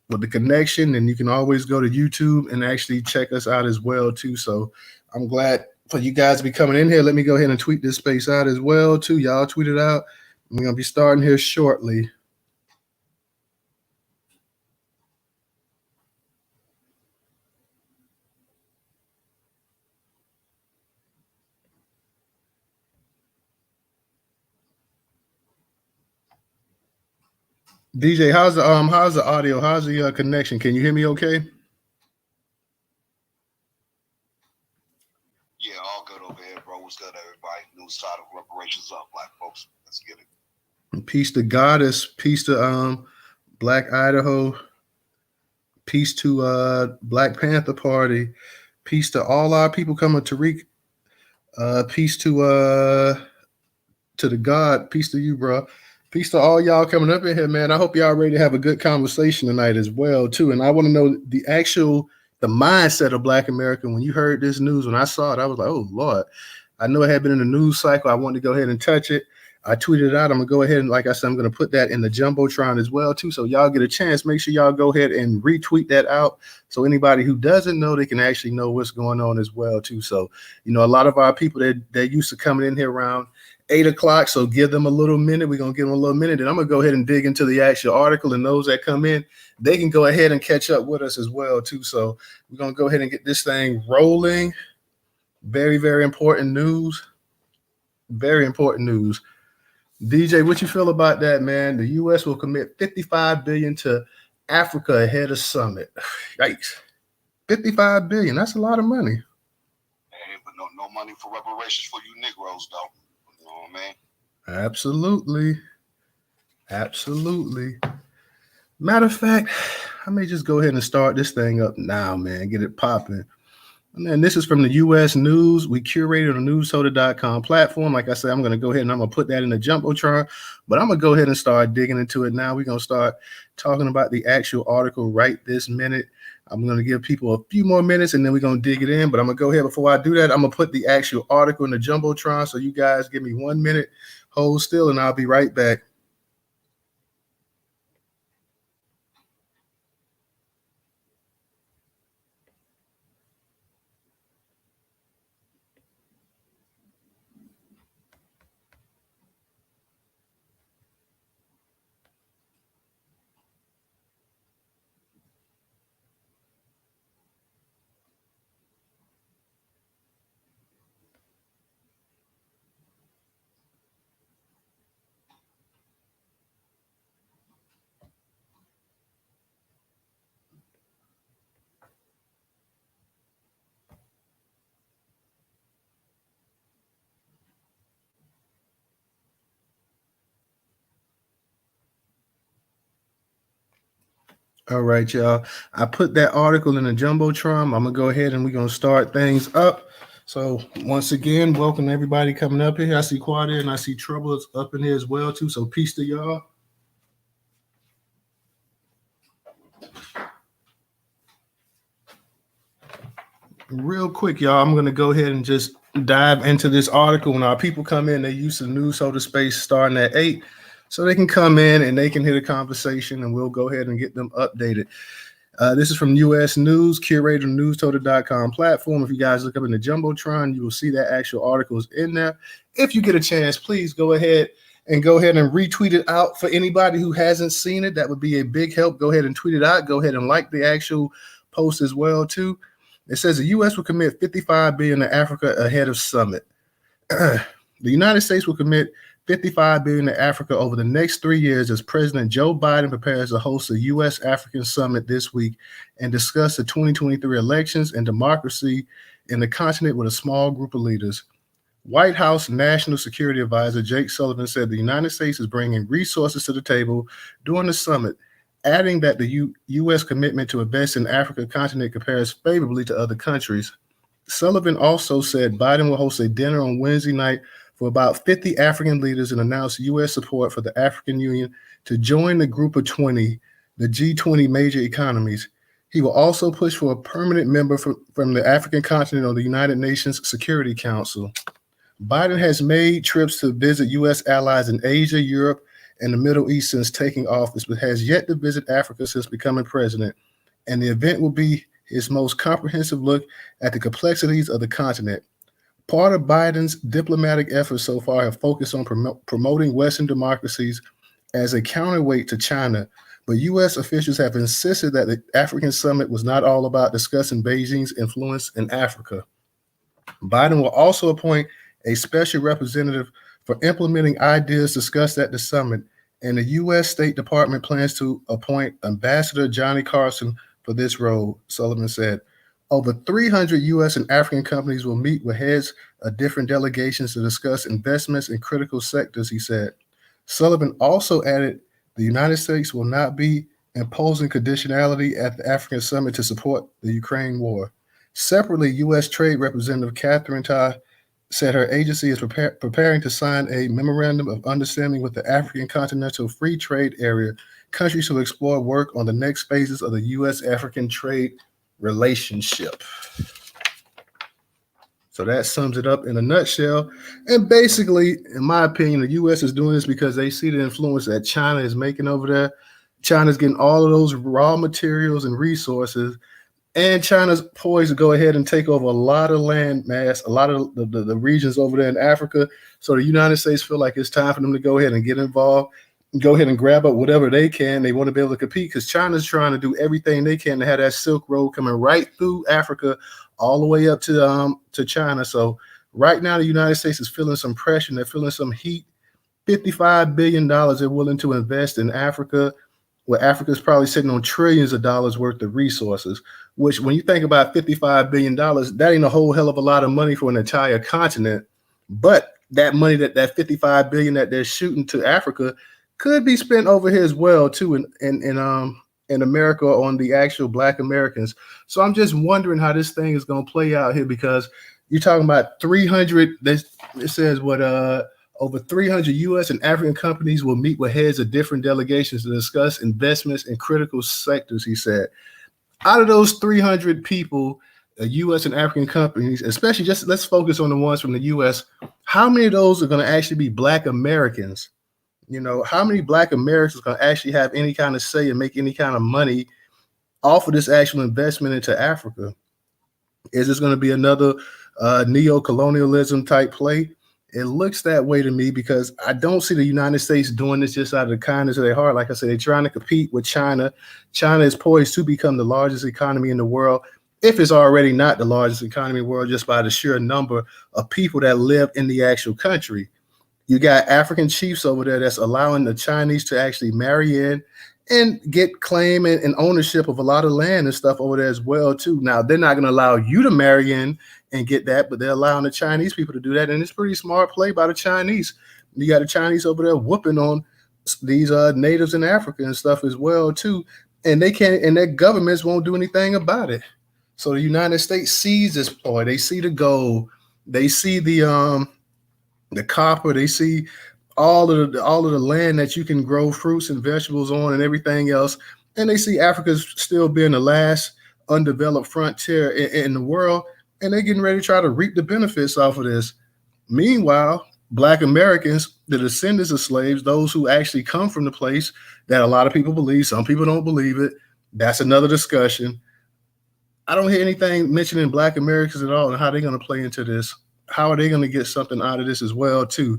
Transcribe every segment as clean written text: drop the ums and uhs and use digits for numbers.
with the connection, and you can always go to YouTube and actually check us out as well too. So I'm glad for you guys to be coming in here. Let me go ahead and tweet this space out as well too. Y'all tweet it out. We're gonna be starting here shortly. DJ, how's the audio? How's the connection? Can you hear me okay? Yeah, all good over here, bro. What's good, everybody? Newstoter, reparations up, black folks. Let's get it. Peace to Goddess. Peace to Black Idaho. Peace to Black Panther Party. Peace to all our people coming. Tariq. Peace to the God. Peace to you, bro. Peace to all y'all coming up in here, man. I hope y'all ready to have a good conversation tonight as well, too. And I want to know the mindset of Black America. When you heard this news, when I saw it, I was like, oh, Lord. I know it had been in the news cycle. I wanted to go ahead and touch it. I tweeted it out. I'm going to go ahead and, like I said, I'm going to put that in the Jumbotron as well, too. So y'all get a chance. Make sure y'all go ahead and retweet that out. So anybody who doesn't know, they can actually know what's going on as well, too. So, a lot of our people, they're used to coming in here around 8 o'clock. So give them a little minute. We're going to give them a little minute. And I'm going to go ahead and dig into the actual article. And those that come in, they can go ahead and catch up with us as well, too. So we're going to go ahead and get this thing rolling. Very, very important news. Very important news. DJ, what you feel about that, man? The U.S. will commit $55 billion to Africa ahead of summit. Yikes. $55 billion. That's a lot of money. Hey, but no money for reparations for you Negroes, though. You know what I mean? Absolutely. Absolutely. Matter of fact, I may just go ahead and start this thing up now, man. Get it popping. And this is from the U.S. News. We curated on the Newstoter.com platform. Like I said, I'm going to go ahead and I'm going to put that in the Jumbotron, but I'm going to go ahead and start digging into it now. We're going to start talking about the actual article right this minute. I'm going to give people a few more minutes, and then we're going to dig it in. But I'm going to go ahead. Before I do that, I'm going to put the actual article in the Jumbotron. So you guys give me 1 minute, hold still, and I'll be right back. All right, y'all. I put that article in the Jumbotron. I'm going to go ahead and we're going to start things up. So once again, welcome everybody coming up here. I see Quad here and I see Trouble up in here as well, too. So peace to y'all. Real quick, y'all, I'm going to go ahead and just dive into this article. When our people come in, they use the Newstoter space starting at 8. So they can come in and they can hear the conversation, and we'll go ahead and get them updated. This is from U.S. News, curator Newstoter.com platform. If you guys look up in the Jumbotron, you will see that actual article is in there. If you get a chance, please go ahead and retweet it out for anybody who hasn't seen it. That would be a big help. Go ahead and tweet it out. Go ahead and like the actual post as well, too. It says the U.S. will commit $55 billion to Africa ahead of summit. The United States will commit $55 billion to Africa over the next 3 years as President Joe Biden prepares to host a U.S. African summit this week and discuss the 2023 elections and democracy in the continent with a small group of leaders. White House National Security Advisor Jake Sullivan said the United States is bringing resources to the table during the summit, adding that the U.S. commitment to invest in Africa continent compares favorably to other countries. Sullivan also said Biden will host a dinner on Wednesday night for about 50 African leaders and announce U.S. support for the African Union to join the Group of 20, the G20 major economies. He will also push for a permanent member from the African continent on the United Nations Security Council. Biden has made trips to visit U.S. allies in Asia, Europe, and the Middle East since taking office, but has yet to visit Africa since becoming president. And the event will be his most comprehensive look at the complexities of the continent. Part of Biden's diplomatic efforts so far have focused on promoting Western democracies as a counterweight to China, but U.S. officials have insisted that the African summit was not all about discussing Beijing's influence in Africa. Biden will also appoint a special representative for implementing ideas discussed at the summit, and the U.S. State Department plans to appoint Ambassador Johnny Carson for this role, Sullivan said. Over 300 U.S. and African companies will meet with heads of different delegations to discuss investments in critical sectors, he said. Sullivan also added the United States will not be imposing conditionality at the African summit to support the Ukraine war. Separately, U.S. Trade Representative Catherine Tai said her agency is preparing to sign a memorandum of understanding with the African Continental Free Trade Area, countries to explore work on the next phases of the U.S.-African trade relationship. So that sums it up in a nutshell. And basically, in my opinion, the U.S. is doing this because they see the influence that China is making over there. China's getting all of those raw materials and resources, and China's poised to go ahead and take over a lot of land mass, a lot of the regions over there in Africa. So the United States feel like it's time for them to go ahead and get involved, go ahead and grab up whatever they can. They want to be able to compete because China's trying to do everything they can to have that Silk Road coming right through Africa all the way up to China. So right now, the United States is feeling some pressure. They're feeling some heat. $55 billion they're willing to invest in Africa, where Africa's probably sitting on trillions of dollars worth of resources, which when you think about $55 billion, that ain't a whole hell of a lot of money for an entire continent. But that money, that $55 billion that they're shooting to Africa could be spent over here as well, too, in America on the actual Black Americans. So I'm just wondering how this thing is going to play out here, because you're talking about 300, it says what, over 300 U.S. and African companies will meet with heads of different delegations to discuss investments in critical sectors, he said. Out of those 300 people, U.S. and African companies, especially just let's focus on the ones from the U.S., how many of those are going to actually be Black Americans? You know, how many Black Americans are going to actually have any kind of say and make any kind of money off of this actual investment into Africa? Is this going to be another neo-colonialism type play? It looks that way to me, because I don't see the United States doing this just out of the kindness of their heart. Like I said, they're trying to compete with China. China is poised to become the largest economy in the world, if it's already not the largest economy in the world, just by the sheer number of people that live in the actual country. You got African chiefs over there that's allowing the Chinese to actually marry in and get claim and ownership of a lot of land and stuff over there as well, too. Now, they're not going to allow you to marry in and get that, but they're allowing the Chinese people to do that. And it's pretty smart play by the Chinese. You got the Chinese over there whooping on these natives in Africa and stuff as well, too. And they can't, and their governments won't do anything about it. So the United States sees this ploy. They see the gold. They see the copper. They see all of the land that you can grow fruits and vegetables on and everything else. And they see Africa's still being the last undeveloped frontier in the world. And they're getting ready to try to reap the benefits off of this. Meanwhile, Black Americans, the descendants of slaves, those who actually come from the place that a lot of people believe, some people don't believe it. That's another discussion. I don't hear anything mentioning Black Americans at all and how they're going to play into this. How are they going to get something out of this as well, too?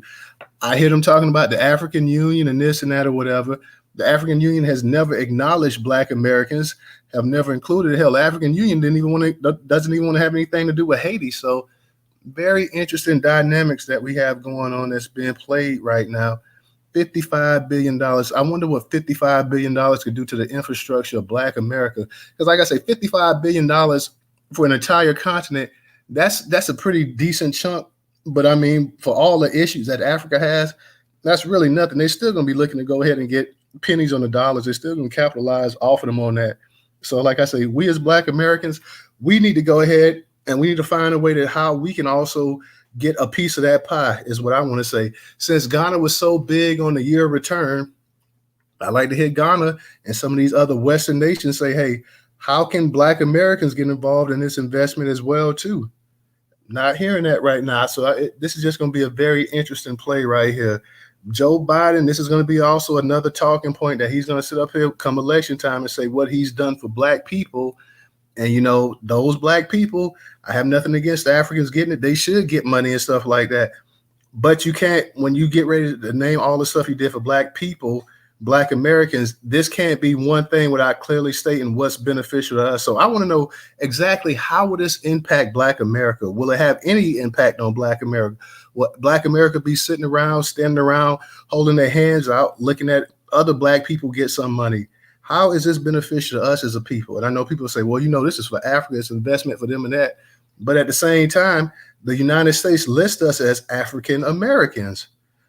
I hear them talking about the African Union and this and that or whatever. The African Union has never acknowledged Black Americans, have never included it. Hell, the African Union doesn't even want to have anything to do with Haiti. So very interesting dynamics that we have going on that's being played right now. $55 billion. I wonder what $55 billion could do to the infrastructure of Black America. Because like I say, $55 billion for an entire continent, that's a pretty decent chunk. But I mean, for all the issues that Africa has, that's really nothing. They're still going to be looking to go ahead and get pennies on the dollars. They're still going to capitalize off of them on that. So like I say, we as Black Americans, we need to go ahead and we need to find a way to how we can also get a piece of that pie, is what I want to say. Since Ghana was so big on the year of return, I like to hear Ghana and some of these other Western nations say, hey, how can Black Americans get involved in this investment as well, too? Not hearing that right now. So this is just going to be a very interesting play right here. Joe Biden, this is going to be also another talking point that he's going to sit up here come election time and say what he's done for black people. And, you know, those black people, I have nothing against Africans getting it. They should get money and stuff like that. But you can't, when you get ready to name all the stuff you did for black people, black Americans, this can't be one thing without clearly stating what's beneficial to us. So I want to know exactly how will this impact black America? Will it have any impact on black America? Will black America be sitting around, standing around, holding their hands out, looking at other black people get some money? How is this beneficial to us as a people? And I know people say, well, you know, this is for Africa, it's investment for them and that. But at the same time, the United States lists us as African Americans.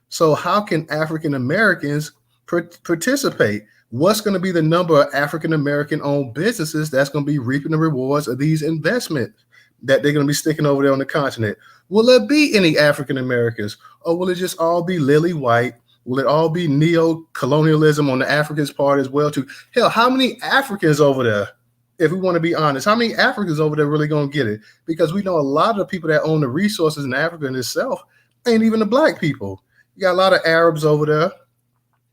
So how can African Americans participate? What's going to be the number of African American owned businesses that's going to be reaping the rewards of these investments that they're going to be sticking over there on the continent? Will there be any African Americans, or will it just all be lily white? Will it all be neo-colonialism on the Africans' part as well too? Hell, how many Africans over there, if we want to be honest, how many Africans over there really going to get it? Because we know a lot of the people that own the resources in Africa in itself ain't even the black people. You got a lot of Arabs over there.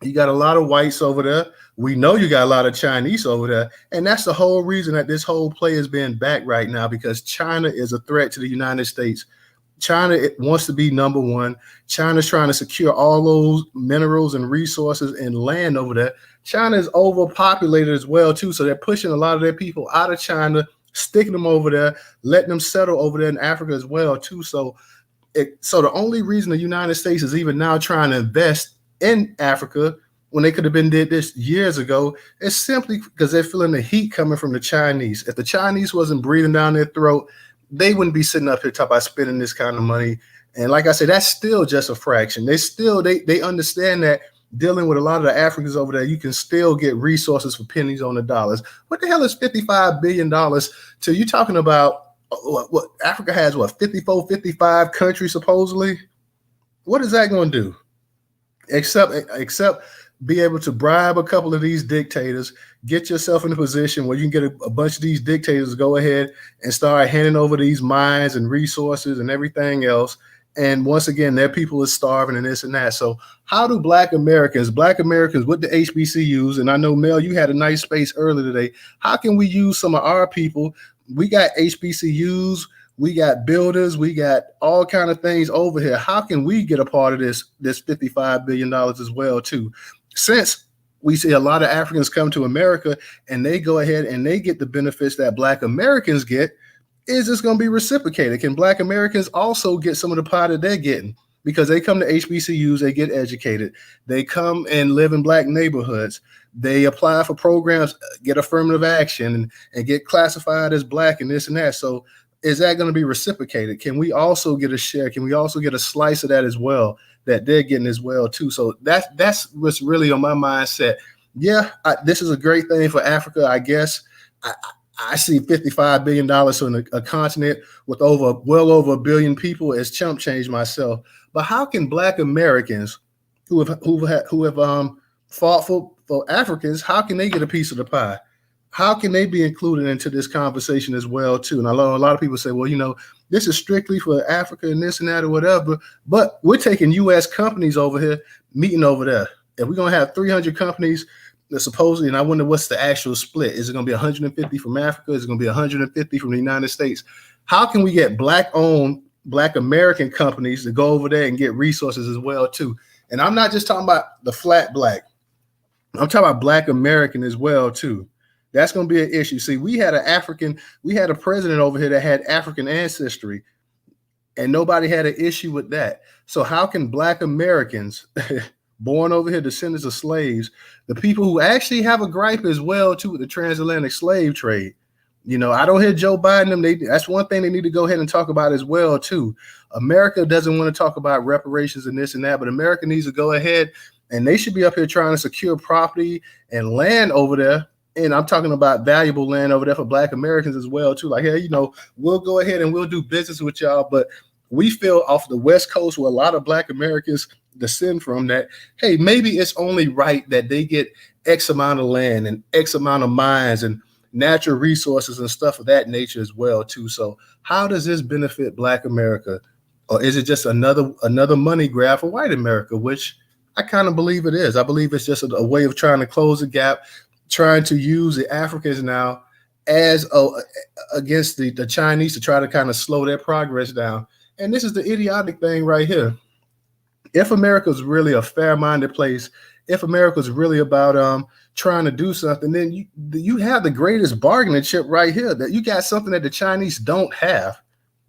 You got a lot of whites over there. We know you got a lot of Chinese over there. And that's the whole reason that this whole play is being backed right now, because China is a threat to the United States. China wants to be number one. China's trying to secure all those minerals and resources and land over there. China is overpopulated as well, too. So they're pushing a lot of their people out of China, sticking them over there, letting them settle over there in Africa as well, too. So the only reason the United States is even now trying to invest in Africa when they could have been did this years ago is simply because they're feeling the heat coming from the Chinese. If the Chinese wasn't breathing down their throat, they wouldn't be sitting up here talking about spending this kind of money. And like I said, that's still just a fraction. They understand that dealing with a lot of the Africans over there, you can still get resources for pennies on the dollars. What the hell is $55 billion to you talking about? What Africa has, 54, 55 countries supposedly? What is that going to do? Except be able to bribe a couple of these dictators, get yourself in a position where you can get a bunch of these dictators to go ahead and start handing over these mines and resources and everything else. And once again, their people are starving and this and that. So how do Black Americans with the HBCUs, and I know, Mel, you had a nice space earlier today, how can we use some of our people? We got HBCUs, we got builders, we got all kind of things over here. How can we get a part of this $55 billion as well, too? Since we see a lot of Africans come to America and they go ahead and they get the benefits that Black Americans get, is this going to be reciprocated? Can Black Americans also get some of the pie that they're getting? Because they come to HBCUs, they get educated, they come and live in Black neighborhoods, they apply for programs, get affirmative action, and get classified as Black and this and that. So is that going to be reciprocated? Can we also get a share? Can we also get a slice of that as well, that they're getting as well too? So that's what's really on my mindset. Yeah, this is a great thing for Africa, I guess. I see $55 billion on a continent with well over a billion people as chump change myself. But how can Black Americans who have fought for Africans, how can they get a piece of the pie? How can they be included into this conversation as well too? And I know a lot of people say, well, you know, this is strictly for Africa and this and that or whatever. But we're taking U.S. companies over here, meeting over there. If we're going to have 300 companies, supposedly, and I wonder what's the actual split. Is it going to be 150 from Africa? Is it going to be 150 from the United States? How can we get Black-owned, Black American companies to go over there and get resources as well too? And I'm not just talking about the flat Black. I'm talking about Black American as well too. That's going to be an issue. See, we had a president over here that had African ancestry, and nobody had an issue with that. So how can Black Americans born over here, descendants of slaves, the people who actually have a gripe as well too with the transatlantic slave trade? You know, I don't hear Joe Biden. That's one thing they need to go ahead and talk about as well too. America doesn't want to talk about reparations and this and that, but America needs to go ahead and they should be up here trying to secure property and land over there. And I'm talking about valuable land over there for Black Americans as well too. Like, hey, you know, we'll go ahead and we'll do business with y'all, but we feel off the West Coast where a lot of Black Americans descend from that, hey, maybe it's only right that they get X amount of land and X amount of mines and natural resources and stuff of that nature as well too. So how does this benefit Black America? Or is it just another money grab for white America, which I kind of believe it is. I believe it's just a way of trying to close the gap, trying to use the Africans now as against the Chinese to try to kind of slow their progress down. And this is the idiotic thing right here. If America is really a fair-minded place, if America is really about trying to do something, then you have the greatest bargaining chip right here. That you got something that the Chinese don't have.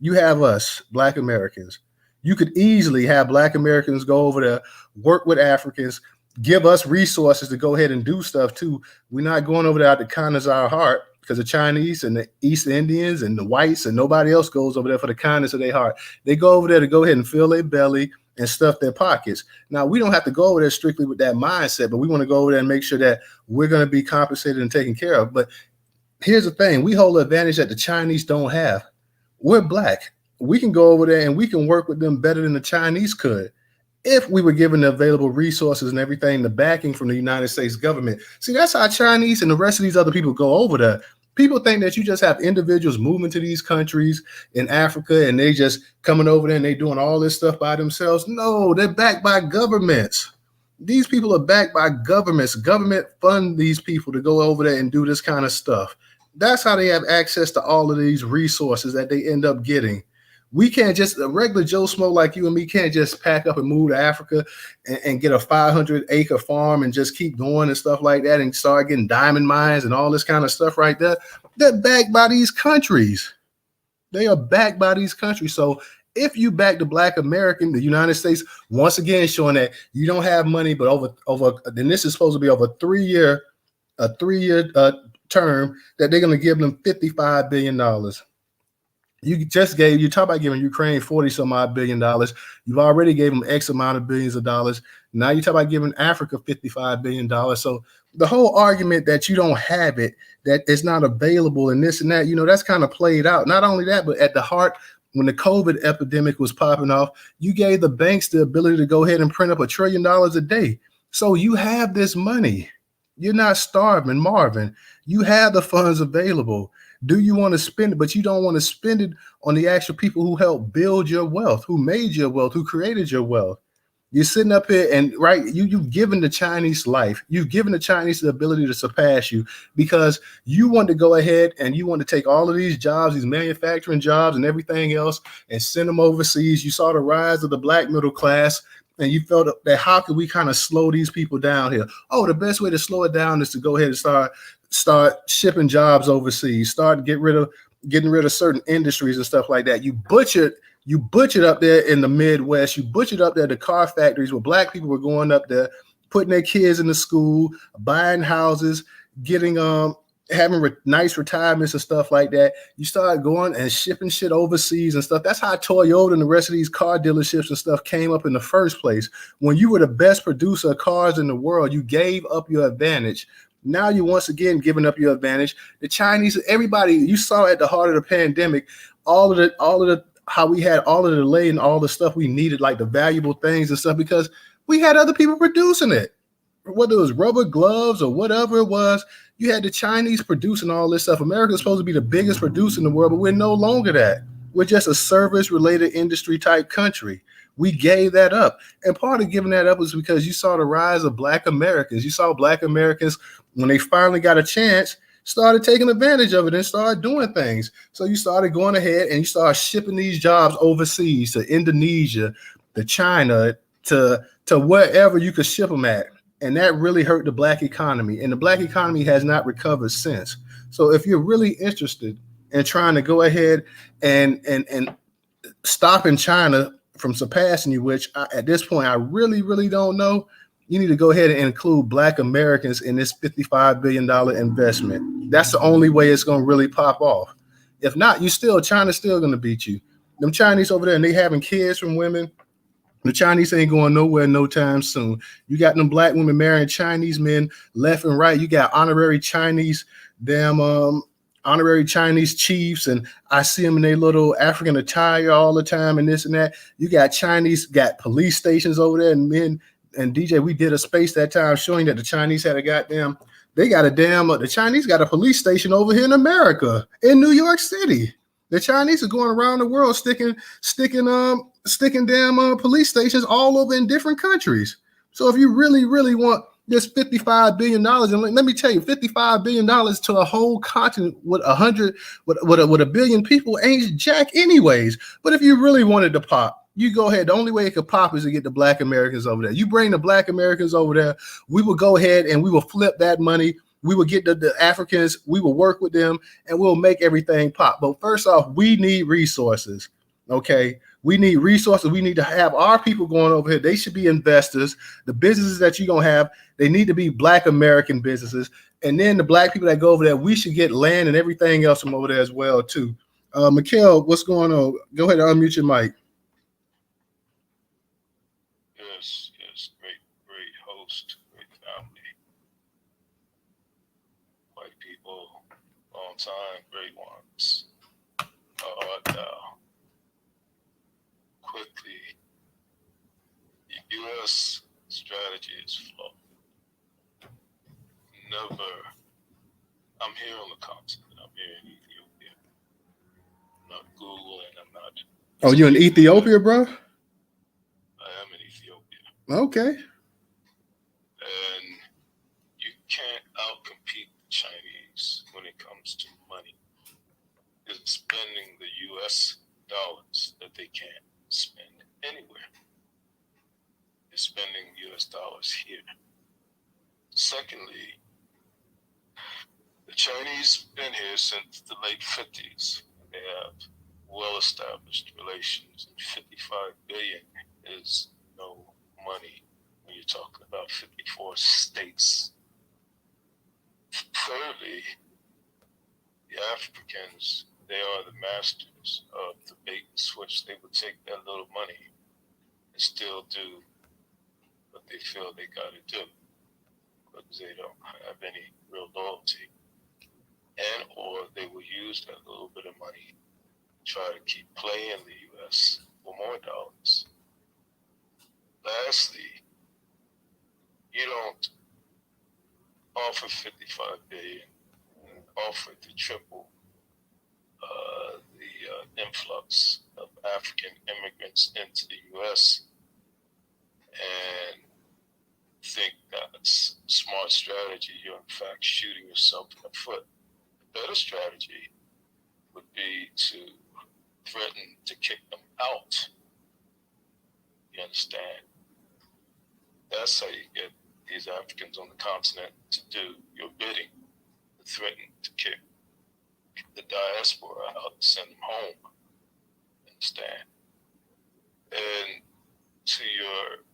You have us, Black Americans. You could easily have Black Americans go over there, work with Africans, give us resources to go ahead and do stuff too. We're not going over there out the kindness of our heart because the Chinese and the East Indians and the whites and nobody else goes over there for the kindness of their heart. They go over there to go ahead and fill their belly and stuff their pockets. Now, we don't have to go over there strictly with that mindset, but we want to go over there and make sure that we're going to be compensated and taken care of. But here's the thing. We hold an advantage that the Chinese don't have. We're Black. We can go over there and we can work with them better than the Chinese could if we were given the available resources and everything, the backing from the United States government. See, that's how Chinese and the rest of these other people go over there. People think that you just have individuals moving to these countries in Africa and they just coming over there and they doing all this stuff by themselves. No, they're backed by governments. These people are backed by governments. Government fund these people to go over there and do this kind of stuff. That's how they have access to all of these resources that they end up getting. We can't just, a regular Joe Schmo like you and me can't just pack up and move to Africa and get a 500-acre farm and just keep going and stuff like that and start getting diamond mines and all this kind of stuff right there. They're backed by these countries. They are backed by these countries. So if you back the Black American, the United States, once again showing that you don't have money, but then this is supposed to be over a three-year term that they're going to give them $55 billion. You talk about giving Ukraine 40 some odd $billion. You've already gave them X amount of billions of dollars. Now you talk about giving Africa $55 billion. So the whole argument that you don't have it, that it's not available and this and that, that's kind of played out. Not only that, but at the heart, when the COVID epidemic was popping off, you gave the banks the ability to go ahead and print up $1 trillion a day. So you have this money. You're not starving, Marvin. You have the funds available. Do you want to spend it? But you don't want to spend it on the actual people who helped build your wealth, who made your wealth, who created your wealth. You're sitting up here and you've given the Chinese life. You've given the Chinese the ability to surpass you because you want to go ahead and you want to take all of these jobs, these manufacturing jobs and everything else and send them overseas. You saw the rise of the Black middle class and you felt that how could we kind of slow these people down here? Oh, the best way to slow it down is to go ahead and start shipping jobs overseas, start getting rid of certain industries and stuff like that. You butchered up there in the Midwest. You butchered up there the car factories where Black people were going up there, putting their kids into school, buying houses, getting having nice retirements and stuff like that. You started going and shipping shit overseas and stuff. That's how Toyota and the rest of these car dealerships and stuff came up in the first place. When you were the best producer of cars in the world, you gave up your advantage. Now you're once again giving up your advantage. The Chinese, everybody, you saw at the heart of the pandemic, how we had all of the delay and all the stuff we needed, like the valuable things and stuff, because we had other people producing it. Whether it was rubber gloves or whatever it was, you had the Chinese producing all this stuff. America's supposed to be the biggest producer in the world, but we're no longer that. We're just a service-related industry type country. We gave that up. And part of giving that up was because you saw the rise of Black Americans. You saw Black Americans, when they finally got a chance, started taking advantage of it and started doing things. So you started going ahead and you started shipping these jobs overseas to Indonesia, to China, to wherever you could ship them at. And that really hurt the Black economy. And the Black economy has not recovered since. So if you're really interested in trying to go ahead and stopping China from surpassing you, which at this point I really, really don't know, you need to go ahead and include Black Americans in this $55 billion investment. That's the only way it's going to really pop off. If not, China's still going to beat you. Them Chinese over there, and they having kids from women. The Chinese ain't going nowhere no time soon. You got them Black women marrying Chinese men left and right. You got honorary Chinese chiefs, and I see them in their little African attire all the time and this and that. You got got police stations over there, and men and DJ, we did a space that time showing that the Chinese had the Chinese got a police station over here in America, in New York City. The Chinese are going around the world sticking damn police stations all over in different countries. So if you really want this $55 billion, and let me tell you, $55 billion to a whole continent with 100, with a billion people ain't jack anyways. But if you really wanted to pop, you go ahead. The only way it could pop is to get the Black Americans over there. You bring the Black Americans over there, we will go ahead and we will flip that money. We will get the Africans, we will work with them, and we'll make everything pop. But first off, we need resources. Okay. We need resources. We need to have our people going over here. They should be investors. The businesses that you're going to have, they need to be Black American businesses. And then the Black people that go over there, we should get land and everything else from over there as well, too. Mikhail, what's going on? Go ahead and unmute your mic. Yes, great host, great family, white people, long time, great ones. Quickly, the U.S. strategy is flawed. Never, I'm here on the continent, I'm here in Ethiopia. I'm not Googling, I'm not. Oh, you're in Ethiopia, bro? I am in Ethiopia. Okay. And you can't outcompete the Chinese when it comes to money. It's spending the U.S. dollars that they can't spend anywhere. They're spending U.S. dollars here. Secondly, the Chinese been here since the late 50s. They have well-established relations, and 55 billion is no money when you're talking about 54 states. Thirdly, the Africans, they are the masters of the bait and switch. They would take that little money and still do what they feel they got to do because they don't have any real loyalty. And or they will use that little bit of money to try to keep playing the U.S. for more dollars. Lastly, you don't offer 55 billion and offer to triple the influx of African immigrants into the U.S. and think that's a smart strategy. You're in fact shooting yourself in the foot. The better strategy would be to threaten to kick them out. You understand? That's how you get these Africans on the continent to do your bidding, to threaten to kick the diaspora out and send them home. Understand? And to your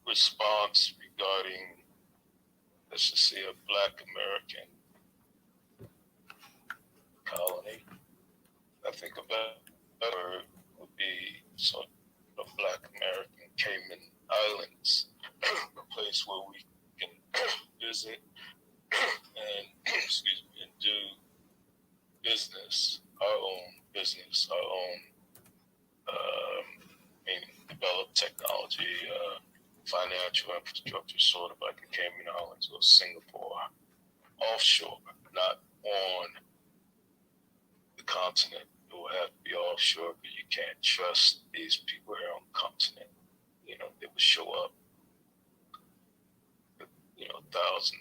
response regarding, let's just say, a Black American colony, I think a better word would be sort of Black American Cayman Islands, a place where we can visit and excuse me, and do business, our own business, our own meaning develop technology, financial infrastructure, sort of like the Cayman Islands or Singapore, offshore, not on the continent. It will have to be offshore, but you can't trust these people here on the continent. You know, they would show up with, 1,000,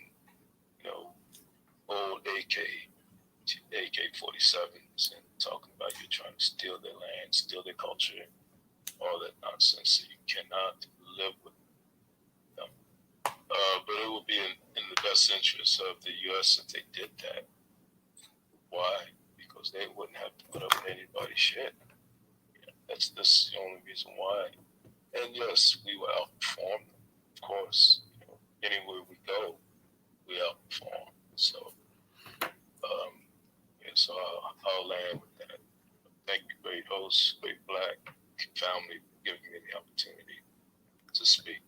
old AK-47s and talking about you trying to steal their land, steal their culture, all that nonsense. So you cannot live with them. But it would be in the best interest of the U.S. if they did that. Why? Because they wouldn't have to put up with anybody's shit. That's the only reason why. And yes, we will outperform them, of course. Anywhere we go, we outperform. So, so I'll land with that. Thank you, great host, great Black family, for giving me the opportunity to speak.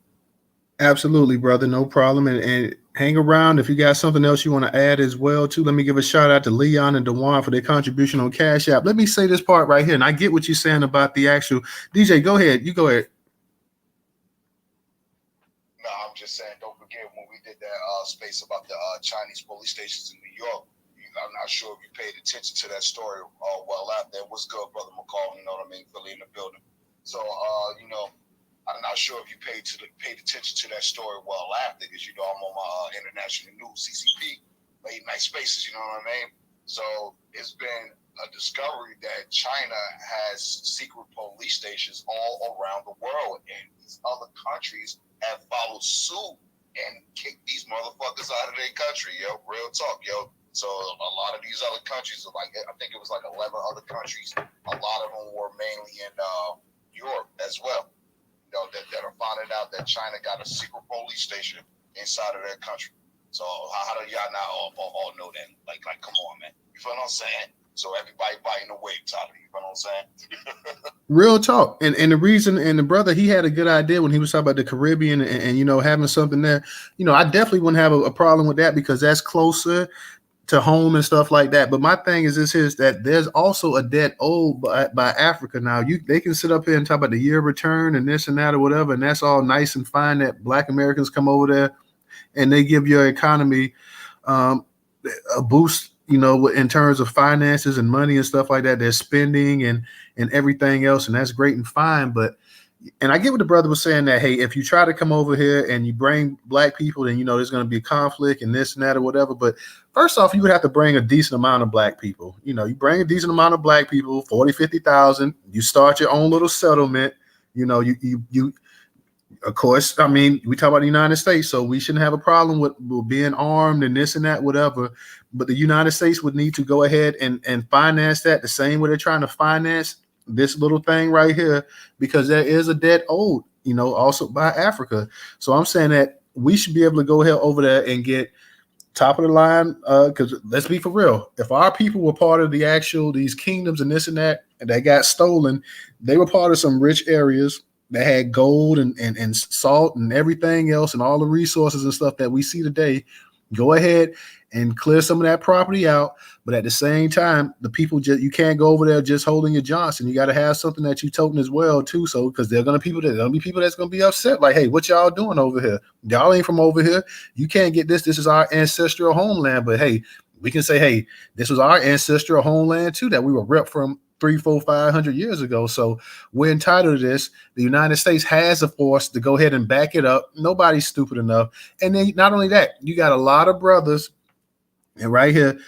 Absolutely, brother. No problem. And hang around if you got something else you want to add as well, too. Let me give a shout out to Leon and Dewan for their contribution on Cash App. Let me say this part right here, and I get what you're saying about the actual DJ. Go ahead. You go ahead. No, I'm just saying, don't forget when we did that space about the Chinese police stations in New York. I'm not sure if you paid attention to that story well after. What's good, brother McCall? You know what I mean? Philly in the building. So, I'm not sure if you paid attention to that story well after, because you know I'm on my international news CCP late night spaces. You know what I mean? So it's been a discovery that China has secret police stations all around the world, and these other countries have followed suit and kicked these motherfuckers out of their country. Yo, real talk, yo. So a lot of these other countries, like I think it was like 11 other countries. A lot of them were mainly in Europe as well. That are finding out that China got a secret police station inside of their country. So how do y'all not all know that? Like, come on, man. You feel what I'm saying? So everybody biting the wig, Tyler. You feel what I'm saying? Real talk. And the reason, and the brother, he had a good idea when he was talking about the Caribbean and you know, having something there. You know, I definitely wouldn't have a problem with that because that's closer to home and stuff like that. But my thing is that there's also a debt owed by Africa now. They can sit up here and talk about the year of return and this and that or whatever, and that's all nice and fine that Black Americans come over there and they give your economy a boost, you know, in terms of finances and money and stuff like that. They're spending and everything else, and that's great and fine. But and I get what the brother was saying that, hey, if you try to come over here and you bring Black people, then, you know, there's going to be conflict and this and that or whatever. But first off, you would have to bring a decent amount of Black people. You know, you bring a decent amount of Black people, 40, 50,000. You start your own little settlement. You know, you of course, I mean, we talk about the United States, so we shouldn't have a problem with being armed and this and that, whatever. But the United States would need to go ahead and finance that the same way they're trying to finance this little thing right here, because there is a debt owed, you know, also by Africa. So I'm saying that we should be able to go ahead over there and get top of the line, because let's be for real. If our people were part of these kingdoms and this and that got stolen, they were part of some rich areas that had gold and salt and everything else and all the resources and stuff that we see today. Go ahead and clear some of that property out. But at the same time, the people you can't go over there just holding your Johnson. You got to have something that you toting as well too. So because there's gonna be people that's gonna be upset. Like, hey, what y'all doing over here? Y'all ain't from over here. You can't get this. This is our ancestral homeland. But hey, we can say, hey, this was our ancestral homeland too that we were ripped from 300, 400, 500 years ago. So we're entitled to this. The United States has a force to go ahead and back it up. Nobody's stupid enough. And then not only that, you got a lot of brothers, and right here,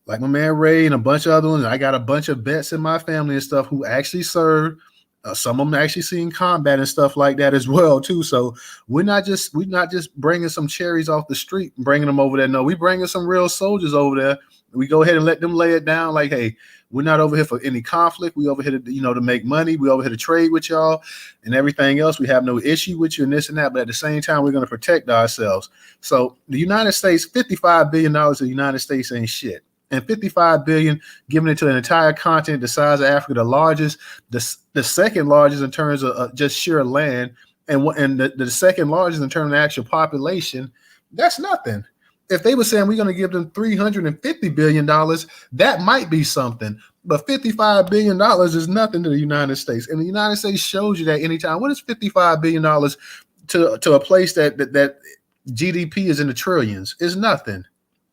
like my man Ray and a bunch of other ones. I got a bunch of vets in my family and stuff who actually served. Some of them actually seen combat and stuff like that as well too. So we're not just bringing some cherries off the street and bringing them over there. No, we bringing some real soldiers over there. We go ahead and let them lay it down. Like, hey, we're not over here for any conflict. We over here to, you know, to make money. We over here to trade with y'all and everything else. We have no issue with you and this and that. But at the same time, we're going to protect ourselves. So the United States, $55 billion of the United States ain't shit. And 55 billion given it to an entire continent the size of Africa, the largest, the second largest in terms of just sheer land, and the second largest in terms of actual population. That's nothing. If they were saying we're going to give them $350 billion, that might be something. But $55 billion is nothing to the United States. And the United States shows you that anytime. What is $55 billion to a place that GDP is in the trillions? Is nothing.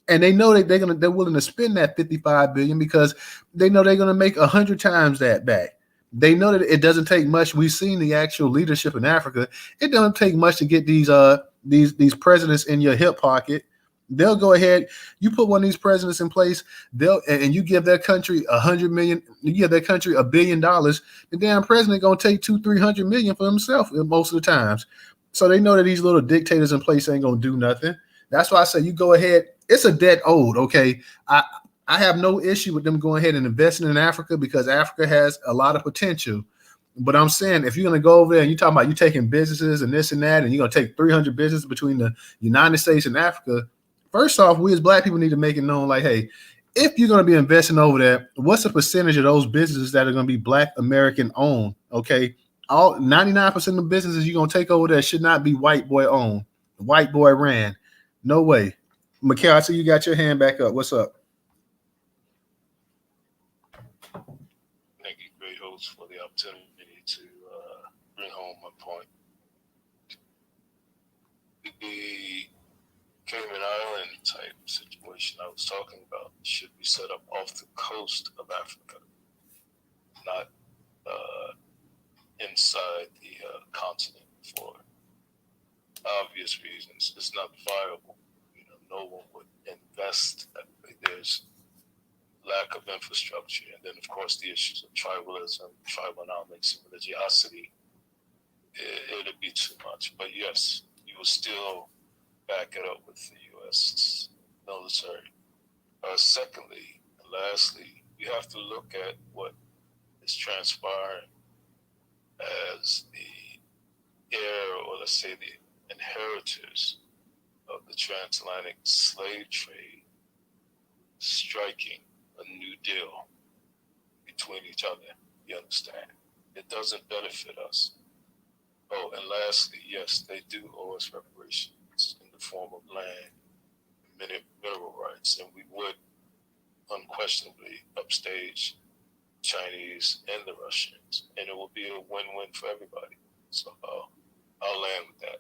And they know that they're willing to spend that $55 billion because they know they're going to make 100 times that back. They know that it doesn't take much. We've seen the actual leadership in Africa. It doesn't take much to get these presidents in your hip pocket. They'll go ahead. You put one of these presidents in place, and you give their country $100 million. You give their country $1 billion. The damn president gonna take $200-300 million for himself most of the times. So they know that these little dictators in place ain't gonna do nothing. That's why I say you go ahead. It's a debt owed. Okay, I have no issue with them going ahead and investing in Africa because Africa has a lot of potential. But I'm saying if you're going to go over there and you're talking about you taking businesses and this and that, and you're going to take 300 businesses between the United States and Africa, first off, we as Black people need to make it known, like, hey, if you're going to be investing over there, what's the percentage of those businesses that are going to be Black American owned? Okay, all 99% of the businesses you're going to take over there should not be white boy owned, white boy ran. No way. Mikhail, I see you got your hand back up. What's up? Thank you, great host, for the opportunity to bring home my point. The Cayman Island type situation I was talking about should be set up off the coast of Africa, not inside the continent for obvious reasons. It's not viable. No one would invest. There's lack of infrastructure, and then of course the issues of tribalism, tribonomics, and religiosity. It'd be too much. But yes, you will still back it up with the U.S. military. Secondly, and lastly, you have to look at what is transpiring as the heir, or let's say the inheritors of the transatlantic slave trade, striking a new deal between each other. You understand? It doesn't benefit us. Oh, and lastly, yes, they do owe us reparations in the form of land, mineral rights, and we would unquestionably upstage Chinese and the Russians, and it will be a win-win for everybody. So I'll land with that.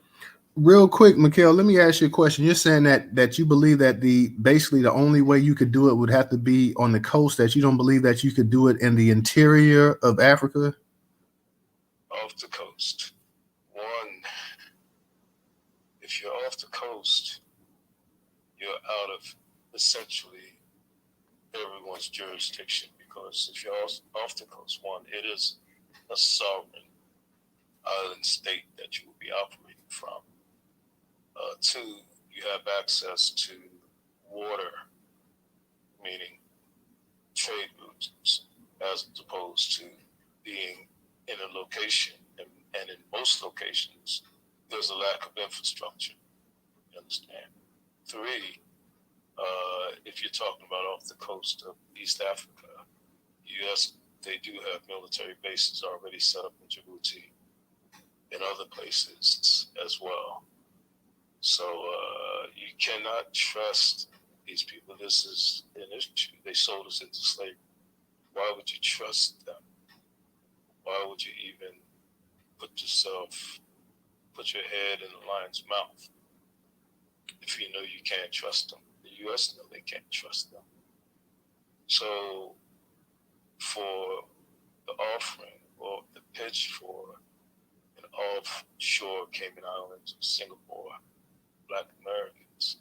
Real quick, Mikhail, let me ask you a question. You're saying that you believe that basically the only way you could do it would have to be on the coast, that you don't believe that you could do it in the interior of Africa? Off the coast. One, if you're off the coast, you're out of essentially everyone's jurisdiction, because if you're off the coast, one, it is a sovereign island state that you will be operating from. Two, you have access to water, meaning trade routes, as opposed to being in a location, and in most locations, there's a lack of infrastructure. You understand? Three, if you're talking about off the coast of East Africa, yes, they do have military bases already set up in Djibouti and other places as well. So you cannot trust these people. This is an issue. They sold us into slavery. Why would you trust them? Why would you even put your head in the lion's mouth if you know you can't trust them? The U.S. know they can't trust them. So for the offering or the pitch for an offshore Cayman Islands or Singapore, Black Americans,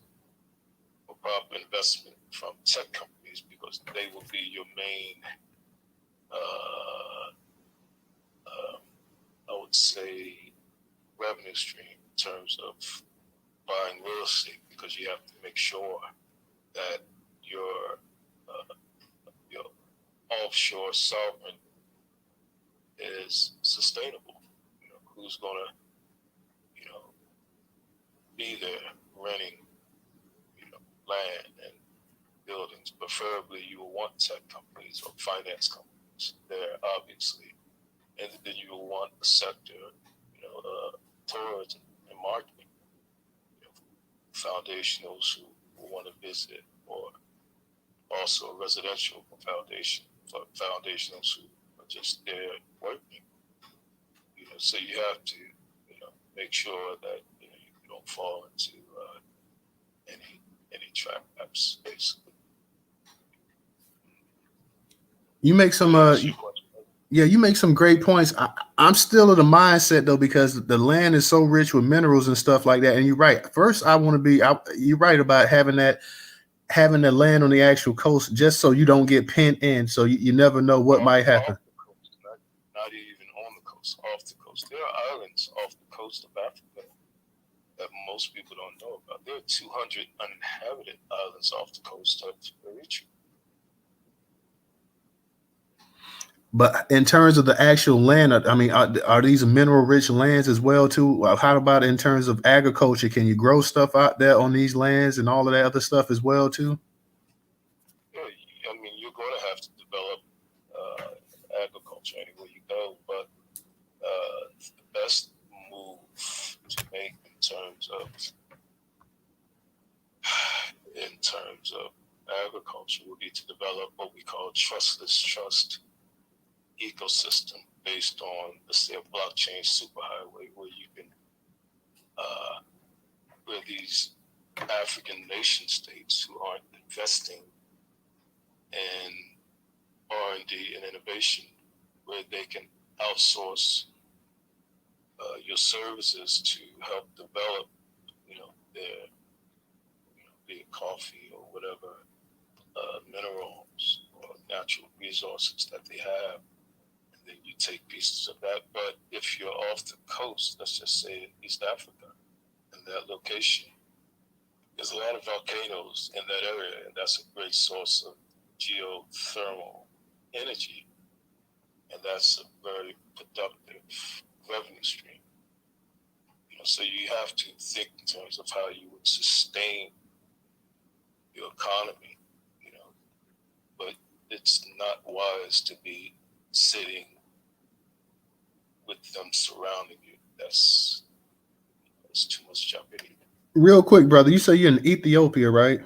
for proper investment from tech companies, because they will be your main, I would say, revenue stream in terms of buying real estate, because you have to make sure that your offshore sovereign is sustainable. Who's gonna, be there renting, land and buildings. Preferably, you will want tech companies or finance companies there, obviously, and then you will want a sector, tourism and marketing, foundationals who want to visit, or also a residential foundation for foundationals who are just there working. So you have to, make sure that you don't fall into any traps, basically. You make some you make some great points. I'm still of the mindset though, because the land is so rich with minerals and stuff like that. And you're right. First, I want to be. You're right about having the land on the actual coast, just so you don't get pinned in. So you never know what might happen. Off the coast, not even on the coast, off the coast. There are islands off the coast of Africa that most people don't know about. There are 200 uninhabited islands off the coast of Eritrea. But in terms of the actual land, I mean, are these mineral-rich lands as well too? How about in terms of agriculture? Can you grow stuff out there on these lands and all of that other stuff as well too? Yeah, you're going to have to develop agriculture anywhere you go, but the best move to make in terms of agriculture would be to develop what we call trustless trust ecosystem based on, let's say, a blockchain superhighway, where you can where these African nation states who aren't investing in R&D and innovation, where they can outsource your services to help develop, their, be it coffee or whatever, minerals or natural resources that they have, and then you take pieces of that. But if you're off the coast, let's just say East Africa, in that location, there's a lot of volcanoes in that area, and that's a great source of geothermal energy, and that's a very productive revenue stream. So you have to think in terms of how you would sustain your economy, but it's not wise to be sitting with them surrounding you. That's too much jeopardy. Real quick, brother, you say you're in Ethiopia, right?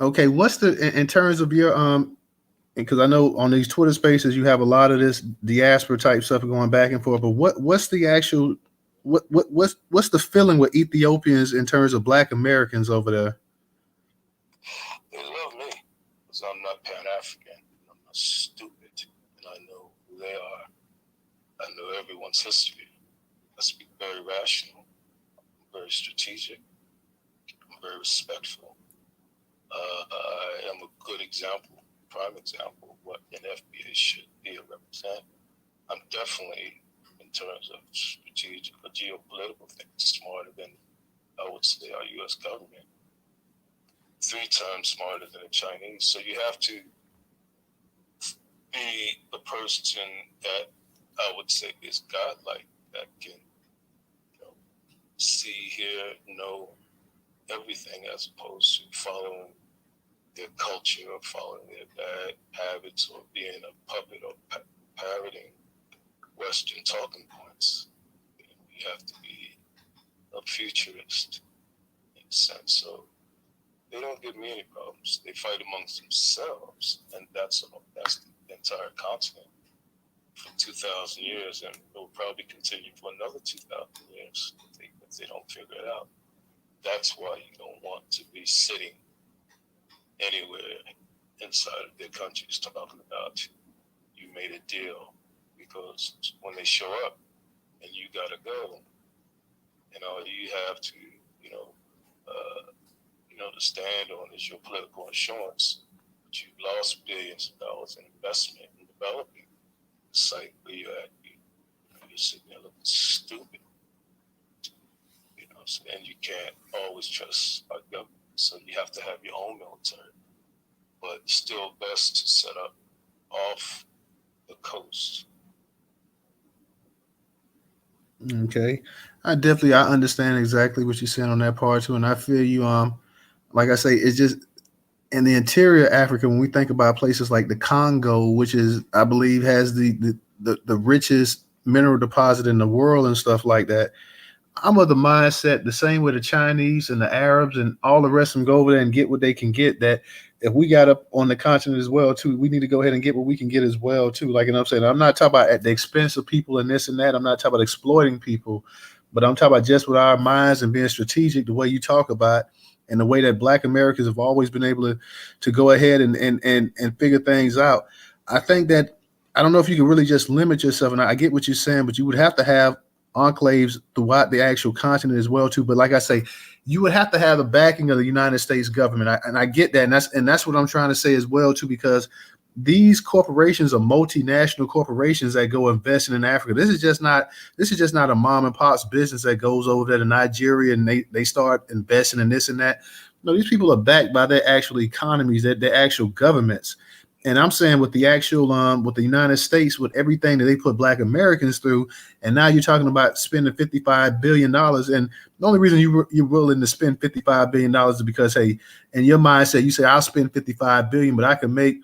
Okay, what's in terms of your because I know on these Twitter spaces you have a lot of this diaspora type stuff going back and forth, but what's the actual what's the feeling with Ethiopians in terms of Black Americans over there? They love me because I'm not Pan-African. I'm not stupid, and I know who they are. I know everyone's history. I speak very rational. I'm very strategic. I'm very respectful. I am a good example, prime example of what an FBA should be and represent. I'm definitely, in terms of strategic or geopolitical things, smarter than, I would say, our U.S. government. 3 times smarter than the Chinese. So you have to be the person that I would say is godlike, that can see, hear, know everything, as opposed to following their culture or following their bad habits or being a puppet or parroting Western talking points. You have to be a futurist in a sense. So they don't give me any problems. They fight amongst themselves, and that's the entire continent for 2,000 years, and it will probably continue for another 2,000 years if they don't figure it out. That's why you don't want to be sitting anywhere inside of their countries talking about you made a deal, because when they show up and you gotta go, you have to, to stand on is your political insurance. But you've lost billions of dollars in investment in developing the site where you're at. You're sitting there looking stupid. And you can't always trust our government. So you have to have your own military. But still best to set up off the coast. Okay. I understand exactly what you're saying on that part too. And I feel you, like I say, it's just in the interior Africa, when we think about places like the Congo, which is, I believe, has the richest mineral deposit in the world and stuff like that. I'm of the mindset, the same with the Chinese and the Arabs and all the rest of them, go over there and get what they can get, that if we got up on the continent as well too, we need to go ahead and get what we can get as well too. Like, I'm saying, I'm not talking about at the expense of people and this and that. I'm not talking about exploiting people, but I'm talking about just with our minds and being strategic, the way you talk about and the way that Black Americans have always been able to go ahead and figure things out. I think that, I don't know if you can really just limit yourself, and I get what you're saying, but you would have to have enclaves throughout the actual continent as well too. But like I say, you would have to have the backing of the United States government. I get that, and that's what I'm trying to say as well too, because these corporations are multinational corporations that go investing in Africa. This is just not a mom and pop's business that goes over there to Nigeria and they start investing in this and that. No, these people are backed by their actual economies, their actual governments. And I'm saying with the actual, with the United States, with everything that they put Black Americans through, and now you're talking about spending $55 billion. And the only reason you're willing to spend $55 billion is because, hey, in your mindset, you say, I'll spend $55 billion, but I can make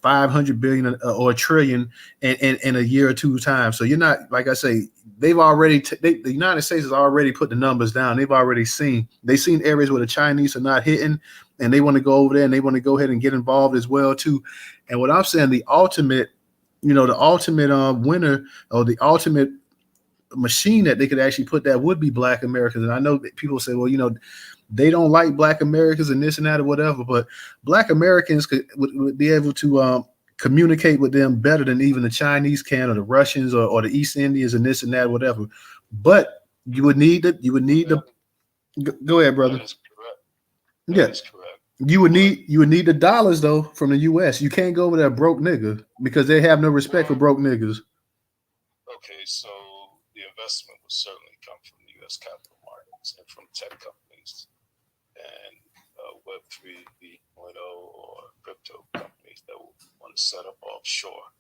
500 billion or a trillion in a year or two time. So you're not, like I say, they've already, the United States has already put the numbers down. They've seen areas where the Chinese are not hitting, and they want to go over there and they want to go ahead and get involved as well too. And what I'm saying, the ultimate winner, or the ultimate machine that they could actually put that would be Black Americans. And I know that people say, well, they don't like Black Americans and this and that or whatever, but Black Americans would be able to communicate with them better than even the Chinese can or the Russians or the East Indians and this and that, whatever. But you would need the go ahead, brother. That is correct. Yeah. That is correct. You would need the dollars though from the US. You can't go over there broke nigga because they have no respect for broke niggas. Okay, so the investment will certainly come from the U.S. capital markets and from tech companies and Web 3.0 or crypto companies that will want to set up offshore.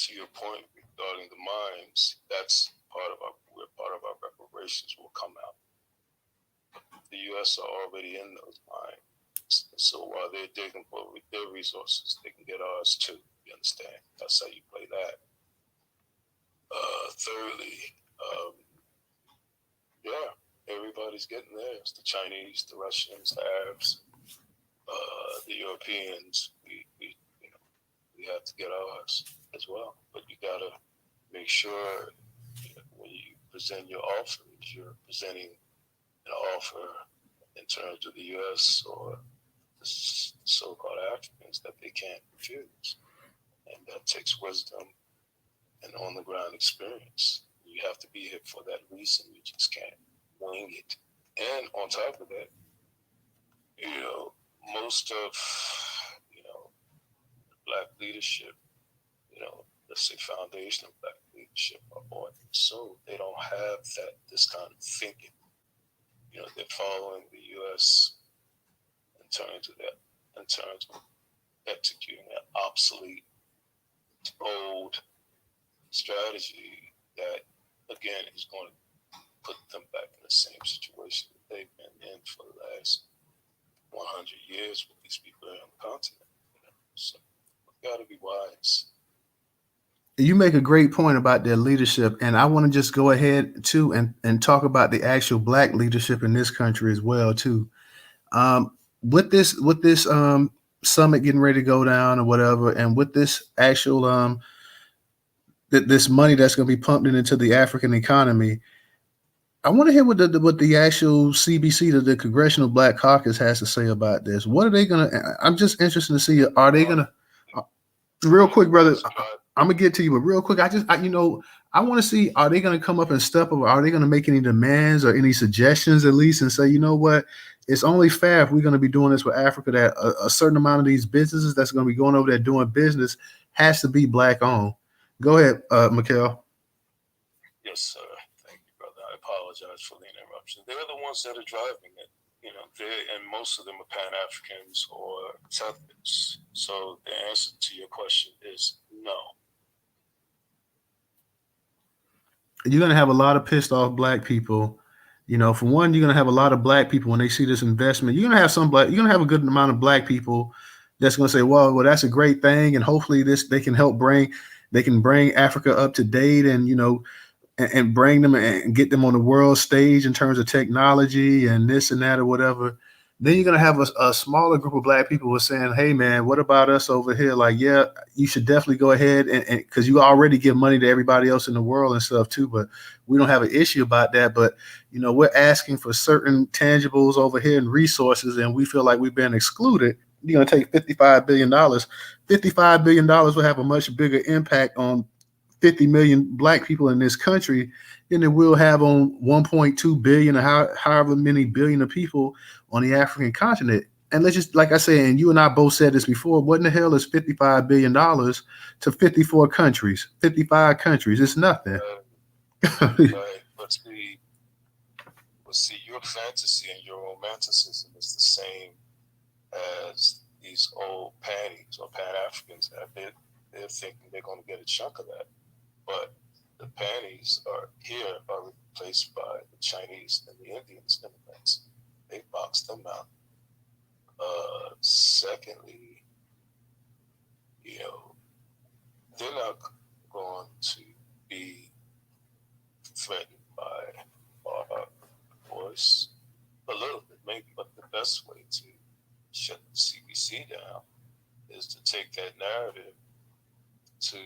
To your point regarding the mines, that's where part of our reparations will come out. The U.S. are already in those mines, so while they're digging for their resources, they can get ours too. You understand? That's how you play that. Thirdly, yeah, everybody's getting theirs. The Chinese, the Russians, the Arabs, the Europeans. We have to get ours as well. But you gotta make sure when you present your offers, you're presenting an offer in terms of the U.S. or the so-called Africans that they can't refuse, and that takes wisdom and on-the-ground experience. You have to be here for that reason. You just can't wing it. And on top of that, most of Black leadership, let's say foundation of Black leadership are bought and sold. They don't have this kind of thinking. They're following the U.S. in terms of executing an obsolete, old strategy that, again, is going to put them back in the same situation that they've been in for the last 100 years with these people on the continent. So we've got to be wise. You make a great point about their leadership, and I want to just go ahead too and talk about the actual Black leadership in this country as well too. With this summit getting ready to go down or whatever, and with this actual this money that's going to be pumped into the African economy, I want to hear what the actual CBC, the Congressional Black Caucus, has to say about this. What are they going to? I'm just interested to see. Are they going to? Real quick, brother. I'm gonna get to you, but real quick, I want to see, are they going to come up and step up? Are they going to make any demands or any suggestions at least and say, you know what, it's only fair if we're going to be doing this with Africa that a certain amount of these businesses that's going to be going over there doing business has to be Black owned. Go ahead, Mikhail. Yes, sir. Thank you, brother. I apologize for the interruption. They're the ones that are driving it. And most of them are Pan-Africans or Tethers. So the answer to your question is no. You're going to have a lot of pissed off Black people. For one, you're going to have a lot of Black people when they see this investment. You're going to have a good amount of Black people that's going to say, well, that's a great thing. And hopefully they can bring Africa up to date and bring them and get them on the world stage in terms of technology and this and that or whatever. Then you're going to have a smaller group of Black people who are saying, hey, man, what about us over here? Like, yeah, you should definitely go ahead and because you already give money to everybody else in the world and stuff too. But we don't have an issue about that. But, we're asking for certain tangibles over here and resources, and we feel like we've been excluded. You're going to take $55 billion. $55 billion will have a much bigger impact on 50 million Black people in this country than it will have on 1.2 billion or however many billion of people on the African continent. And let's just, like I said, and you and I both said this before, what in the hell is $55 billion to 54 countries, 55 countries? It's nothing. Right. But see, your fantasy and your romanticism is the same as these old panties or Pan-Africans. They're thinking they're going to get a chunk of that. But the panties are replaced by the Chinese and the Indians immigrants. They boxed them out. Secondly, they're not going to be threatened by our voice a little bit, maybe, but the best way to shut the CBC down is to take that narrative to,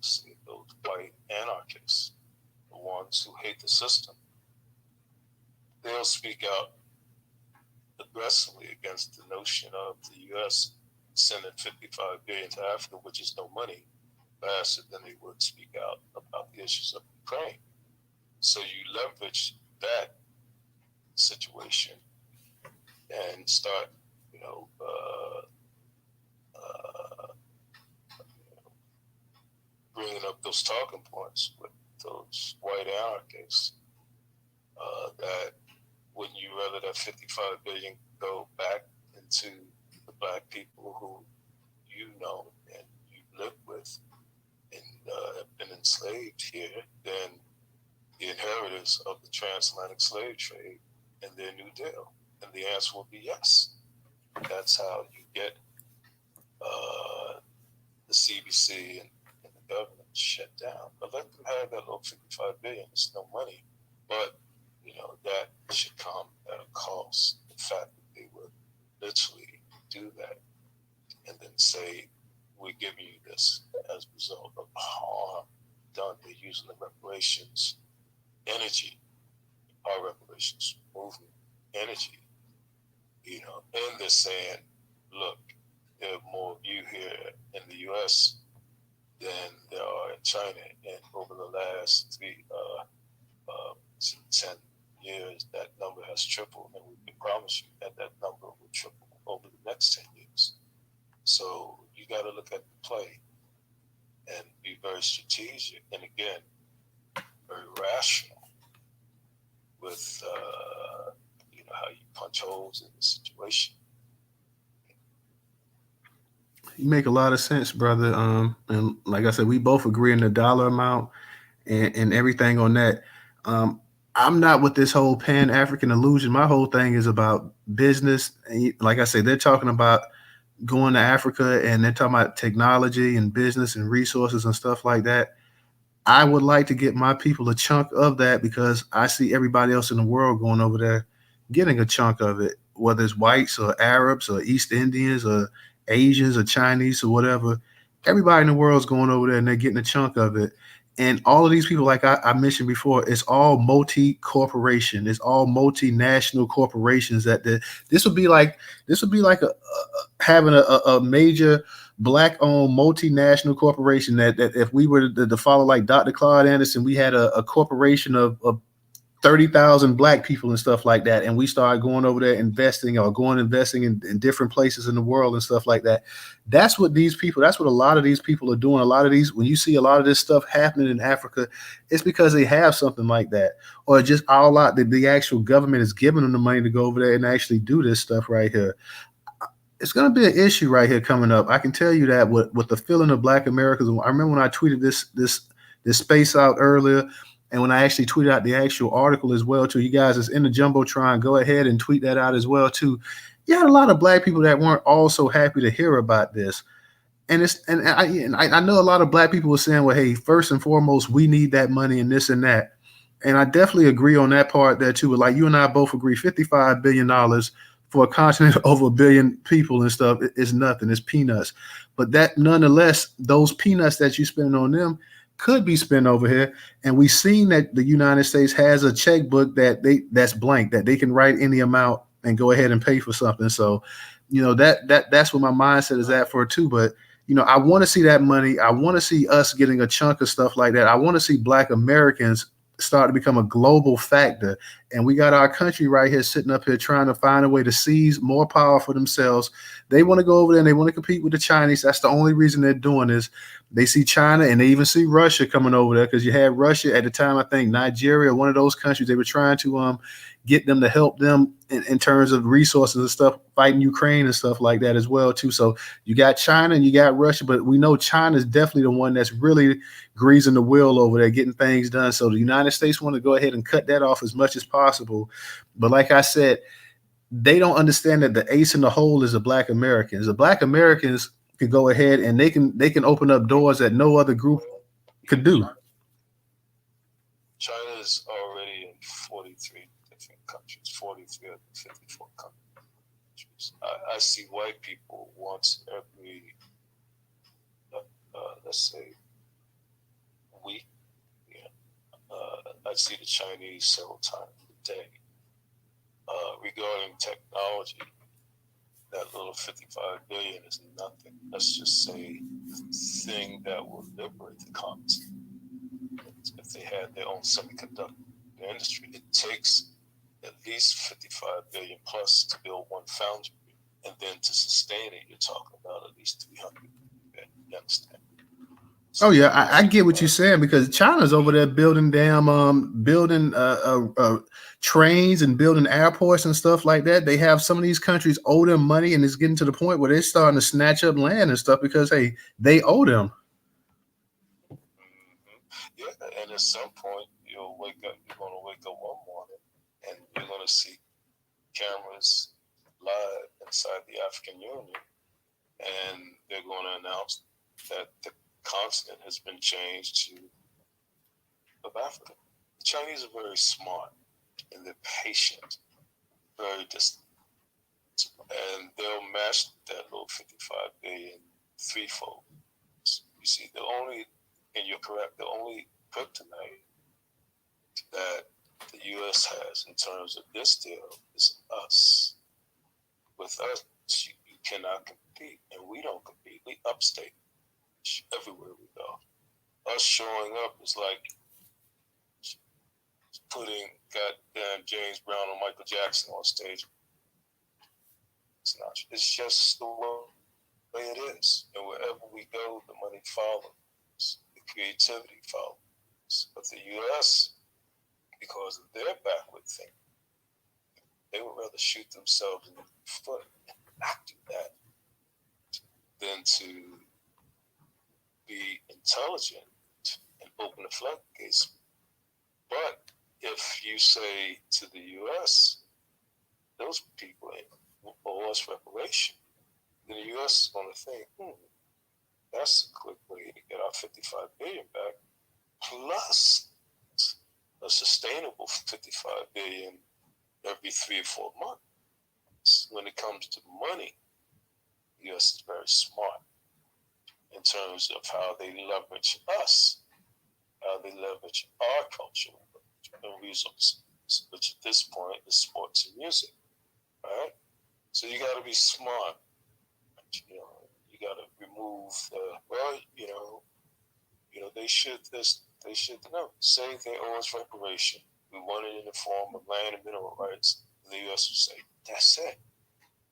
say, those white anarchists, the ones who hate the system. They'll speak out aggressively against the notion of the U.S. sending 55 billion to Africa, which is no money, faster than they would speak out about the issues of Ukraine. So you leverage that situation and start, you know, bringing up those talking points with those white anarchists. That wouldn't you rather that 55 billion go back into the black people who you know and you live with and have been enslaved here than the inheritors of the transatlantic slave trade and their New Deal? And the answer will be yes. That's how you get the CBC and the government shut down. But let them have that little 55 billion. It's no money, but you know that should come at a cost. The fact that they would literally do that and then say, "We're giving you this as a result of harm done." They're using the reparations energy, our reparations movement energy, you know, and they're saying, "Look, there are more of you here in the U.S. than there are in China, and over the last 10 years, that number has tripled, and we can promise you that that number will triple over the next 10 years. So you got to look at the play and be very strategic, and again, very rational with you know how you punch holes in the situation. You make a lot of sense, brother. And like I said, we both agree on the dollar amount and everything on that. I'm not with this whole Pan African illusion. My whole thing is about business. And like I said, they're talking about going to Africa and they're talking about technology and business and resources and stuff like that. I would like to get my people a chunk of that because I see everybody else in the world going over there getting a chunk of it, whether it's whites or Arabs or East Indians or Asians or Chinese or whatever. Everybody in the world is going over there and they're getting a chunk of it. And all of these people, like I mentioned before, it's all multi-corporation. It's all multinational corporations. This would be like having a major black-owned multinational corporation that if we were to follow like Dr. Claude Anderson, we had a corporation of 30,000 black people and stuff like that. And we started going over there investing or going investing in different places in the world and stuff like that. That's what a lot of these people are doing. A lot of these, when you see a lot of this stuff happening in Africa, it's because they have something like that. Or just all out that the actual government is giving them the money to go over there and actually do this stuff right here. It's going to be an issue right here coming up. I can tell you that with the feeling of Black Americans. I remember when I tweeted this space out earlier, and when I actually tweeted out the actual article as well too. You guys that's in the Jumbotron, go ahead and tweet that out as well too. You had a lot of Black people that weren't also happy to hear about this. And I know a lot of Black people were saying, well, hey, first and foremost, we need that money and this and that. And I definitely agree on that part there too. Like you and I both agree, $55 billion for a continent of over a billion people and stuff is nothing. It's peanuts. But that nonetheless, those peanuts that you spend on them could be spent over here. And we've seen that the United States has a checkbook that's blank, that they can write any amount and go ahead and pay for something. So, you know, that's what my mindset is at for it too. But you know, I want to see that money. I want to see us getting a chunk of stuff like that. I want to see Black Americans start to become a global factor. And we got our country right here sitting up here trying to find a way to seize more power for themselves. They want to go over there and they want to compete with the Chinese. That's the only reason they're doing this. They see China and they even see Russia coming over there because you had Russia at the time, I think Nigeria, one of those countries, they were trying to get them to help them in terms of resources and stuff, fighting Ukraine and stuff like that as well too. So you got China and you got Russia, but we know China is definitely the one that's really greasing the wheel over there, getting things done. So the United States want to go ahead and cut that off as much as possible. But like I said, they don't understand that the ace in the hole is the Black Americans. The Black Americans can go ahead and they can open up doors that no other group could do. China is already in 43 different countries, 43 of the 54 countries. I see white people once every, let's say, week. I see the Chinese several times a day. Regarding technology, that little 55 billion is nothing. Let's just say the thing that will liberate the continent. If they had their own semiconductor industry, it takes at least 55 billion plus to build one foundry, and then to sustain it, you're talking about at least 300 billion. You understand? Oh yeah, I get what you're saying, because China's over there building building trains and building airports and stuff like that. They have some of these countries owe them money, and it's getting to the point where they're starting to snatch up land and stuff because hey, they owe them. Yeah, and at some point you'll wake up. You're going to wake up one morning, and you're going to see cameras live inside the African Union, and they're going to announce that the continent has been changed to of Africa. The Chinese are very smart and they're patient, very distant, and they'll match that little 55 billion threefold. You see, and you're correct, the only kryptonite that the U.S. has in terms of this deal is us. With us, you cannot compete, and we don't compete. We upstate everywhere we go. Us showing up is like putting goddamn James Brown or Michael Jackson on stage. It's not. It's just the way it is. And wherever we go, the money follows. The creativity follows. But the U.S., because of their backward thinking, they would rather shoot themselves in the foot and not do that than to be intelligent and open the floodgates. But if you say to the U.S., those people owe us reparation, then the U.S. is going to think, that's a quick way to get our 55 billion back, plus a sustainable 55 billion every 3 or 4 months. When it comes to money, the U.S. is very smart in terms of how they leverage us, how they leverage our culture and resources, which at this point is sports and music, right? So you got to be smart. You got to remove they should say they owe us reparation. We want it in the form of land and mineral rights. And the U.S. will say, that's it.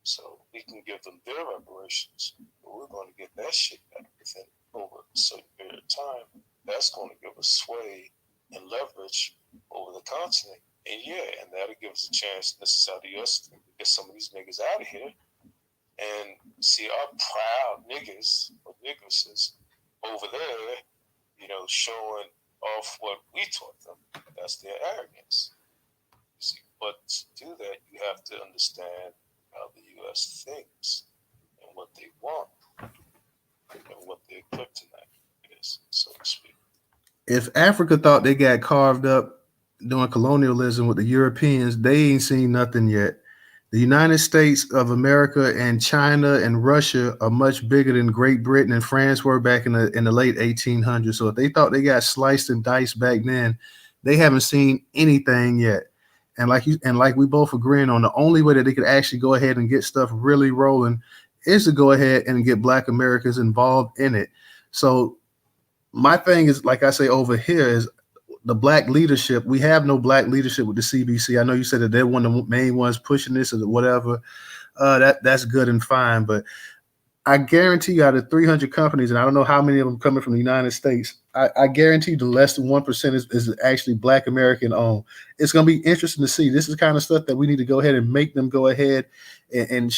So we can give them their reparations, but we're going to get that shit back within over a certain period of time. That's going to give us sway and leverage over the continent. And that'll give us a chance. This is how the U.S. can get some of these niggas out of here and see our proud niggas or niggesses over there, showing off what we taught them. That's their arrogance. You see, but to do that, you have to understand how the U.S. thinks and what they want and what their kryptonite is, so to speak. If Africa thought they got carved up doing colonialism with the Europeans, they ain't seen nothing yet. The United States of America and China and Russia are much bigger than Great Britain and France were back in the late 1800s. So if they thought they got sliced and diced back then, they haven't seen anything yet. And like we both agreeing on, the only way that they could actually go ahead and get stuff really rolling is to go ahead and get Black Americans involved in it. So my thing is, like I say over here, is the Black leadership. We have no Black leadership with the CBC. I know you said that they're one of the main ones pushing this or whatever. That's good and fine, but I guarantee you, out of 300 companies, and I don't know how many of them coming from the United States, I guarantee you the less than 1% is actually Black American owned. It's going to be interesting to see. This is the kind of stuff that we need to go ahead and make them go ahead and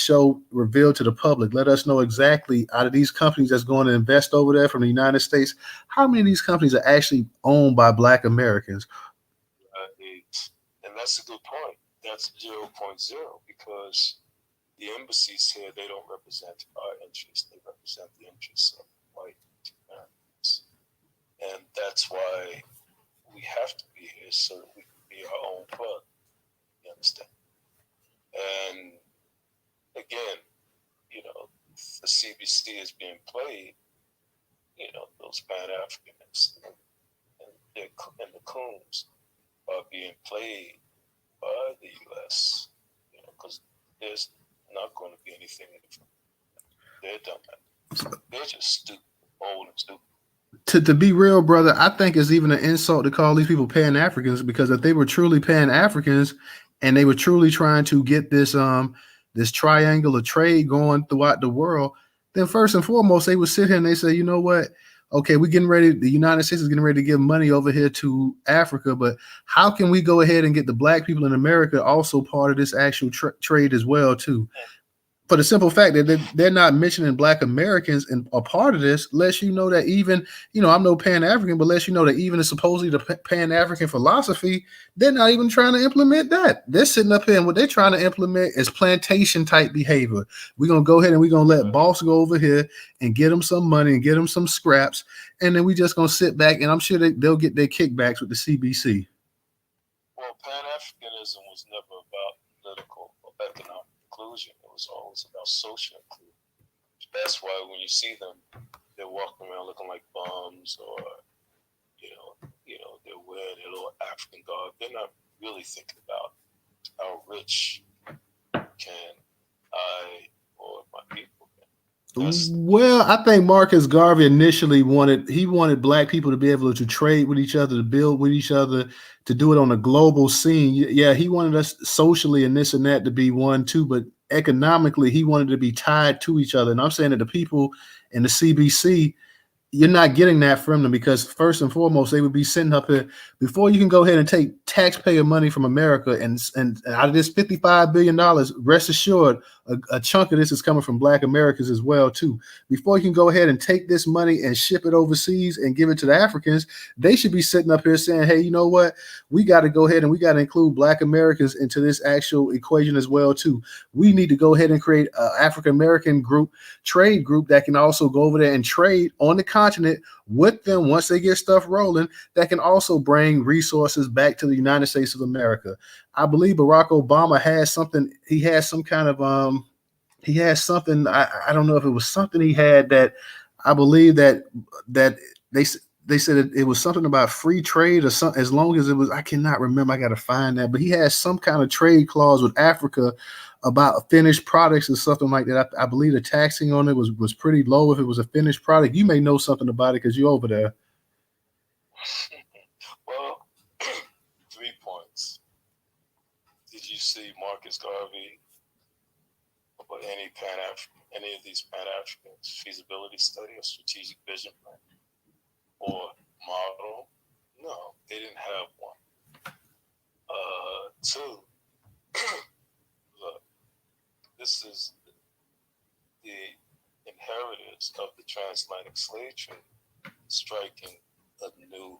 reveal to the public. Let us know exactly, out of these companies that's going to invest over there from the United States, how many of these companies are actually owned by Black Americans. And that's a good point. That's 0.0, because the embassies here, they don't represent our interests. They represent the interests of white Americans. And that's why we have to be here, so that we can be our own plug. You understand? And again, the CBC is being played, those Pan-Africanists and the coons are being played by the U.S., because there's not going to be anything in it. They're dumb. They're just stupid, old and stupid. To be real, brother, I think it's even an insult to call these people Pan-Africans, because if they were truly Pan-Africans and they were truly trying to get this triangle of trade going throughout the world, then first and foremost, they would sit here and they say, you know what? Okay, we're getting ready. The United States is getting ready to give money over here to Africa, but how can we go ahead and get the black people in America also part of this actual trade as well, too? For the simple fact that they're not mentioning black Americans and a part of this, lets you know that even, I'm no Pan-African, but lets you know that even supposedly the Pan-African philosophy, they're not even trying to implement that. They're sitting up here and what they're trying to implement is plantation type behavior. We're going to go ahead and we're going to let boss go over here and get them some money and get them some scraps. And then we just going to sit back, and I'm sure they'll get their kickbacks with the CBC. Well, Pan-Africanism was never about political or economic inclusion. It was always about social inclusion. That's why when you see them, they're walking around looking like bums, or they're wearing their little African garb. They're not really thinking about how rich can I or my people get. Well, I think Marcus Garvey initially wanted black people to be able to trade with each other, to build with each other, to do it on a global scene. Yeah, he wanted us socially and this and that to be one too, but economically he wanted to be tied to each other. And I'm saying that the people in the CBC, you're not getting that from them, because first and foremost, they would be sitting up here before you can go ahead and take taxpayer money from America and out of this $55 billion, rest assured, a chunk of this is coming from black Americans as well too. Before you can go ahead and take this money and ship it overseas and give it to the Africans, they should be sitting up here saying, hey, you know what? We got to go ahead and we got to include black Americans into this actual equation as well too. We need to go ahead and create an African American trade group that can also go over there and trade on the continent with them once they get stuff rolling, that can also bring resources back to the United States of America. I believe Barack Obama has something. He has some kind of he has something. I don't know if it was something he had that I believe that they said it was something about free trade or something, as long as it was, I cannot remember. I got to find that, but he has some kind of trade clause with Africa about finished products or something like that. I believe the taxing on it was pretty low if it was a finished product. You may know something about it because you're over there. Well, 3 points. Did you see Marcus Garvey or any of these Pan-Africans feasibility study or strategic vision plan or model? No, they didn't have one. 2, look, this is the inheritors of the transatlantic slave trade striking a new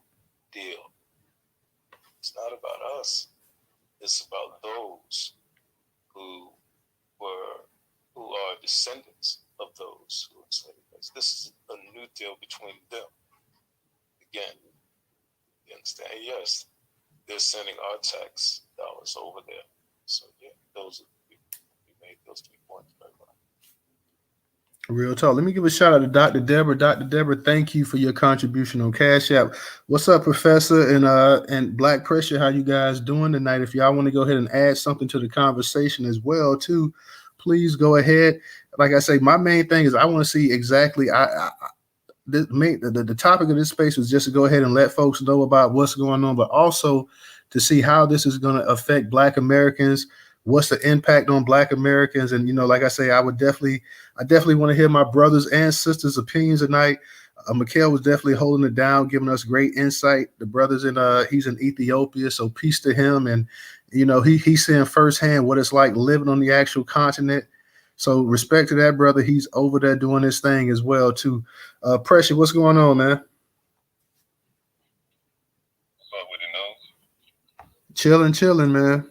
deal. It's not about us. It's about those who are descendants of those who enslaved us. This is a new deal between them. Again, you understand? Yes, they're sending our tax dollars over there. So yeah, we made those 3 points very well. Real talk. Let me give a shout out to Dr. Deborah. Dr. Deborah, thank you for your contribution on Cash App. What's up, Professor and Black Pressure? How you guys doing tonight? If y'all want to go ahead and add something to the conversation as well, too, please go ahead. Like I say, my main thing is I want to see exactly. The topic of this space was just to go ahead and let folks know about what's going on, but also to see how this is going to affect Black Americans. What's the impact on Black Americans? And, like I say, I definitely want to hear my brothers and sisters' opinions tonight. Mikhail was definitely holding it down, giving us great insight. The brother's he's in Ethiopia, so peace to him. And, he's seeing firsthand what it's like living on the actual continent. So respect to that brother. He's over there doing his thing as well, too. Pressure, what's going on, man? What's up with the news? Chilling, man.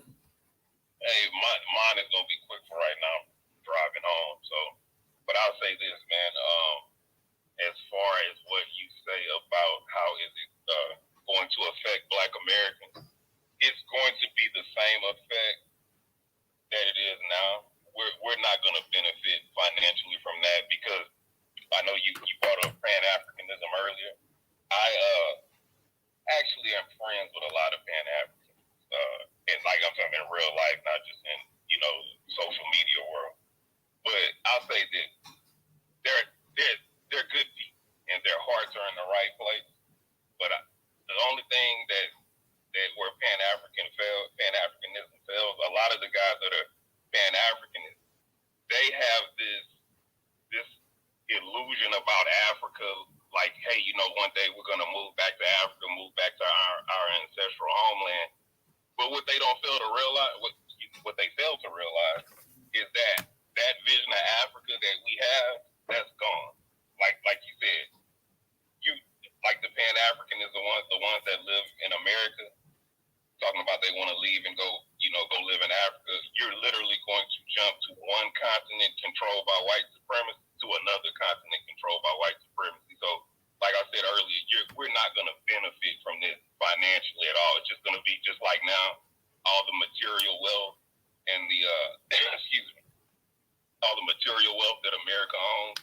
Hey, mine is gonna be quick for right now. I'm driving home, but I'll say this, man. As far as what you say about how is it going to affect Black Americans, it's going to be the same effect that it is now. We're not going to benefit financially from that, because I know you brought up Pan-Africanism earlier. I actually am friends with a lot of Pan-Africans, and like I'm talking in real life, not just in right place. But the only thing that where Pan-Africanism fails, a lot of the guys that are Pan-Africanists, they have this illusion about Africa, like, hey, one day we're gonna move back to Africa, move back to our ancestral homeland. But what they don't fail to realize, what they fail to realize, is that vision of Africa that we have, that's gone. Like you said, like the Pan-African is the ones that live in America, talking about they want to leave and go live in Africa. You're literally going to jump to one continent controlled by white supremacy to another continent controlled by white supremacy. So, like I said earlier, we're not going to benefit from this financially at all. It's just going to be just like now, all the material wealth and the all the material wealth that America owns,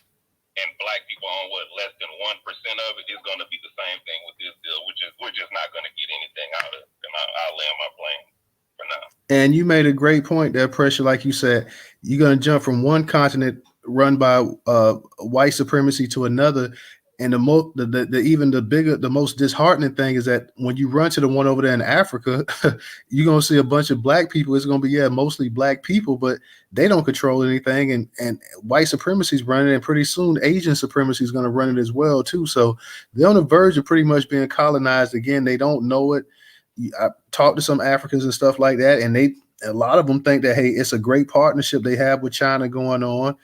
and black people own less than 1% of it, is going to be the same thing with this deal. We're just not going to get anything out of it. And I'll land my plane for now. And you made a great point there, Pressure. Like you said, you're going to jump from one continent run by white supremacy to another. And the most disheartening thing is that when you run to the one over there in Africa, you're gonna see a bunch of black people. It's gonna be mostly black people, but they don't control anything. And white supremacy is running, and pretty soon Asian supremacy is gonna run it as well too. So they're on the verge of pretty much being colonized again. They don't know it. I talked to some Africans and stuff like that, and a lot of them think that, hey, it's a great partnership they have with China going on.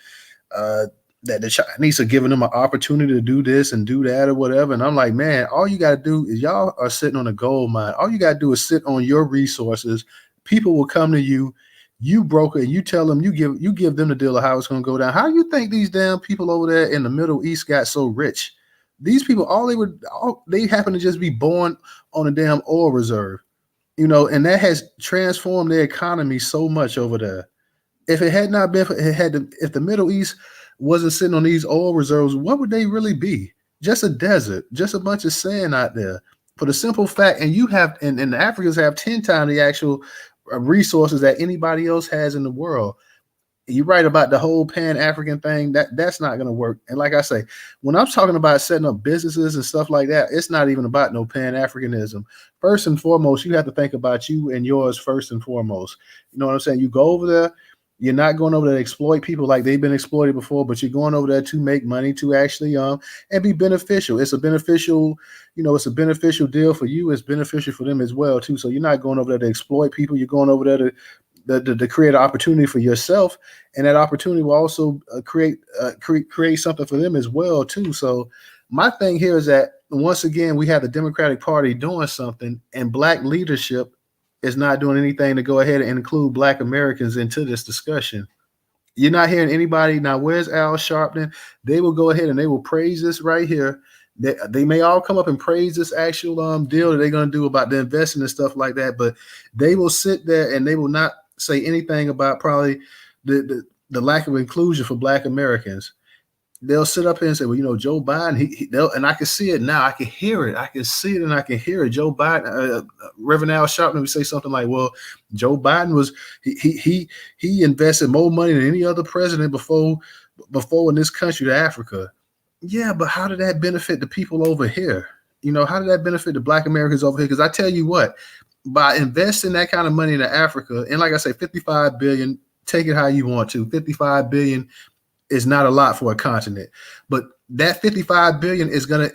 That the Chinese are giving them an opportunity to do this and do that or whatever. And I'm like, man, all you got to do is, y'all are sitting on a gold mine. All you got to do is sit on your resources. People will come to you, you broker, and you tell them, you give them the deal of how it's going to go down. How do you think these damn people over there in the Middle East got so rich? These people, they happen to just be born on a damn oil reserve, and that has transformed their economy so much over there. If it had not been for if the Middle East wasn't sitting on these oil reserves, what would they really be? Just a desert, just a bunch of sand out there. For the simple fact, and the Africans have 10 times the actual resources that anybody else has in the world. You're right about the whole Pan-African thing. That's not going to work. And like I say, when I'm talking about setting up businesses and stuff like that, it's not even about no Pan-Africanism. First and foremost, you have to think about you and yours first and foremost. You know what I'm saying? You go over there. You're not going over there to exploit people like they've been exploited before, but you're going over there to make money, to actually and be beneficial. It's a beneficial deal for you. It's beneficial for them as well too. So you're not going over there to exploit people. You're going over there to create an opportunity for yourself, and that opportunity will also create something for them as well too. So my thing here is that, once again, we have the Democratic Party doing something, and black leadership is not doing anything to go ahead and include black Americans into this discussion. You're not hearing anybody. Now, where's Al Sharpton? They will go ahead and they will praise this right here. They may all come up and praise this actual deal that they're going to do about the investing and stuff like that, but they will sit there and they will not say anything about probably the lack of inclusion for black Americans. They'll sit up here and say, well, Joe Biden, and I can see it now. I can hear it. I can see it and I can hear it. Joe Biden, Reverend Al Sharpton would say something like, well, Joe Biden he invested more money than any other president before in this country to Africa. Yeah, but how did that benefit the people over here? How did that benefit the black Americans over here? Because I tell you what, by investing that kind of money into Africa, and like I say, 55 billion, take it how you want to, 55 billion is not a lot for a continent, but that 55 billion is gonna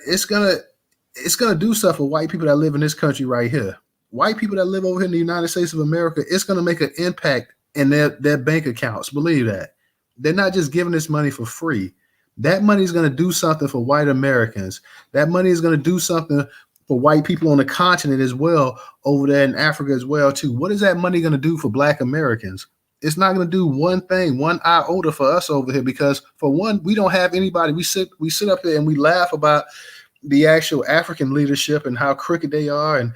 do stuff for white people that live in this country right here. White people that live over here in the United States of America, it's gonna make an impact in their bank accounts. Believe that. They're not just giving this money for free. That money is gonna do something for white Americans. That money is gonna do something for white people on the continent as well, over there in Africa as well too. What is that money gonna do for black Americans? It's not going to do one thing, one iota for us over here, because for one, we don't have anybody. We sit up there and we laugh about the actual African leadership and how crooked they are, and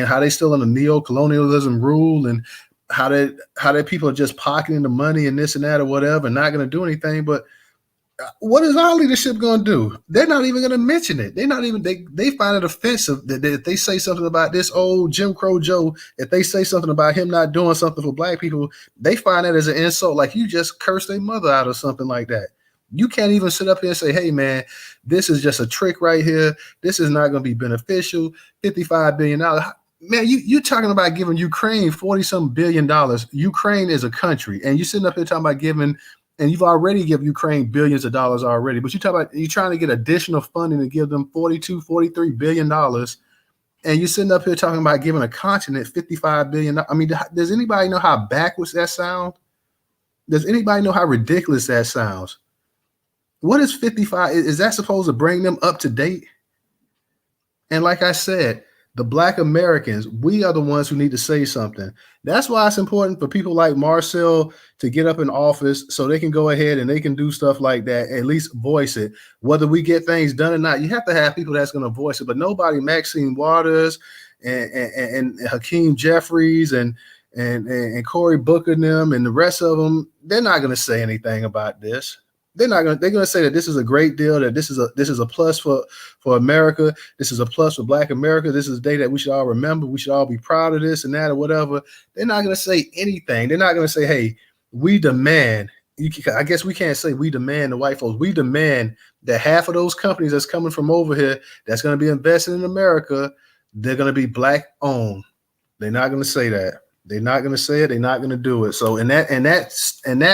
how they still under neo-colonialism rule, and how that people are just pocketing the money and this and that or whatever, and not going to do anything. But what is our leadership going to do? They're not even going to mention it. They're not even, they find it offensive that if they say something about this old Jim Crow Joe, if they say something about him not doing something for black people, they find that as an insult, like you just cursed their mother out or something like that. You can't even sit up here and say, hey, man, this is just a trick right here. This is not going to be beneficial. $55 billion. Man, you're talking about giving Ukraine 40-some billion dollars. Ukraine is a country. And you're sitting up here talking about giving, and you've already given Ukraine billions of dollars already. But you're trying to get additional funding to give them $43 billion dollars. And you're sitting up here talking about giving a continent $55 billion. I mean, does anybody know how backwards that sounds? Does anybody know how ridiculous that sounds? What is 55? Is that supposed to bring them up to date? And like I said, the Black Americans, we are the ones who need to say something. That's why it's important for people like Marcel to get up in office so they can go ahead and they can do stuff like that, at least voice it. Whether we get things done or not, you have to have people that's going to voice it. But nobody, Maxine Waters and Hakeem Jeffries and Cory Booker and them and the rest of them, they're not going to say anything about this. They're going to say that this is a great deal, that this is a plus for America. This is a plus for Black America. This is a day that we should all remember. We should all be proud of this and that or whatever. They're not going to say anything. They're not going to say, hey, we demand. I guess we can't say we demand the white folks. We demand that half of those companies that's coming from over here that's going to be invested in America, they're going to be Black owned. They're not going to say that. They're not going to say it. They're not going to do it. So in that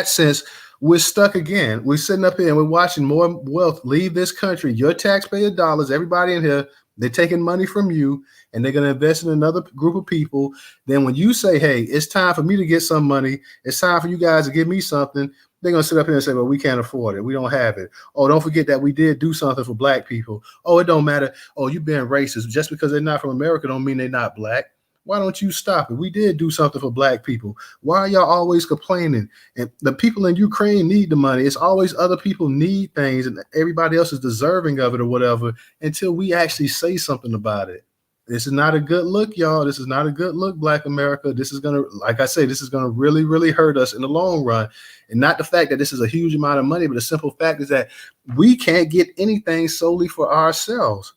sense, we're stuck again. We're sitting up here and we're watching more wealth leave this country. Your taxpayer dollars, everybody in here, they're taking money from you and they're going to invest in another group of people. Then when you say, hey, it's time for me to get some money, it's time for you guys to give me something, they're going to sit up here and say, well, we can't afford it. We don't have it. Oh, don't forget that we did do something for Black people. Oh, it don't matter. Oh, you've been racist. Just because they're not from America don't mean they're not Black. Why don't you stop it? We did do something for Black people. Why are y'all always complaining? And the people in Ukraine need the money. It's always other people need things and everybody else is deserving of it or whatever until we actually say something about it. This is not a good look, y'all. This is not a good look, Black America. This is going to, like I say, this is going to really, really hurt us in the long run. And not the fact that this is a huge amount of money, but the simple fact is that we can't get anything solely for ourselves.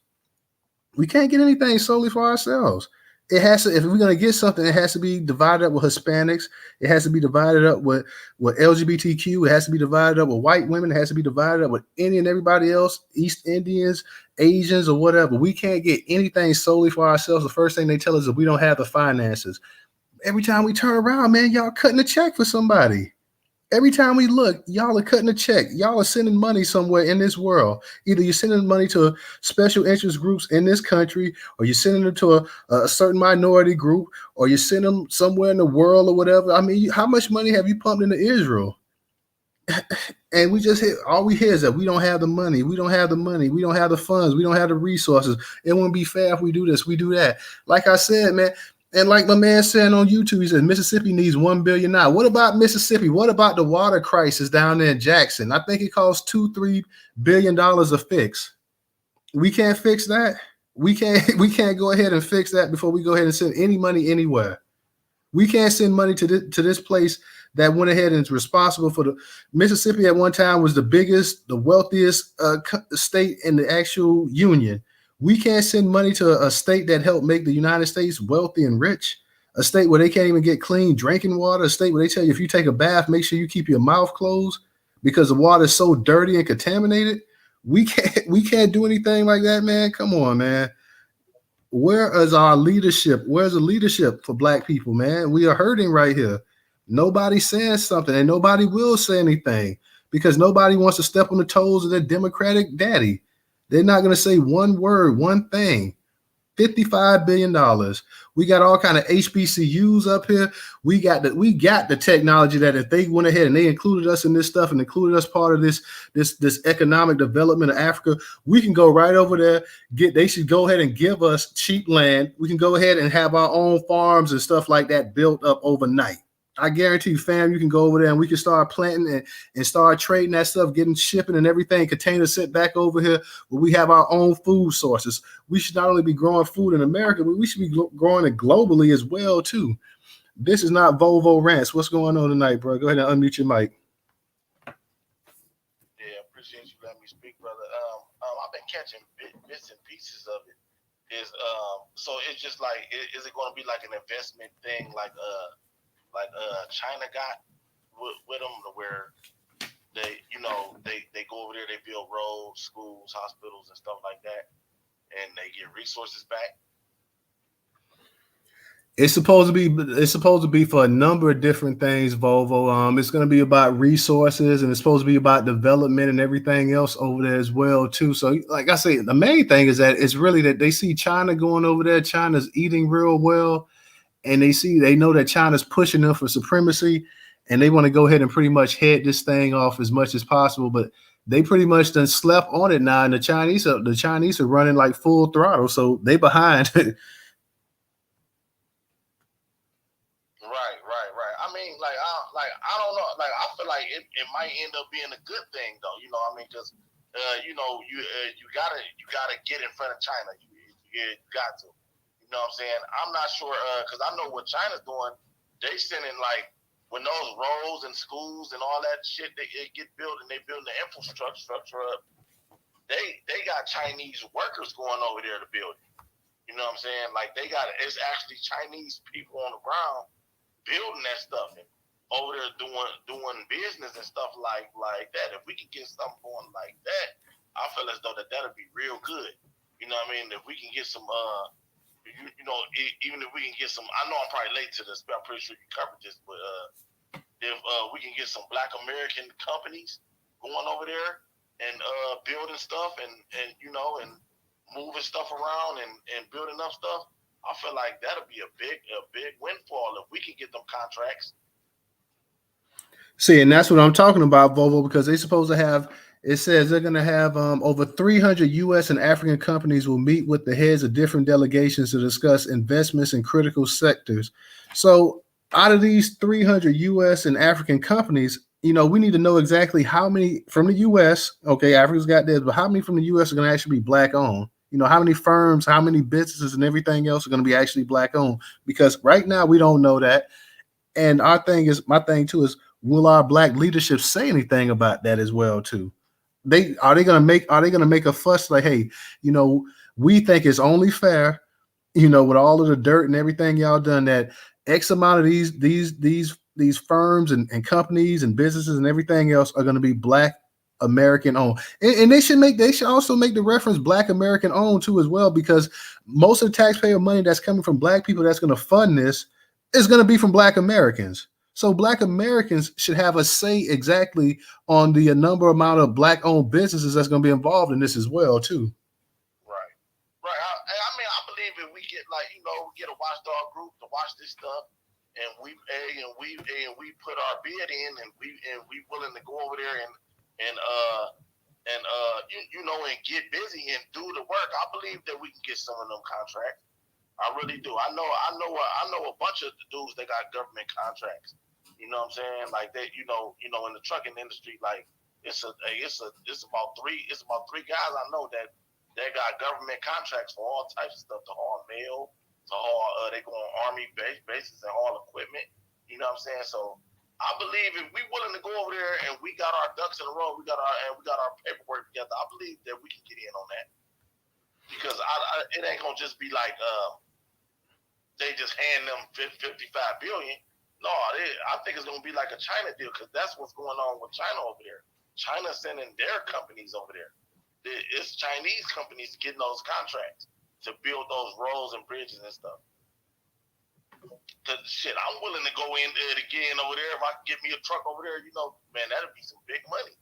We can't get anything solely for ourselves. It has to, if we're going to get something, it has to be divided up with Hispanics. It has to be divided up with LGBTQ. It has to be divided up with white women. It has to be divided up with any and everybody else, East Indians, Asians, or whatever. We can't get anything solely for ourselves. The first thing they tell us is we don't have the finances. Every time we turn around, man, y'all cutting a check for somebody. Every time we look, y'all are cutting a check. Y'all are sending money somewhere in this world. Either you're sending money to special interest groups in this country, or you're sending them to a certain minority group, or you're sending them somewhere in the world or whatever. I mean, how much money have you pumped into Israel? And we just hit, all we hear is that we don't have the money. We don't have the money. We don't have the funds. We don't have the resources. It wouldn't be fair if we do this, we do that. Like I said, man, and like my man said on YouTube, he says Mississippi needs $1 billion now. What about Mississippi? What about the water crisis down there in Jackson? I think it costs $2-3 billion to fix. We can't fix that. We can't go ahead and fix that before we go ahead and send any money anywhere. We can't send money to this place that went ahead and is responsible for the Mississippi at one time was the biggest, the wealthiest state in the actual union. We can't send money to a state that helped make the United States wealthy and rich, a state where they can't even get clean drinking water, a state where they tell you if you take a bath, make sure you keep your mouth closed because the water is so dirty and contaminated. We can't do anything like that, man. Come on, man. Where is our leadership? Where's the leadership for Black people, man? We are hurting right here. Nobody says something and nobody will say anything because nobody wants to step on the toes of their Democratic daddy. They're not going to say one word, one thing. $55 billion. We got all kind of HBCUs up here. We got the technology that if they went ahead and they included us in this stuff and included us part of this economic development of Africa, we can go right over there. They should go ahead and give us cheap land. We can go ahead and have our own farms and stuff like that built up overnight. I guarantee you, fam, you can go over there and we can start planting and start trading that stuff, getting shipping and everything, containers sent back over here where we have our own food sources. We should not only be growing food in America, but we should be growing it globally as well, too. This is not Volvo Rants. What's going on tonight, bro? Go ahead and unmute your mic. Yeah, appreciate you letting me speak, brother. I've been catching bits and pieces of it. So it's just like, is it going to be like an investment thing like China got with them, where they go over there, they build roads, schools, hospitals, and stuff like that, and they get resources back. It's supposed to be for a number of different things, Volvo. It's going to be about resources, and it's supposed to be about development and everything else over there as well too. So, like I say, the main thing is that it's really that they see China going over there. China's eating real well, and they know that China's pushing them for supremacy, and they want to go ahead and pretty much head this thing off as much as possible. But they pretty much done slept on it now, and the Chinese are running like full throttle, so they behind. Right. I mean, I don't know. Like, I feel like it might end up being a good thing, though. You know, I mean, because you gotta get in front of China. You got to. You know what I'm saying? I'm not sure because I know what China's doing. They sending like when those roads and schools and all that shit they get built and they building the infrastructure up. They got Chinese workers going over there to build it. You know what I'm saying? Like it's actually Chinese people on the ground building that stuff and over there doing business and stuff like that. If we can get something going like that, I feel as though that'll be real good. You know what I mean? If we can get some, even if we can get some, I know I'm probably late to this, but I'm pretty sure you covered this. But if we can get some Black American companies going over there and building stuff and moving stuff around and building up stuff, I feel like that'll be a big windfall if we can get them contracts. See, and that's what I'm talking about, Volvo, because they're supposed to have. It says they're going to have over 300 U.S. and African companies will meet with the heads of different delegations to discuss investments in critical sectors. So, out of these 300 U.S. and African companies, we need to know exactly how many from the U.S. Okay, Africa's got this, but how many from the U.S. are going to actually be Black owned? How many firms, how many businesses, and everything else are going to be actually Black owned? Because right now we don't know that. And my thing too is, will our Black leadership say anything about that as well too? Are they going to make a fuss like, hey, we think it's only fair, with all of the dirt and everything y'all done, that X amount of these firms and companies and businesses and everything else are going to be Black American owned, and they should also make the reference Black American owned too as well, because most of the taxpayer money that's coming from Black people that's going to fund this is going to be from Black Americans. So Black Americans should have a say exactly on the amount of Black owned businesses that's going to be involved in this as well too. Right. I mean, I believe if we get we get a watchdog group to watch this stuff, and we put our bid in, and we willing to go over there and get busy and do the work, I believe that we can get some of them contracts. I really do. I know a bunch of the dudes that got government contracts. You know what I'm saying? Like they, in the trucking industry, like it's about three guys I know that got government contracts for all types of stuff, to haul mail, to haul they go on Army bases and haul equipment. You know what I'm saying? So I believe if we willing to go over there and we got our ducks in a row, we got our paperwork together, I believe that we can get in on that. Because it ain't gonna just be like they just hand them $55 billion. No, I think it's gonna be like a China deal, because that's what's going on with China over there. China's sending their companies over there. It's Chinese companies getting those contracts to build those roads and bridges and stuff. Shit, I'm willing to go in there again over there. If I can get me a truck over there, man, that'd be some big money.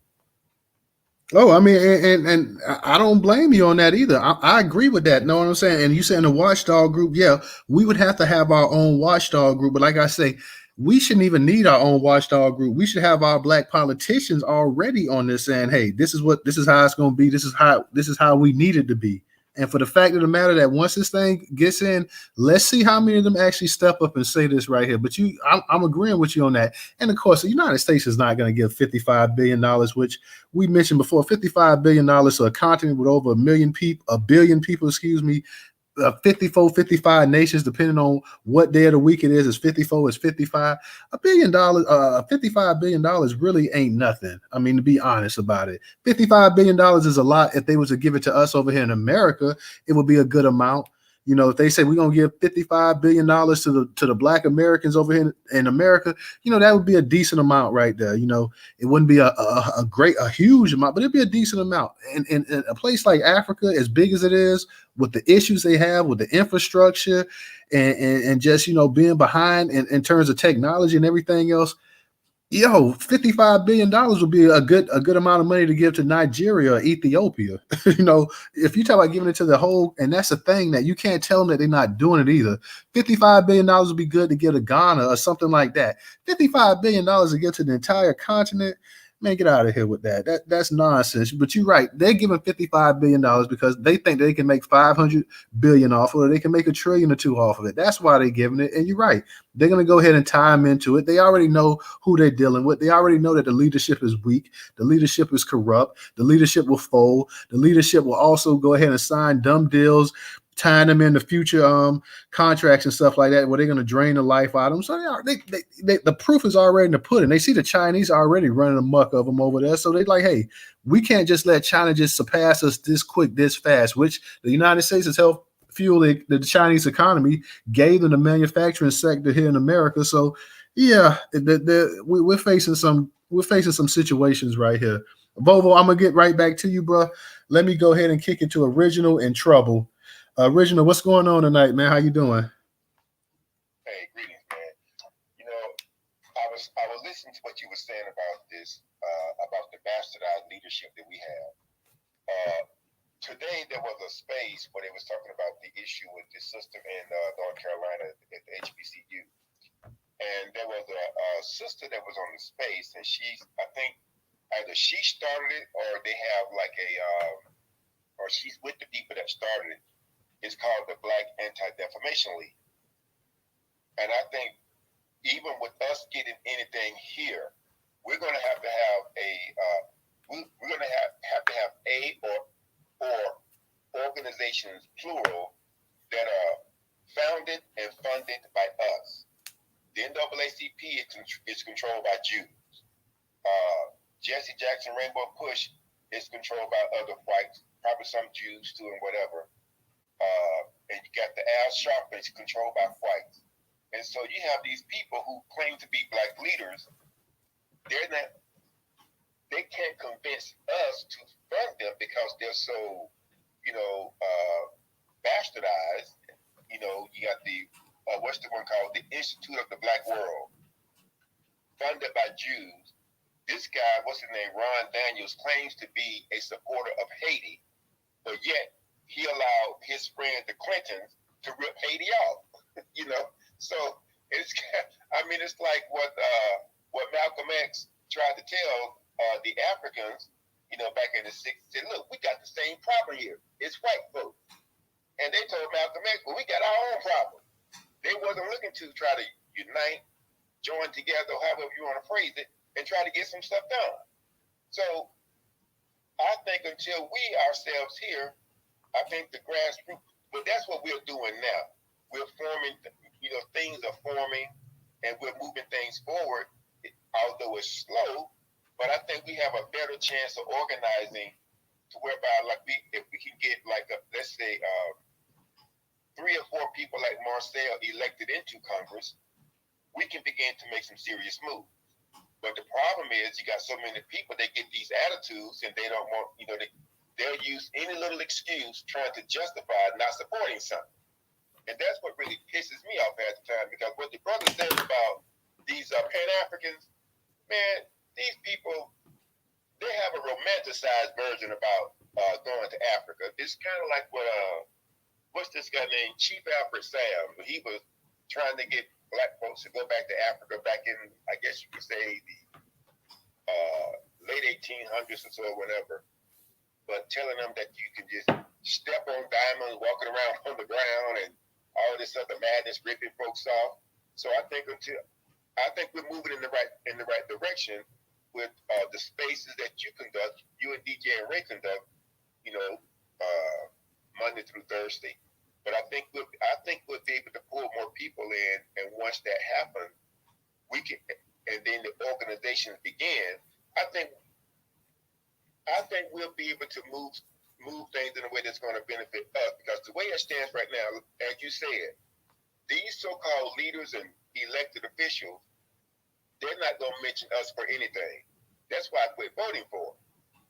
Oh, I mean, and I don't blame you on that either. I agree with that. Know what I'm saying? And you saying the watchdog group, yeah, we would have to have our own watchdog group. But like I say, we shouldn't even need our own watchdog group. We should have our Black politicians already on this saying, hey, this is how it's going to be. This is how we need it to be. And for the fact of the matter that once this thing gets in, let's see how many of them actually step up and say this right here. But I'm agreeing with you on that. And of course, the United States is not going to give $55 billion, which we mentioned before. $55 billion to a continent with over a billion people, 55 nations, depending on what day of the week it is 54, it's 55. $1 billion, $55 billion really ain't nothing. I mean, to be honest about it, $55 billion is a lot. If they was to give it to us over here in America, it would be a good amount. You know, if they say we're gonna give $55 billion to the Black Americans over here in America, you know, that would be a decent amount right there. You know, it wouldn't be a huge amount, but it'd be a decent amount. And in a place like Africa, as big as it is, with the issues they have with the infrastructure and just, you know, being behind in terms of technology and everything else, yo, $55 billion would be a good amount of money to give to Nigeria or Ethiopia. You know, if you talk about giving it to the whole, and that's the thing that you can't tell them that they're not doing it either. $55 billion would be good to give to Ghana or something like that. $55 billion to give to the entire continent. Man, get out of here with that. That's nonsense. But you're right. They're giving $55 billion because they think they can make 500 billion off of it, or they can make $1 trillion or $2 trillion off of it. That's why they're giving it. And you're right. They're going to go ahead and tie them into it. They already know who they're dealing with. They already know that the leadership is weak. The leadership is corrupt. The leadership will fold. The leadership will also go ahead and sign dumb deals, tying them into future contracts and stuff like that, where they're going to drain the life out of them. So the proof is already in the pudding. They see the Chinese already running amok of them over there. So they're like, hey, we can't just let China just surpass us this quick, this fast, which the United States has helped fuel the Chinese economy, gave them the manufacturing sector here in America. So yeah, we're facing some situations right here. Bovo, I'm gonna get right back to you, bro. Let me go ahead and kick it to Original in Trouble. Original, what's going on tonight, man? How you doing? Hey, greetings, man. You know, I was listening to what you were saying about this, about the bastardized leadership that we have. Today there was a space where they was talking about the issue with the system in North Carolina at the HBCU, and there was a sister that was on the space, and I think either she started it or they have like or she's with the people that started it. It's called the Black Anti-Defamation League. And I think even with us getting anything here, we're going to have or organizations, plural, that are founded and funded by us. The NAACP is controlled by Jews. Jesse Jackson Rainbow Push is controlled by other whites, probably some Jews too, and whatever. And you got the Al Sharpton, it's controlled by whites. And so you have these people who claim to be black leaders. They can't convince us to fund them because they're so, bastardized. You know, you got the, what's the one called? The Institute of the Black World, funded by Jews. This guy, what's his name, Ron Daniels, claims to be a supporter of Haiti, but yet he allowed his friend, the Clintons, to rip Haiti off. So it's like what Malcolm X tried to tell the Africans, back in the 60s. Said, look, we got the same problem here. It's white folks. And they told Malcolm X, well, we got our own problem. They wasn't looking to try to unite, join together, however you want to phrase it, and try to get some stuff done. So I think until we ourselves here, I think the grassroots, but that's what we're doing now. We're forming, things are forming, and we're moving things forward, although it's slow, but I think we have a better chance of organizing to whereby, if we can get let's say, 3 or 4 people like Marcel elected into Congress, we can begin to make some serious moves. But the problem is you got so many people, they get these attitudes and they don't want, they'll use any little excuse trying to justify not supporting something. And that's what really pisses me off at the time, because what the brother says about these Pan-Africans, man, these people, they have a romanticized version about going to Africa. It's kind of like what's this guy named Chief Alfred Sam? He was trying to get black folks to go back to Africa back in, I guess you could say, the late 1800s or so, whatever. But telling them that you can just step on diamonds, walking around on the ground, and all this other madness, ripping folks off. So I think we're moving in the right direction with the spaces that you conduct, you and DJ and Ray conduct, Monday through Thursday. But I think we'll be able to pull more people in, and once that happens, we can, and then the organizations begin. I think we'll be able to move move things in a way that's going to benefit us. Because the way it stands right now, as you said, these so-called leaders and elected officials, they're not going to mention us for anything. That's why I quit voting for them.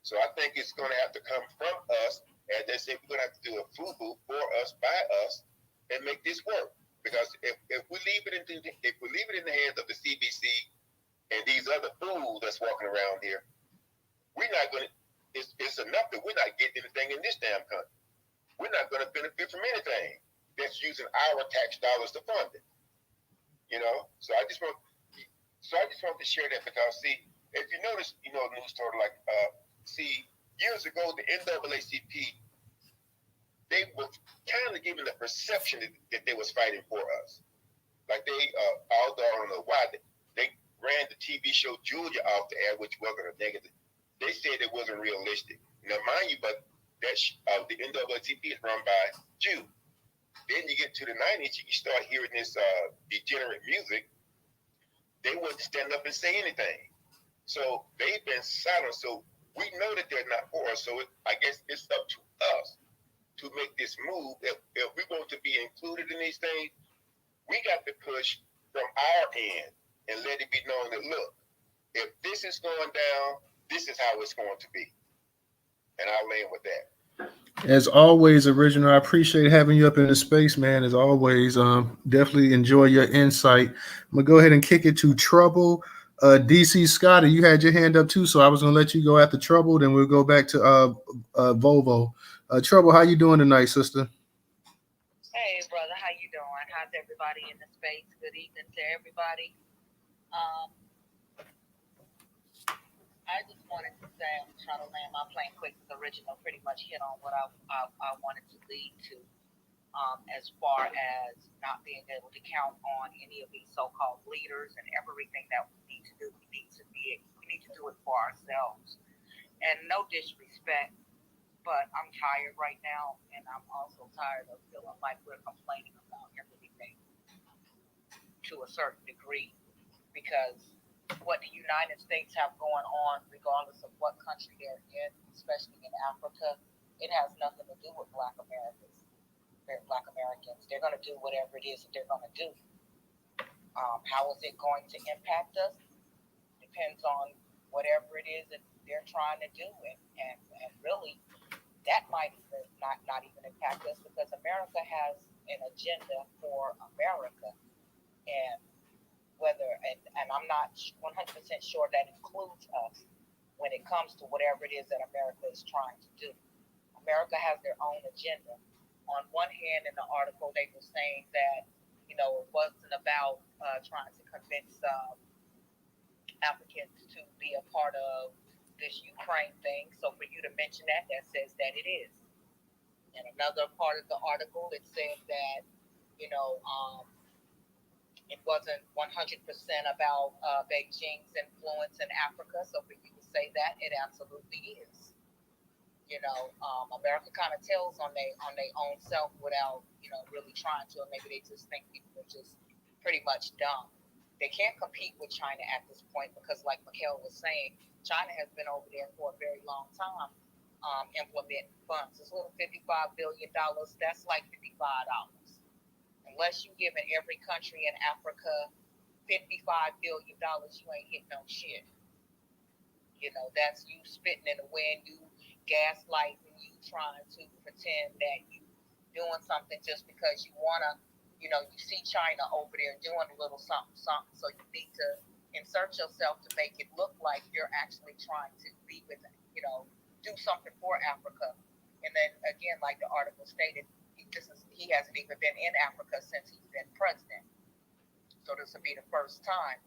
So I think it's going to have to come from us. As they say, we're going to have to do a FUBU for us, by us, and make this work. Because if we leave it in the hands of the CBC and these other fools that's walking around here, we're not going to. It's enough that we're not getting anything in this damn country. We're not going to benefit from anything that's using our tax dollars to fund it. So I just want to share that because see, if you notice, Newstoter, like years ago the NAACP, they were kind of given the perception that they was fighting for us. Like although I don't know why they ran the TV show Julia off the air, which wasn't a negative. They said it wasn't realistic. Now, mind you, but the NAACP is run by Jews. Then you get to the 90s, you start hearing this degenerate music. They wouldn't stand up and say anything. So they've been silent. So we know that they're not for us. So I guess it's up to us to make this move. If we want to be included in these things, we got to push from our end and let it be known that, look, if this is going down, this is how it's going to be. And I'll land with that. As always, Original, I appreciate having you up in the space, man. As always, definitely enjoy your insight. I'm going to go ahead and kick it to Trouble. DC Scotty, you had your hand up too, so I was going to let you go after Trouble, then we'll go back to Volvo. Trouble, how you doing tonight, sister? Hey, brother, how you doing? How's everybody in the space? Good evening to everybody. I just wanted to say, I'm trying to land my plane quick. The Original pretty much hit on what I wanted to lead to, as far as not being able to count on any of these so-called leaders and everything that we need to do. We need to do it for ourselves. And no disrespect, but I'm tired right now, and I'm also tired of feeling like we're complaining about everything to a certain degree, because what the United States have going on, regardless of what country they're in, especially in Africa, it has nothing to do with Black Americans. Black Americans. They're going to do whatever it is that they're going to do. How is it going to impact us? Depends on whatever it is that they're trying to do, and really, that might even not even impact us, because America has an agenda for America, and I'm not 100% sure that includes us when it comes to whatever it is that America is trying to do. America has their own agenda. On one hand, in the article, they were saying that, it wasn't about trying to convince Africans to be a part of this Ukraine thing. So for you to mention that says that it is. And another part of the article, it said that, it wasn't 100% about Beijing's influence in Africa. So for you to say that, it absolutely is. America kind of tells on their own self without, really trying to. Or maybe they just think people are just pretty much dumb. They can't compete with China at this point because, like Mikhail was saying, China has been over there for a very long time implementing funds. This little $55 billion, that's like $55. Unless you're giving every country in Africa $55 billion, you ain't hitting no shit. That's you spitting in the wind, you gaslighting, you trying to pretend that you doing something just because you want to, you see China over there doing a little something, so you need to insert yourself to make it look like you're actually trying to be with it, do something for Africa. And then again, like the article stated, he hasn't even been in Africa since he's been president. So this will be the first time.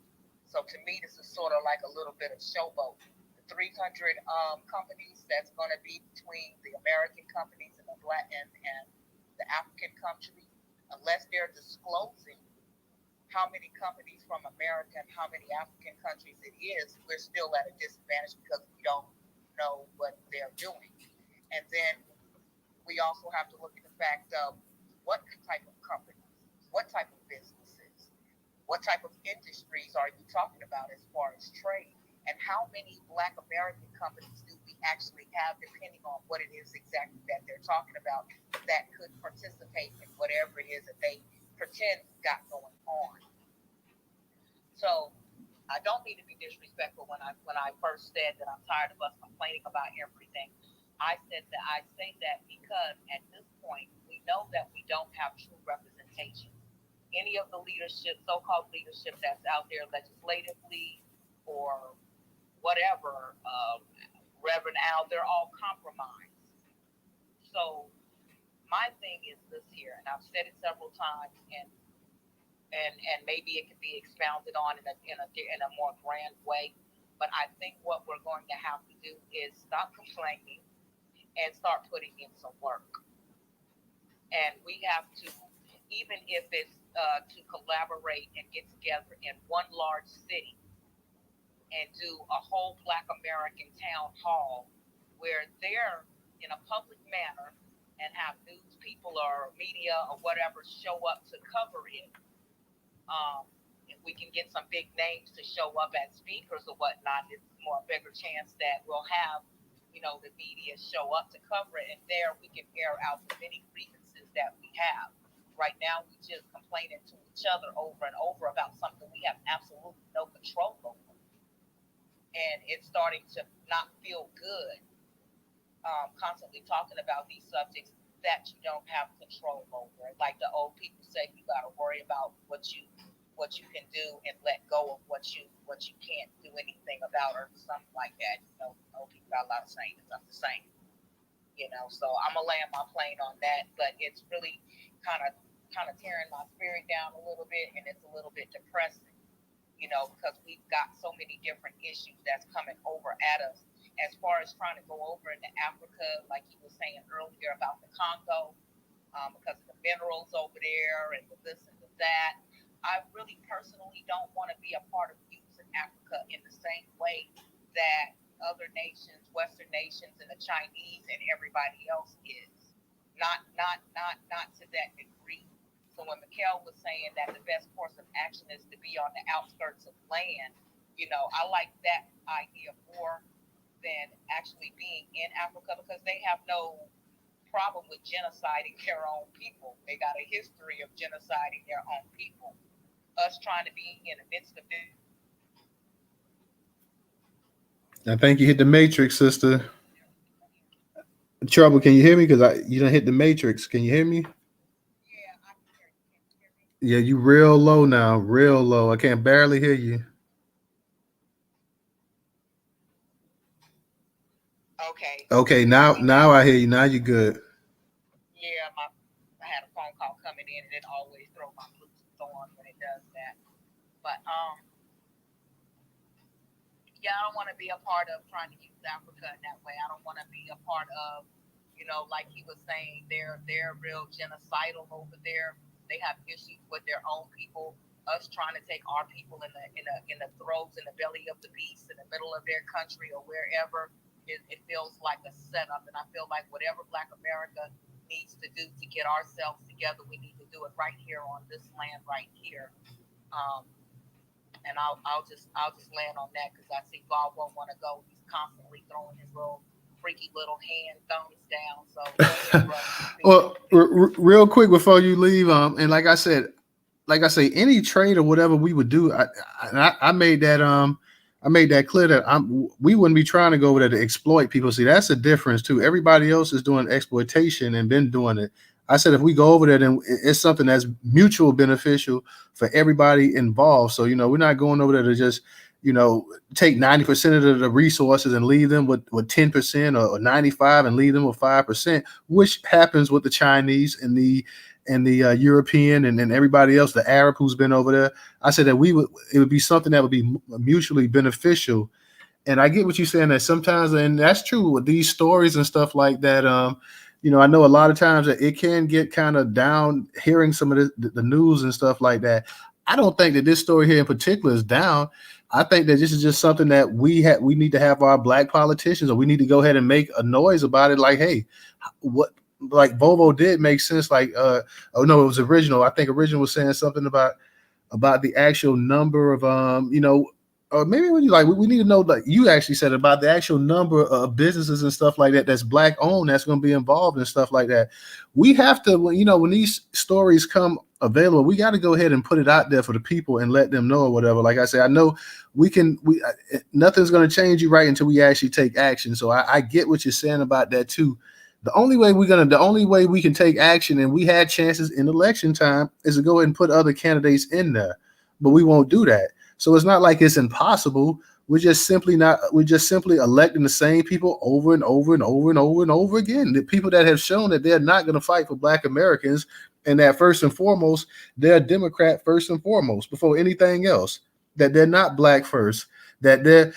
So to me, this is sort of like a little bit of showboat. The 300 companies that's going to be between the American companies and the Black and the African countries, unless they're disclosing how many companies from America and how many African countries it is, we're still at a disadvantage because we don't know what they're doing. And then we also have to look at the fact of what type of companies, what type of businesses, what type of industries are you talking about as far as trade, and how many Black American companies do we actually have, depending on what it is exactly that they're talking about, that could participate in whatever it is that they pretend got going on. So I don't mean to be disrespectful when I first said that I'm tired of us complaining about everything. I say that because at this point we know that we don't have true representation. Any of the leadership, so-called leadership that's out there legislatively or whatever, Reverend Al, they're all compromised. So my thing is this here, and I've said it several times, and maybe it can be expounded on in a more grand way. But I think what we're going to have to do is stop complaining and start putting in some work. And we have to, even if it's to collaborate and get together in one large city and do a whole Black American town hall where they're in a public manner and have news people or media or whatever show up to cover it. If we can get some big names to show up as speakers or whatnot, it's more bigger chance that we'll have, the media show up to cover it, and there we can air out the many grievances that we have. Right now, we just complaining to each other over and over about something we have absolutely no control over, and it's starting to not feel good. Constantly talking about these subjects that you don't have control over. Like the old people say, you got to worry about what you can do and let go of what you can't do anything about, or something like that. Old people got a lot of sayings. I'm the same. So I'm gonna land my plane on that, but it's really kind of tearing my spirit down a little bit, and it's a little bit depressing. Because we've got so many different issues that's coming over at us. As far as trying to go over into Africa, like you were saying earlier about the Congo, because of the minerals over there and the this and the that, I really personally don't want to be a part of using Africa in the same way that other nations, Western nations, and the Chinese and everybody else is. Not to that degree. So when Mikhail was saying that the best course of action is to be on the outskirts of land, I like that idea more than actually being in Africa, because they have no problem with genociding their own people. They got a history of genociding their own people. Us trying to be in the midst of it. I think you hit the matrix, sister. Trouble, can you hear me? Because you done hit the matrix. Can you hear me? Yeah, I can hear you. Can you hear me? Yeah, you real low now, real low. I can't barely hear you. Okay. Okay, now I hear you. Now you're good. Yeah, I had a phone call coming in, and it always throws my Bluetooth on when it does that. But yeah, I don't want to be a part of trying to use Africa in that way. I don't want to be a part of, like he was saying, they're real genocidal over there. They have issues with their own people. Us trying to take our people in the throats, in the belly of the beast, in the middle of their country or wherever. It feels like a setup, and I feel like whatever Black America needs to do to get ourselves together, we need to do it right here on this land right here. And I'll just land on that, because I see Bob won't want to go. He's constantly throwing his little freaky little hand thumbs down. So well, real quick before you leave, and like I say, any trade or whatever we would do, I made that clear that we wouldn't be trying to go over there to exploit people. See, that's the difference too. Everybody else is doing exploitation and been doing it. I said, if we go over there, then it's something that's mutual beneficial for everybody involved. So, we're not going over there to just, take 90% of the resources and leave them with 10% or 95 and leave them with 5%, which happens with the Chinese and the European and everybody else, the Arab who's been over there. I said that it would be something that would be mutually beneficial. And I get what you're saying, that sometimes, and that's true with these stories and stuff like that. I know a lot of times that it can get kind of down hearing some of the news and stuff like that. I don't think that this story here in particular is down. I think that this is just something that we need to have our Black politicians, or we need to go ahead and make a noise about it. Like, hey, what, like Bovo did make sense. Like, oh no, it was Original. I think Original was saying something about the actual number of or maybe when you like, we need to know, like you actually said, about the actual number of businesses and stuff like that that's black owned that's going to be involved and stuff like that. We have to, when these stories come available, we got to go ahead and put it out there for the people and let them know or whatever. Like I said, I know nothing's going to change you right until we actually take action. So I get what you're saying about that too. The only way we can take action, and we had chances in election time, is to go ahead and put other candidates in there, but we won't do that. So it's not like it's impossible. We're just simply electing the same people over and over and over and over and over again. The people that have shown that they're not going to fight for Black Americans, and that first and foremost, they're a Democrat first and foremost before anything else. That they're not black first. Their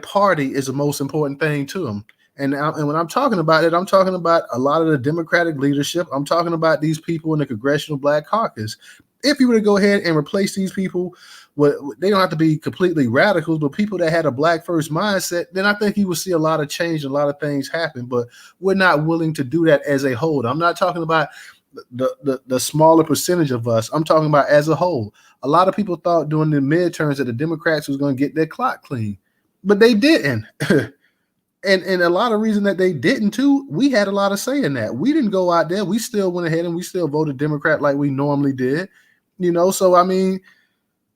party is the most important thing to them. And when I'm talking about it, I'm talking about a lot of the Democratic leadership. I'm talking about these people in the Congressional Black Caucus. If you were to go ahead and replace these people, they don't have to be completely radicals, but people that had a black first mindset, then I think you will see a lot of change and a lot of things happen. But we're not willing to do that as a whole. I'm not talking about the smaller percentage of us. I'm talking about as a whole. A lot of people thought during the midterms that the Democrats was going to get their clock clean, but they didn't. And a lot of reason that they didn't too, we had a lot of say in that. We didn't go out there. We still went ahead and we still voted Democrat like we normally did. So I mean,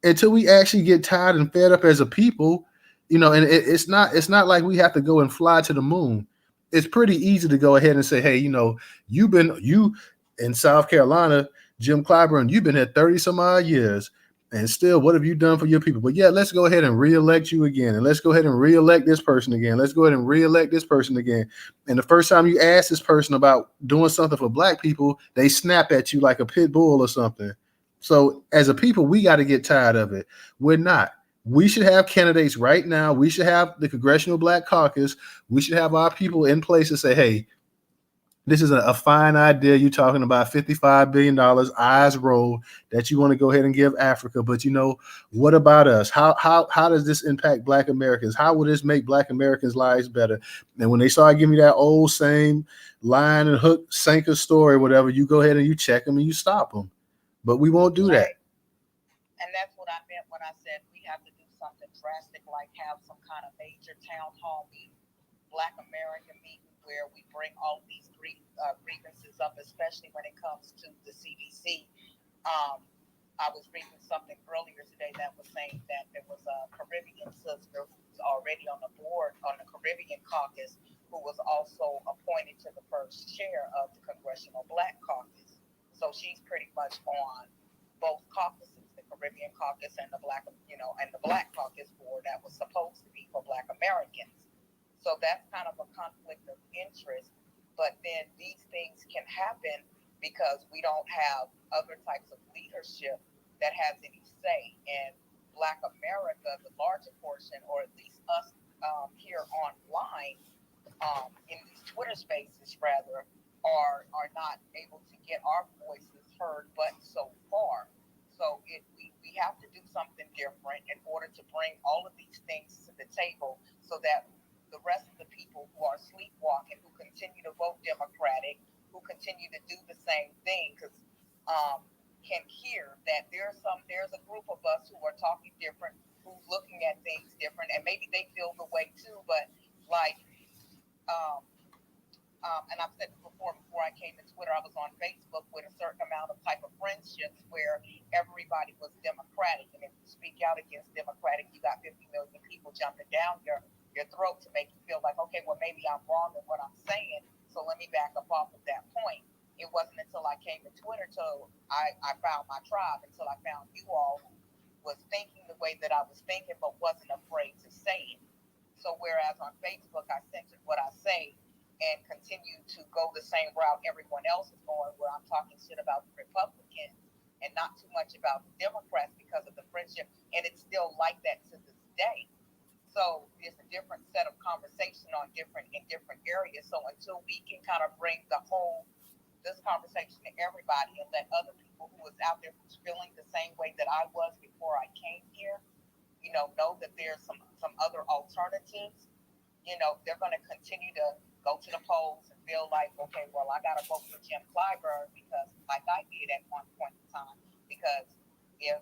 until we actually get tired and fed up as a people, and it's not like we have to go and fly to the moon. It's pretty easy to go ahead and say, hey, you in South Carolina, Jim Clyburn, you've been here 30 some odd years. And still, what have you done for your people? But yeah, let's go ahead and reelect you again. And let's go ahead and reelect this person again. Let's go ahead and reelect this person again. And the first time you ask this person about doing something for Black people, they snap at you like a pit bull or something. So as a people, we got to get tired of it. We're not. We should have candidates right now. We should have the Congressional Black Caucus. We should have our people in place to say, hey, this is a fine idea. You're talking about $55 billion, eyes roll, that you want to go ahead and give Africa. But what about us? How does this impact Black Americans? How will this make Black Americans' lives better? And when they start giving me that old same line and hook, sinker story, whatever, you go ahead and you check them and you stop them. But we won't do that. And that's what I meant when I said we have to do something drastic, like have some kind of major town hall meeting, Black American meeting, where we bring all these grievances up, especially when it comes to the CDC. I was reading something earlier today that was saying that there was a Caribbean sister who's already on the board on the Caribbean caucus, who was also appointed to the first chair of the Congressional Black Caucus. So she's pretty much on both caucuses, the Caribbean caucus and the Black Caucus board that was supposed to be for Black Americans. So that's kind of a conflict of interest. But then these things can happen because we don't have other types of leadership that has any say. And Black America, the larger portion, or at least us here online, in these Twitter spaces rather, are not able to get our voices heard but so far. So we have to do something different in order to bring all of these things to the table so that the rest of the people who are sleepwalking, who continue to vote Democratic, who continue to do the same thing, can hear that there's a group of us who are talking different, who's looking at things different, and maybe they feel the way too. But like, and I've said this before I came to Twitter, I was on Facebook with a certain amount of type of friendships where everybody was Democratic, and if you speak out against Democratic, you got 50 million people jumping down your throat to make you feel like, okay, well, maybe I'm wrong in what I'm saying, so let me back up off of that point. It wasn't until I came to Twitter till I found my tribe, until I found you all who was thinking the way that I was thinking but wasn't afraid to say it. So whereas on Facebook I censored what I say and continue to go the same route everyone else is going, where I'm talking shit about the Republicans and not too much about the Democrats because of the friendship, and it's still like that to this day. So there's a different set of conversation in different areas. So until we can kind of bring this conversation to everybody and let other people who was out there who's feeling the same way that I was before I came here, know that there's some other alternatives, they're going to continue to go to the polls and feel like, okay, well, I got to vote for Jim Clyburn because, like I did at one point in time, because if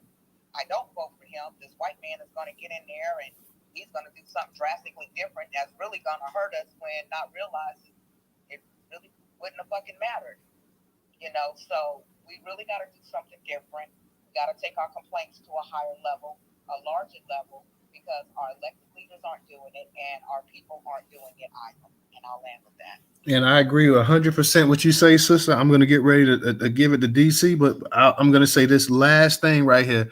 I don't vote for him. This white man is going to get in there and he's going to do something drastically different that's really going to hurt us when not realizing it really wouldn't have fucking mattered. So we really got to do something different. We got to take our complaints to a higher level, a larger level, because our elected leaders aren't doing it and our people aren't doing it either. And I'll land with that. And I agree 100% what you say, sister. I'm going to get ready to give it to DC, but I'm going to say this last thing right here.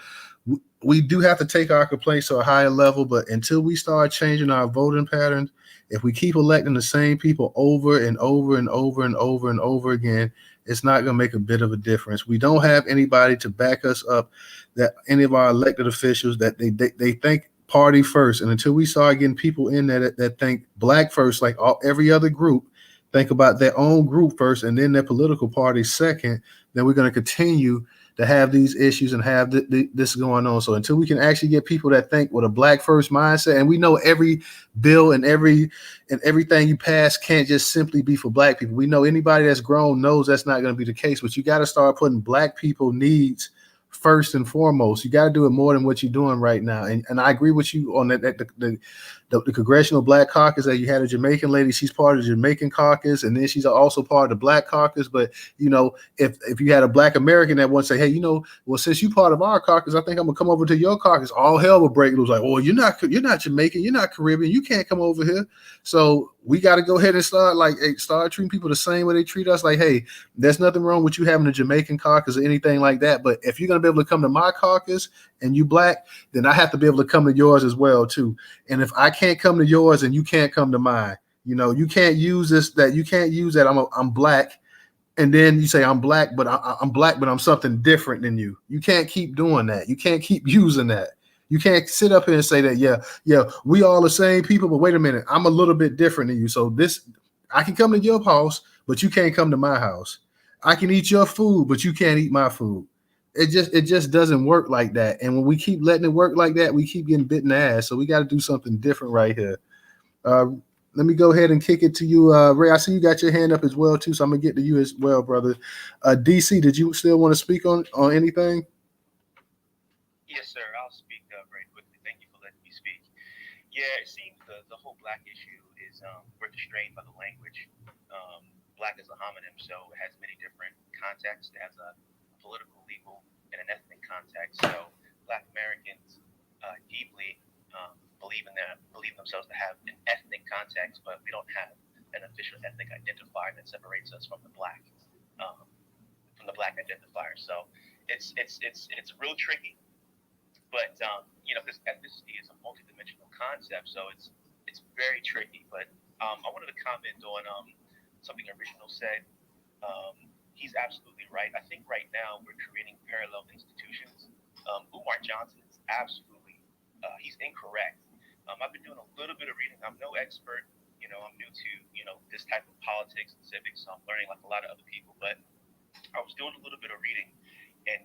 We do have to take our complaints to a higher level, but until we start changing our voting patterns, if we keep electing the same people over and over and over and over and over again, it's not going to make a bit of a difference. We don't have anybody to back us up, that any of our elected officials, that they think party first. And until we start getting people in there that think black first, like every other group, think about their own group first and then their political party second, then we're going to continue to have these issues and have this going on. So until we can actually get people that think with a black first mindset, and we know every bill and everything you pass can't just simply be for black people. We know anybody that's grown knows that's not going to be the case, but you got to start putting black people needs first and foremost. You got to do it more than what you're doing right now. And I agree with you on that the Congressional Black Caucus, that you had a Jamaican lady, she's part of the Jamaican caucus, and then she's also part of the Black Caucus. But if you had a Black American that once say, hey, well, since you're part of our caucus, I think I'm gonna come over to your caucus, all hell will break loose. Like, oh, you're not Jamaican, you're not Caribbean, you can't come over here. So we got to go ahead and start treating people the same way they treat us. Like, hey, there's nothing wrong with you having a Jamaican caucus or anything like that. But if you're gonna be able to come to my caucus and you black, then I have to be able to come to yours as well too. And if I can't come to yours and you can't come to mine, you can't use that I'm black, and then you say I'm black, but I'm black, but I'm something different than you. You can't keep doing that. You can't keep using that. You can't sit up here and say that, yeah, we all the same people, but wait a minute, I'm a little bit different than you. So I can come to your house, but you can't come to my house. I can eat your food, but you can't eat my food. It just doesn't work like that. And when we keep letting it work like that, we keep getting bitten in the ass. So we got to do something different right here. Let me go ahead and kick it to you, Ray. I see you got your hand up as well too, so I'm gonna get to you as well, brother. DC, did you still want to speak on anything? Yes, sir. I'll speak very quickly. Thank you for letting me speak. Yeah, it seems the whole black issue is we're constrained by the language. Black is a homonym, so it has many different contexts. It has a political, legal, and an ethnic context. So Black Americans deeply believe themselves to have an ethnic context, but we don't have an official ethnic identifier that separates us from the black identifier. So it's real tricky. But because ethnicity is a multidimensional concept, so it's very tricky. But I wanted to comment on something Original said. He's absolutely right. I think right now we're creating parallel institutions. Umar Johnson is absolutely he's incorrect. I've been doing a little bit of reading. I'm no expert. I'm new to this type of politics and civics, so I'm learning like a lot of other people. But I was doing a little bit of reading, and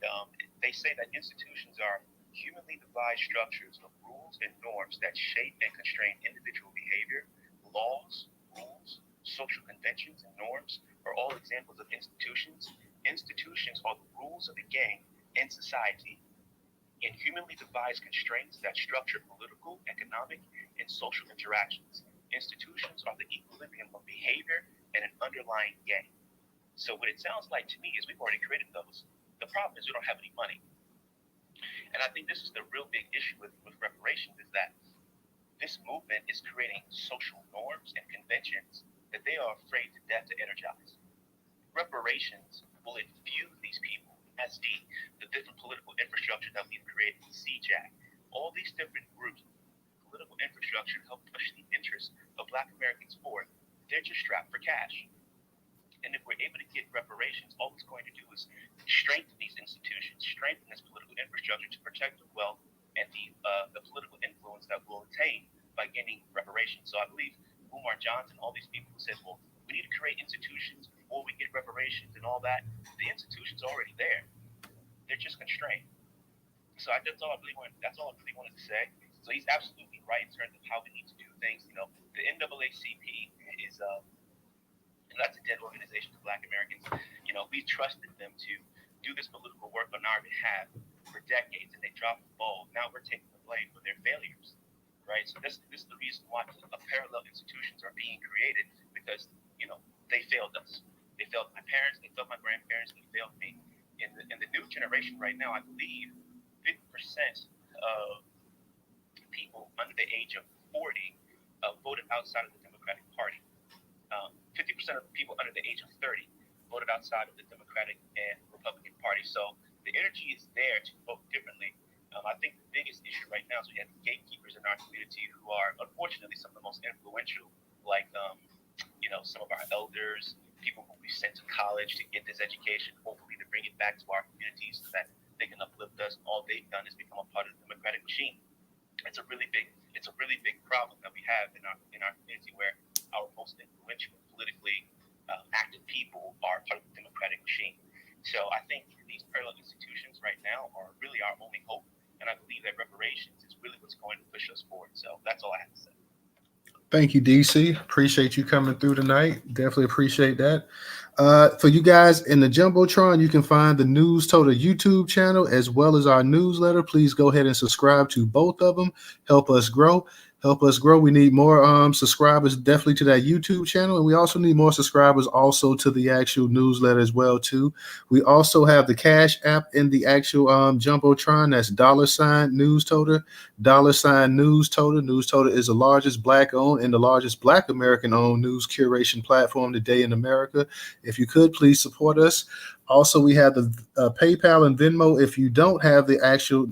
they say that institutions are humanly devised structures of rules and norms that shape and constrain individual behavior. Laws, rules, social conventions, and norms are all examples of institutions. Institutions are the rules of the game in society, in humanly devised constraints that structure political, economic, and social interactions. Institutions are the equilibrium of behavior and an underlying game. So what it sounds like to me is we've already created those. The problem is we don't have any money. And I think this is the real big issue with reparations, is that this movement is creating social norms and conventions that they are afraid to death to energize. Reparations will infuse these people as the different political infrastructure that we've created, CJAC, all these different groups, political infrastructure help push the interests of Black Americans forward. They're just strapped for cash. And if we're able to get reparations, all it's going to do is strengthen these institutions, strengthen this political infrastructure to protect the wealth and the political influence that we'll attain by getting reparations. So I believe Umar Johnson, all these people who said, well, we need to create institutions before we get reparations and all that. The institutions are already there. They're just constrained. So that's all I really wanted to say. So he's absolutely right in terms of how we need to do things. The NAACP is and that's a dead organization for Black Americans. We trusted them to do this political work on our behalf. for decades, and they dropped the ball. Now we're taking the blame for their failures, right? So this is the reason why parallel institutions are being created, because they failed us. They failed my parents. They failed my grandparents. They failed me. In the new generation right now, I believe 50% of people under the age of 40 voted outside of the Democratic Party. 50% of people under the age of 30 voted outside of the Democratic and Republican Party. So the energy is there to vote differently. I think the biggest issue right now is we have gatekeepers in our community who are unfortunately some of the most influential, like some of our elders, people who we sent to college to get this education, hopefully to bring it back to our communities so that they can uplift us. All they've done is become a part of the Democratic machine. It's a really big problem that we have in our community, where our most influential, politically active people are part of the Democratic machine. So I think these parallel institutions right now are really our only hope, and I believe that reparations is really what's going to push us forward. So that's all I have to say. Thank you, DC. Appreciate you coming through tonight. Definitely appreciate that. For you guys in the Jumbotron, you can find the Newstoter YouTube channel as well as our newsletter. Please go ahead and subscribe to both of them. Help us grow. We need more subscribers definitely to that YouTube channel, and we also need more subscribers also to the actual newsletter as well too. We also have the Cash App in the actual Jumbotron. That's $Newstoter, $Newstoter. Newstoter is the largest Black-owned and the largest Black American-owned news curation platform today in America. If you could, please support us. Also, we have the PayPal and Venmo. If you don't have the actual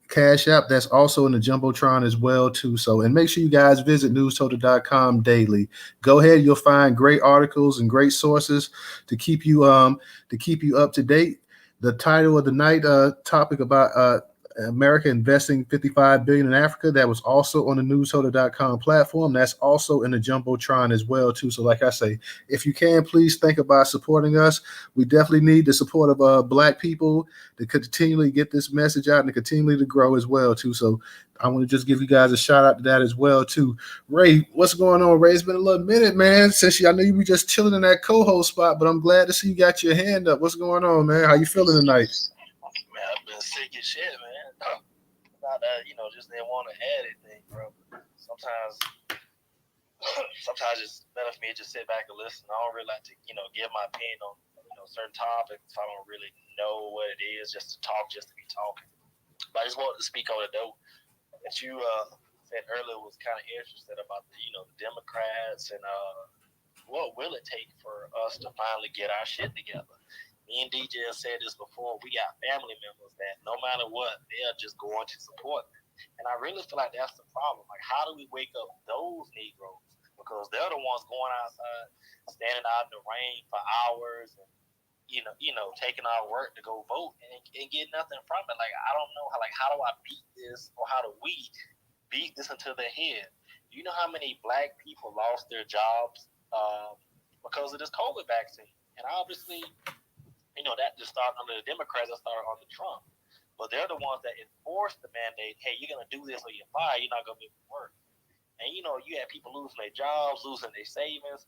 Cash App, that's also in the Jumbotron as well too. So, and make sure you guys visit newstoter.com daily. Go ahead, you'll find great articles and great sources to keep you up to date. The title of the night topic about America investing $55 billion in Africa, that was also on the newstoter.com platform. That's also in the Jumbotron as well too. So like I say, if you can, please think about supporting us. We definitely need the support of Black people to continually get this message out and to continually to grow as well too. So I want to just give you guys a shout out to that as well too. Ray, what's going on, Ray? It's been a little minute, man, since I knew you were just chilling in that co-host spot, but I'm glad to see you got your hand up. What's going on, man? How you feeling tonight? Man, I've been sick as shit, man. Not just didn't want to add anything, bro. Sometimes it's better for me to just sit back and listen. I don't really like to, give my opinion on, certain topics if I don't really know what it is, just to talk, just to be talking. But I just wanted to speak on the note that you said earlier was kind of interested about the Democrats and what will it take for us to finally get our shit together. Me and DJ have said this before. We got family members that no matter what, they're just going to support them. And I really feel like that's the problem. Like, how do we wake up those Negroes? Because they're the ones going outside, standing out in the rain for hours, and taking our work to go vote and get nothing from it. Like, I don't know how do I beat this, or how do we beat this into their head? Do you know how many Black people lost their jobs because of this COVID vaccine? And obviously, that just started under the Democrats, that started under Trump. But they're the ones that enforce the mandate, hey, you're going to do this or you're fired, you're not going to be able to work. And, you had people losing their jobs, losing their savings,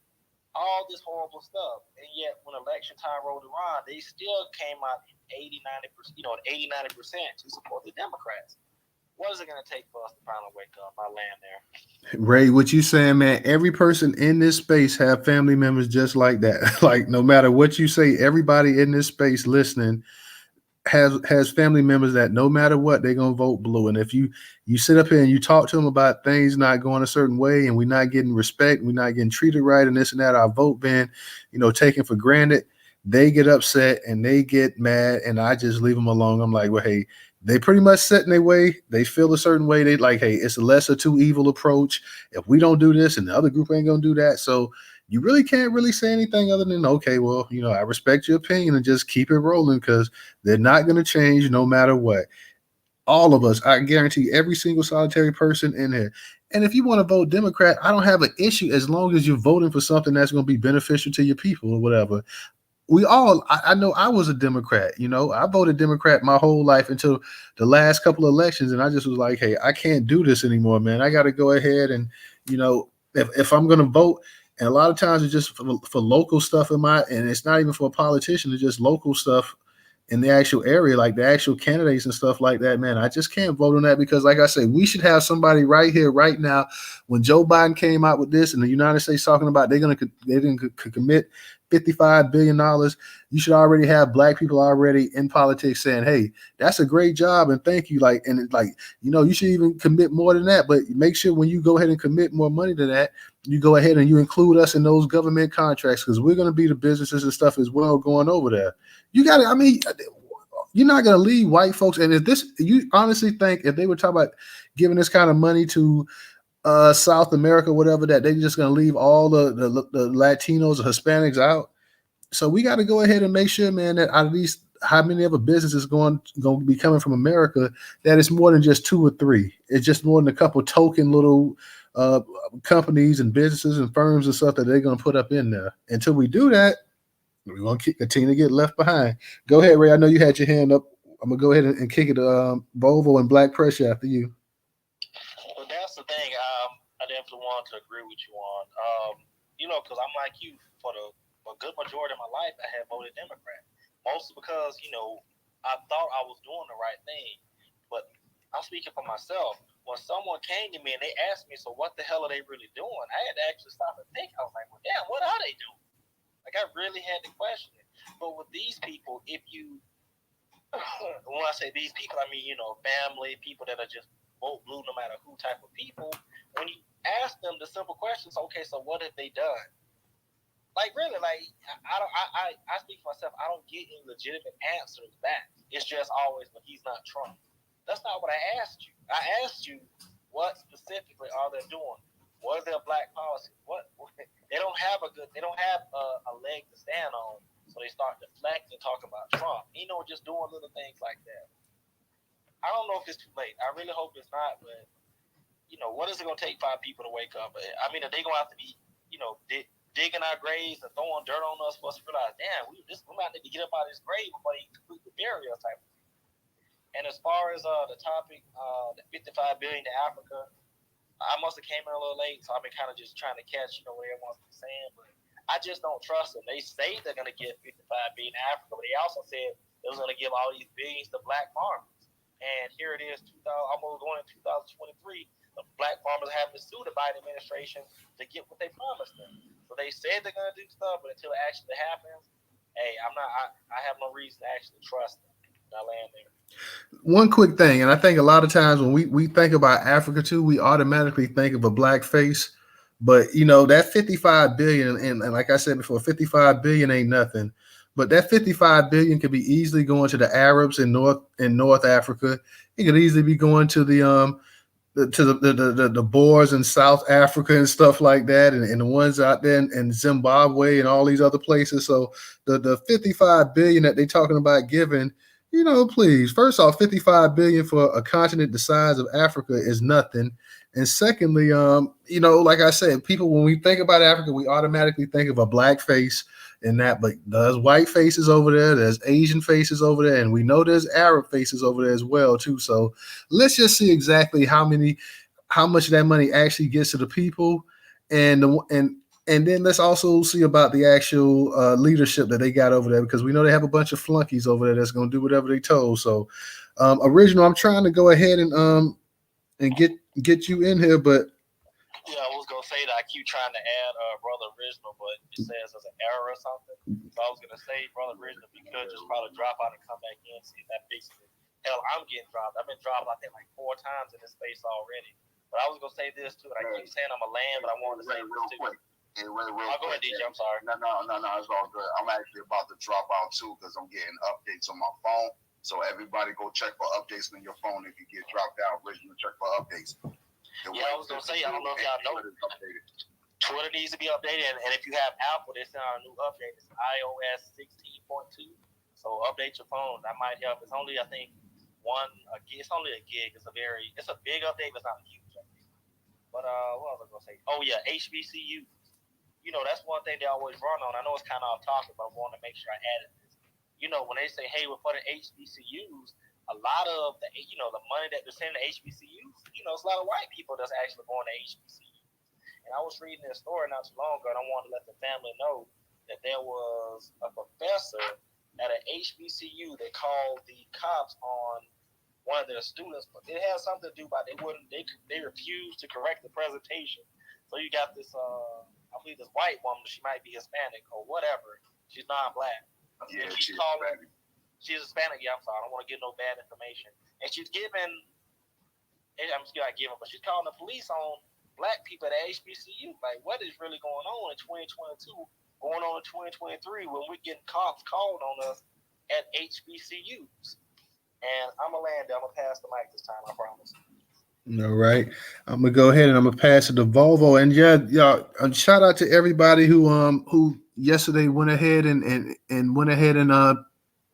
all this horrible stuff. And yet, when election time rolled around, they still came out 80-90% to support the Democrats. What is it going to take for us to finally wake up? I land there. Ray, what you saying, man? Every person in this space have family members just like that. Like, no matter what you say, everybody in this space listening has family members that no matter what, they're gonna vote blue. And if you sit up here and you talk to them about things not going a certain way, and we're not getting respect, we're not getting treated right, and this and that, our vote being taken for granted, they get upset and they get mad, and I just leave them alone. I'm like, well, hey, they pretty much set in their way. They feel a certain way. They like, hey, it's a lesser two evil approach. If we don't do this, and the other group ain't gonna do that, so you really can't really say anything other than, okay, well, I respect your opinion, and just keep it rolling, because they're not going to change no matter what. All of us, I guarantee every single solitary person in here. And if you want to vote Democrat, I don't have an issue as long as you're voting for something that's going to be beneficial to your people or whatever. I know I was a Democrat, I voted Democrat my whole life until the last couple of elections. And I just was like, hey, I can't do this anymore, man. I got to go ahead and, if I'm going to vote, and a lot of times it's just for local stuff and it's not even for a politician, it's just local stuff in the actual area, like the actual candidates and stuff like that, man, I just can't vote on that because, like I say, we should have somebody right here, right now. When Joe Biden came out with this, and the United States talking about they didn't commit $55 billion, you should already have black people already in politics saying, "Hey, that's a great job and thank you." Like, and it's like, you should even commit more than that. But make sure when you go ahead and commit more money to that, you go ahead and you include us in those government contracts because we're going to be the businesses and stuff as well going over there. You got to, I mean, you're not going to leave white folks. And if this, you honestly think if they were talking about giving this kind of money to South America, whatever, that they're just going to leave all the Latinos or Hispanics out? So we got to go ahead and make sure, man, that at least how many other businesses going to be coming from America, that it's more than just 2 or 3. It's just more than a couple token little companies and businesses and firms and stuff that they're going to put up in there. Until we do that, we're going to continue to get left behind. Go ahead, Ray. I know you had your hand up. I'm going to go ahead and kick it to Volvo and Black Pressure after you. Well, that's the thing. I definitely want to agree with you on. Because I'm like you. For a good majority of my life, I had voted Democrat. Mostly because, I thought I was doing the right thing. But I'm speaking for myself. When someone came to me and they asked me, so what the hell are they really doing? I had to actually stop and think. I was like, well, damn, what are they doing? Like, I really had to question it. But with these people, if you, when I say these people, I mean, family, people that are just vote blue no matter who type of people, when you ask them the simple questions, okay, so what have they done? Like, really, like, I speak for myself, I don't get any legitimate answers back. It's just always, but he's not Trump. That's not what I asked you. I asked you, what specifically are they doing? What is their black policy? What they don't have a leg to stand on, so they start deflecting, talking about Trump. Just doing little things like that. I don't know if it's too late. I really hope it's not, but what is it gonna take 5 people to wake up? I mean, are they gonna have to be, digging our graves and throwing dirt on us for us to realize, damn, we might need to get up out of this grave before they completely bury us type of thing. And as far as the topic, the $55 billion to Africa, I must have came in a little late, so I've been kind of just trying to catch, what everyone's been saying, but I just don't trust them. They say they're going to give $55 billion to Africa, but they also said they was going to give all these billions to black farmers. And here it is, almost going in 2023, the black farmers having to sue the Biden administration to get what they promised them. So they said they're going to do stuff, but until it actually happens, hey, I have no reason to actually trust them. I land there. One quick thing, and I think a lot of times when we think about Africa too, we automatically think of a black face. But that 55 billion, and like I said before, 55 billion ain't nothing. But that 55 billion could be easily going to the Arabs in North Africa. It could easily be going to the Boers in South Africa and stuff like that, and the ones out there in Zimbabwe and all these other places. So the 55 billion that they're talking about giving, please, first off, 55 billion for a continent the size of Africa is nothing. And secondly, like I said, people, when we think about Africa, we automatically think of a black face and that, but there's white faces over there, there's Asian faces over there, and we know there's Arab faces over there as well too. So let's just see exactly how much of that money actually gets to the people, and then let's also see about the actual leadership that they got over there, because we know they have a bunch of flunkies over there that's going to do whatever they told. So, Original, I'm trying to go ahead and get you in here, but yeah, I was gonna say that I keep trying to add Brother Original, but it says there's an error or something. So I was gonna say, Brother Original, if you could just probably drop out and come back in, see if that fixes it. Hell, I'm getting dropped. I've been dropped, I think, like 4 times in this space already. But I was gonna say this too, and I keep saying I'm a land, but I wanted to say this too. Hey, real Go ahead, DJ. I'm sorry. No, it's all good. I'm actually about to drop out too because I'm getting updates on my phone. So everybody go check for updates on your phone. If you get dropped out, Original, check for updates. I was gonna say, I don't know if y'all know, Twitter needs to be updated, and if you have Apple, they sent out a new update. It's iOS 16.2. So update your phone. That might help. It's only, I think, it's only a gig. It's a big update, but it's not a huge update. But what was I gonna say? Oh yeah, HBCUs. That's one thing they always run on. I know it's kind of off topic, but I want to make sure I added this. When they say, hey, we're for the HBCUs, a lot of the money that they're sending to HBCUs, it's a lot of white people that's actually going to HBCUs. And I was reading this story not too long ago, and I wanted to let the family know that there was a professor at an HBCU. They called the cops on one of their students, but it has something to do about they refused to correct the presentation. So you got this I believe this white woman, she might be Hispanic or whatever. She's non-black. Yeah, she's calling. She's Hispanic. Yeah, I'm sorry. I don't want to get no bad information. And she's giving. I'm just not giving, but she's calling the police on black people at HBCU. Like, what is really going on in 2022? Going on in 2023 when we're getting cops called on us at HBCUs. And I'm gonna land there. I'm gonna pass the mic this time. I promise. All right, I'm gonna go ahead and I'm gonna pass it to Volvo. And yeah, y'all, shout out to everybody who yesterday went ahead and went ahead and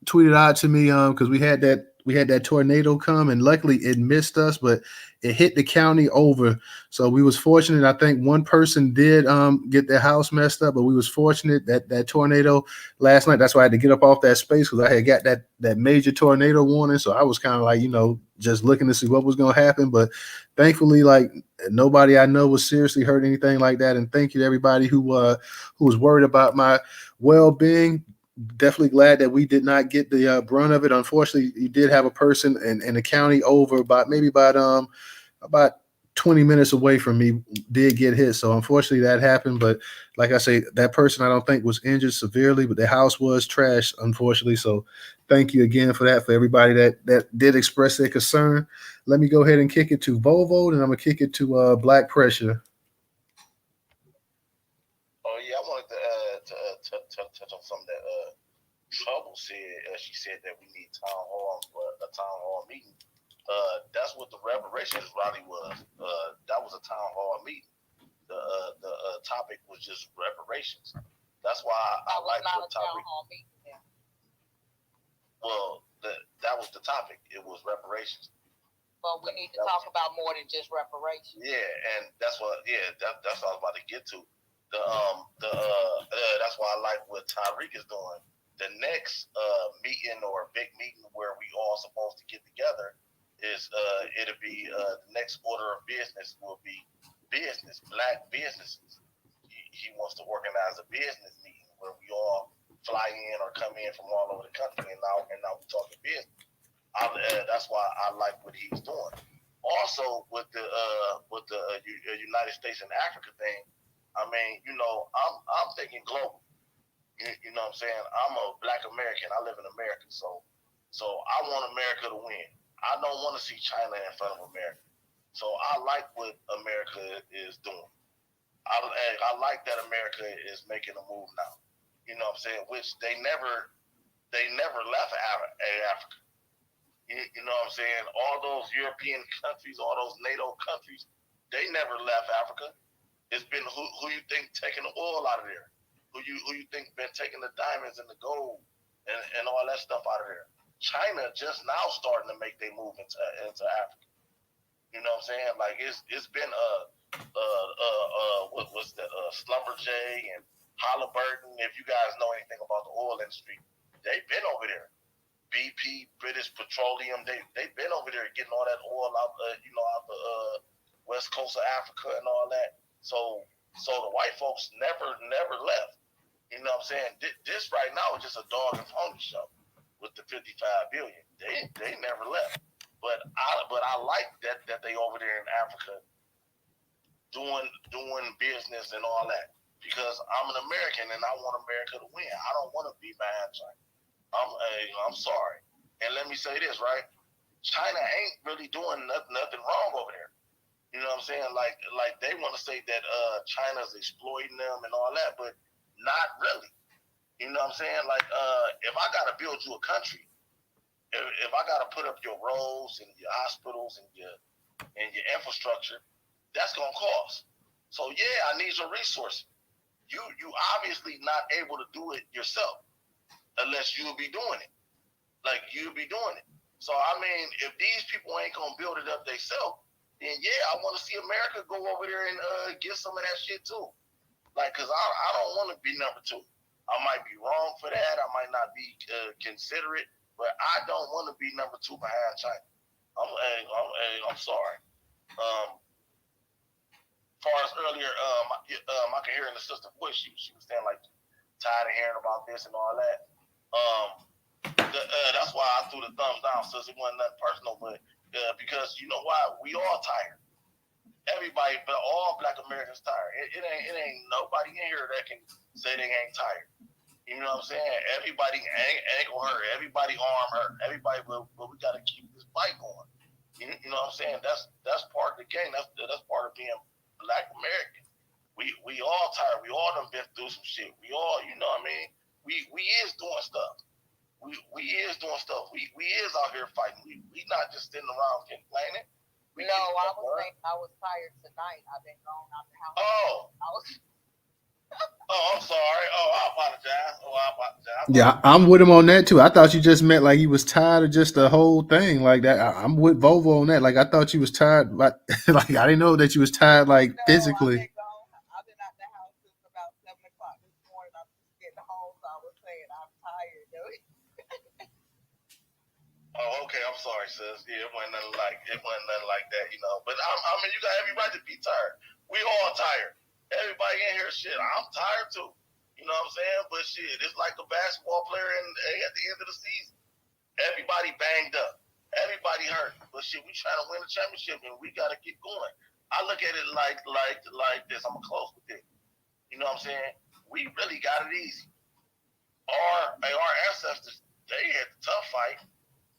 tweeted out to me because we had that tornado come, and luckily it missed us, but it hit the county over. So we was fortunate. I think one person did get their house messed up, but we was fortunate that that tornado last night. That's why I had to get up off that space because I had got that major tornado warning. So I was kind of like, just looking to see what was going to happen. But thankfully, like, nobody I know was seriously hurt, anything like that. And thank you to everybody who was worried about my well-being. Definitely glad that we did not get the brunt of it. Unfortunately, you did have a person in the county over about 20 minutes away from me did get hit. So unfortunately that happened. But like I say, that person I don't think was injured severely, but the house was trashed, unfortunately. So thank you again for that, for everybody that did express their concern. Let me go ahead and kick it to Volvo, and I'm gonna kick it to Black Pressure. Oh yeah, I wanted to touch on something that Trouble said. She said that we need a town hall meeting. That's what the reparations rally was. That was a town hall meeting. The topic was just reparations. That's why I like the topic. Yeah. Well, that was the topic. It was reparations. But we need to talk about more than just reparations. Yeah, and that's what. Yeah, that's what I was about to get to. That's why I like what Tyreek is doing. The next meeting or big meeting where we all supposed to get together is it'll be the next order of business will be business, black businesses. He wants to organize a business meeting where we all fly in or come in from all over the country, and now we're talking business. That's why I like what he's doing. Also, with the United States and Africa thing, I mean, I'm thinking global. You know what I'm saying? I'm a Black American. I live in America, so I want America to win. I don't want to see China in front of America. So I like what America is doing. I like that America is making a move now. You know what I'm saying? Which they never left Africa. You know what I'm saying? All those European countries, all those NATO countries, they never left Africa. It's been who you think taking the oil out of there? Who you think been taking the diamonds and the gold and all that stuff out of there? China just now starting to make their move into Africa. You know what I'm saying? Like it's been what was that Schlumberger and Halliburton. If you guys know anything about the oil industry, they've been over there. BP, British Petroleum, they've been over there getting all that oil out out the west coast of Africa and all that. So the white folks never left. You know what I'm saying? This right now is just a dog and pony show with the 55 billion. They never left. But I like that they over there in Africa doing business and all that, because I'm an American and I want America to win. I don't want to be behind China. I'm sorry. And let me say this, right? China ain't really doing nothing wrong over there. You know what I'm saying? Like they want to say that China's exploiting them and all that, but not really. You know what I'm saying? Like if I gotta build you a country, if I gotta put up your roads and your hospitals and your infrastructure, that's gonna cost. So yeah, I need your resources. You obviously not able to do it yourself unless you'll be doing it. Like you'll be doing it. So I mean, if these people ain't gonna build it up themselves, then yeah, I want to see America go over there and get some of that shit too. Like, cause I don't want to be number two. I might be wrong for that. I might not be considerate, but I don't want to be number two behind China. I'm sorry. Far as earlier, I could hear in the sister voice, she was saying like tired of hearing about this and all that. That's why I threw the thumbs down, since it wasn't nothing personal, but because you know why? We all tired. Everybody, but all Black Americans tired. It ain't nobody in here that can say they ain't tired. You know what I'm saying? Everybody ankle hurt, everybody arm hurt, everybody, but we got to keep this fight going. You know what I'm saying? That's part of the game. That's part of being Black American. We all tired. We all done been through some shit. We all, you know what I mean? We is doing stuff. We is doing stuff. We is out here fighting. We not just sitting around complaining. No, I was saying I was tired tonight. I've been gone out the house. I'm sorry. I apologize. Yeah, I'm with him on that too. I thought you just meant like he was tired of just the whole thing like that. I'm with Volvo on that. Like I thought you was tired, like like I didn't know that you was tired, like physically. I've been out the house since about 7 o'clock this morning. I'm just getting home, so I was saying I'm tired, dude. Oh, okay. I'm sorry, sis. Yeah, it wasn't nothing like that, you know. But I mean, you got every right to be tired. We all tired. Everybody in here, shit. I'm tired too. You know what I'm saying? But shit, it's like a basketball player at the end of the season. Everybody banged up. Everybody hurt. But shit, we trying to win the championship, and we got to keep going. I look at it like this. I'm gonna close with it. You know what I'm saying? We really got it easy. Our ancestors, they had the tough fight.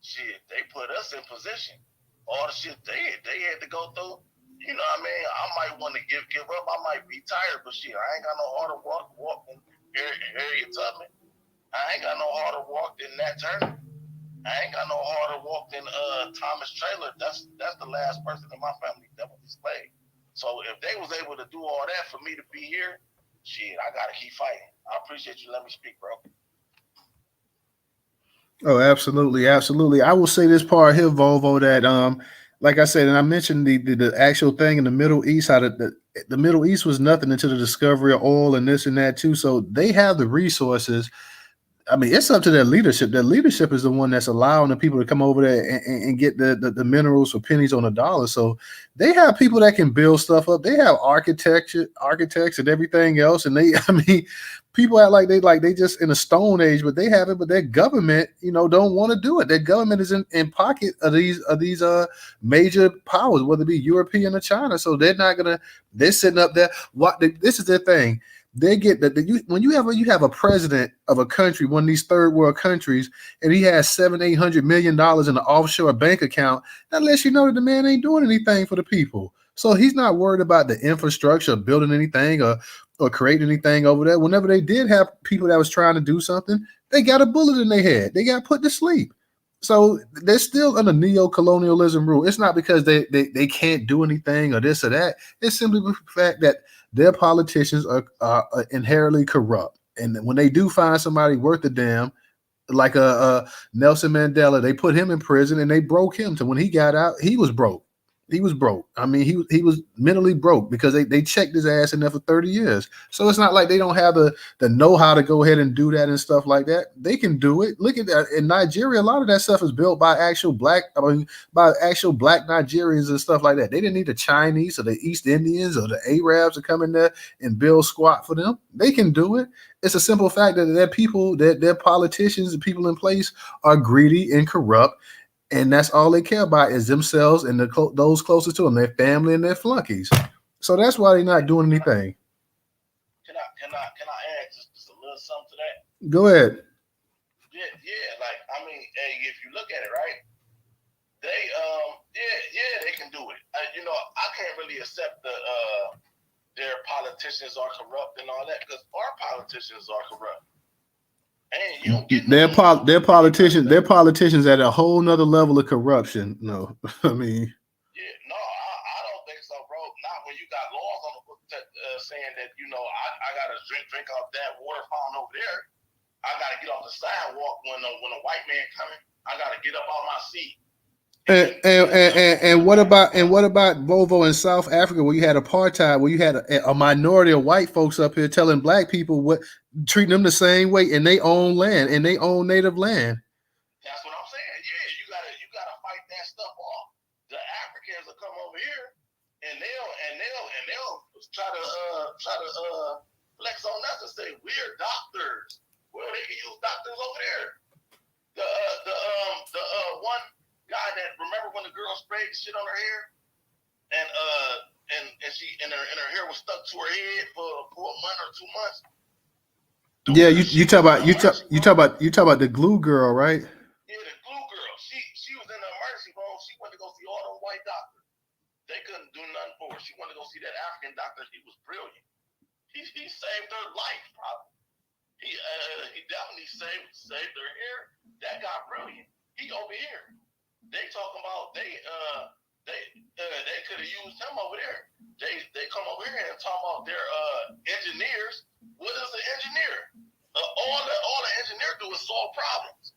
Shit, they put us in position. All the shit they had to go through. You know what I mean? I might want to give up. I might be tired, but shit, I ain't got no harder walk than Harriet Tubman. I ain't got no harder walk than Nat Turner. I ain't got no harder walk than Thomas Traylor. That's the last person in my family that was enslaved. So if they was able to do all that for me to be here, shit, I gotta keep fighting. I appreciate you letting me speak, bro. Oh, absolutely, absolutely. I will say this part here, Volvo, that like I said, and I mentioned the actual thing in the Middle East, how the Middle East was nothing until the discovery of oil and this and that too. So they have the resources. I mean, it's up to their leadership. Their leadership is the one that's allowing the people to come over there and get the minerals for pennies on a dollar. So they have people that can build stuff up. They have architects and everything else. And I mean, people act like they just in a stone age, but they have it. But their government, don't want to do it. Their government is in pocket of these major powers, whether it be European or China. So they're sitting up there. This is their thing. They get that when you have a president of a country, one of these third world countries, and he has $700-800 million in an offshore bank account, that lets you know that the man ain't doing anything for the people. So he's not worried about the infrastructure, building anything or creating anything over there. Whenever they did have people that was trying to do something, they got a bullet in their head. They got put to sleep. So they're still under neo-colonialism rule. It's not because they can't do anything or this or that. It's simply the fact that their politicians are inherently corrupt. And when they do find somebody worth a damn, like a Nelson Mandela, they put him in prison and they broke him. So when he got out, he was broke. He was broke. I mean, he was mentally broke because they checked his ass in there for 30 years. So it's not like they don't have the know-how to go ahead and do that and stuff like that. They can do it. Look at that. In Nigeria, a lot of that stuff is built by actual black Nigerians and stuff like that. They didn't need the Chinese or the East Indians or the Arabs to come in there and build squat for them. They can do it. It's a simple fact that their politicians, the people in place are greedy and corrupt. And that's all they care about is themselves and those closest to them, their family and their flunkies. So that's why they're not doing anything. Can I add just a little something to that? Go ahead. Yeah. Like, I mean, hey, if you look at it, right? They they can do it. I can't really accept their politicians are corrupt and all that because our politicians are corrupt. Their politicians at a whole nother level of corruption. No, I mean, I don't think so, bro. Not when you got laws on the book saying that I gotta drink off that water fountain over there. I gotta get off the sidewalk when a white man coming. I gotta get up on my seat. And what about Volvo in South Africa where you had apartheid, where you had a minority of white folks up here telling black people treating them the same way in their own land, in their own native land. That's what I'm saying. Yeah, you gotta fight that stuff off. The Africans will come over here and they'll try to flex on us and say we're doctors. Well, they can use doctors over there. auto spray shit on her hair, and her hair was stuck to her head for a month or 2 months. Dude, Yeah, you talk about the glue girl, right? Yeah, the glue girl. She was in the emergency room. She went to go see all those white doctors. They couldn't do nothing for her. She wanted to go see that African doctor. He was brilliant. He saved her life, probably. He definitely saved her hair. That guy brilliant. He over here. They talking about they could have used him over there. They come over here and talk about their engineers. What is an engineer? All the engineer do is solve problems.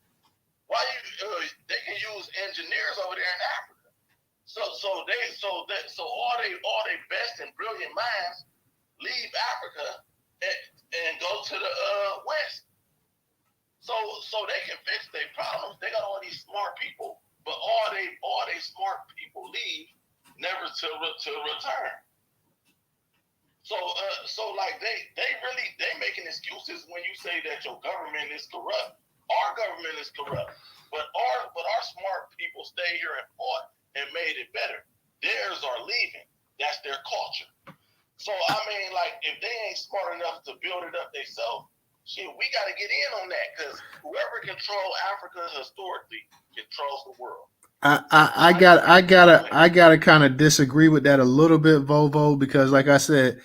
Why they can use engineers over there in Africa? So all they best and brilliant minds leave Africa and go to the West. So they can fix their problems. They got all these smart people, but all they smart people leave, never to return. So like they making excuses when you say that your government is corrupt. Our government is corrupt, but our smart people stay here and fought and made it better. Theirs are leaving. That's their culture. So I mean, like, if they ain't smart enough to build it up themselves, shit, we got to get in on that, because whoever control Africa historically controls the world. I gotta kind of disagree with that a little bit, Vovo, because like I said,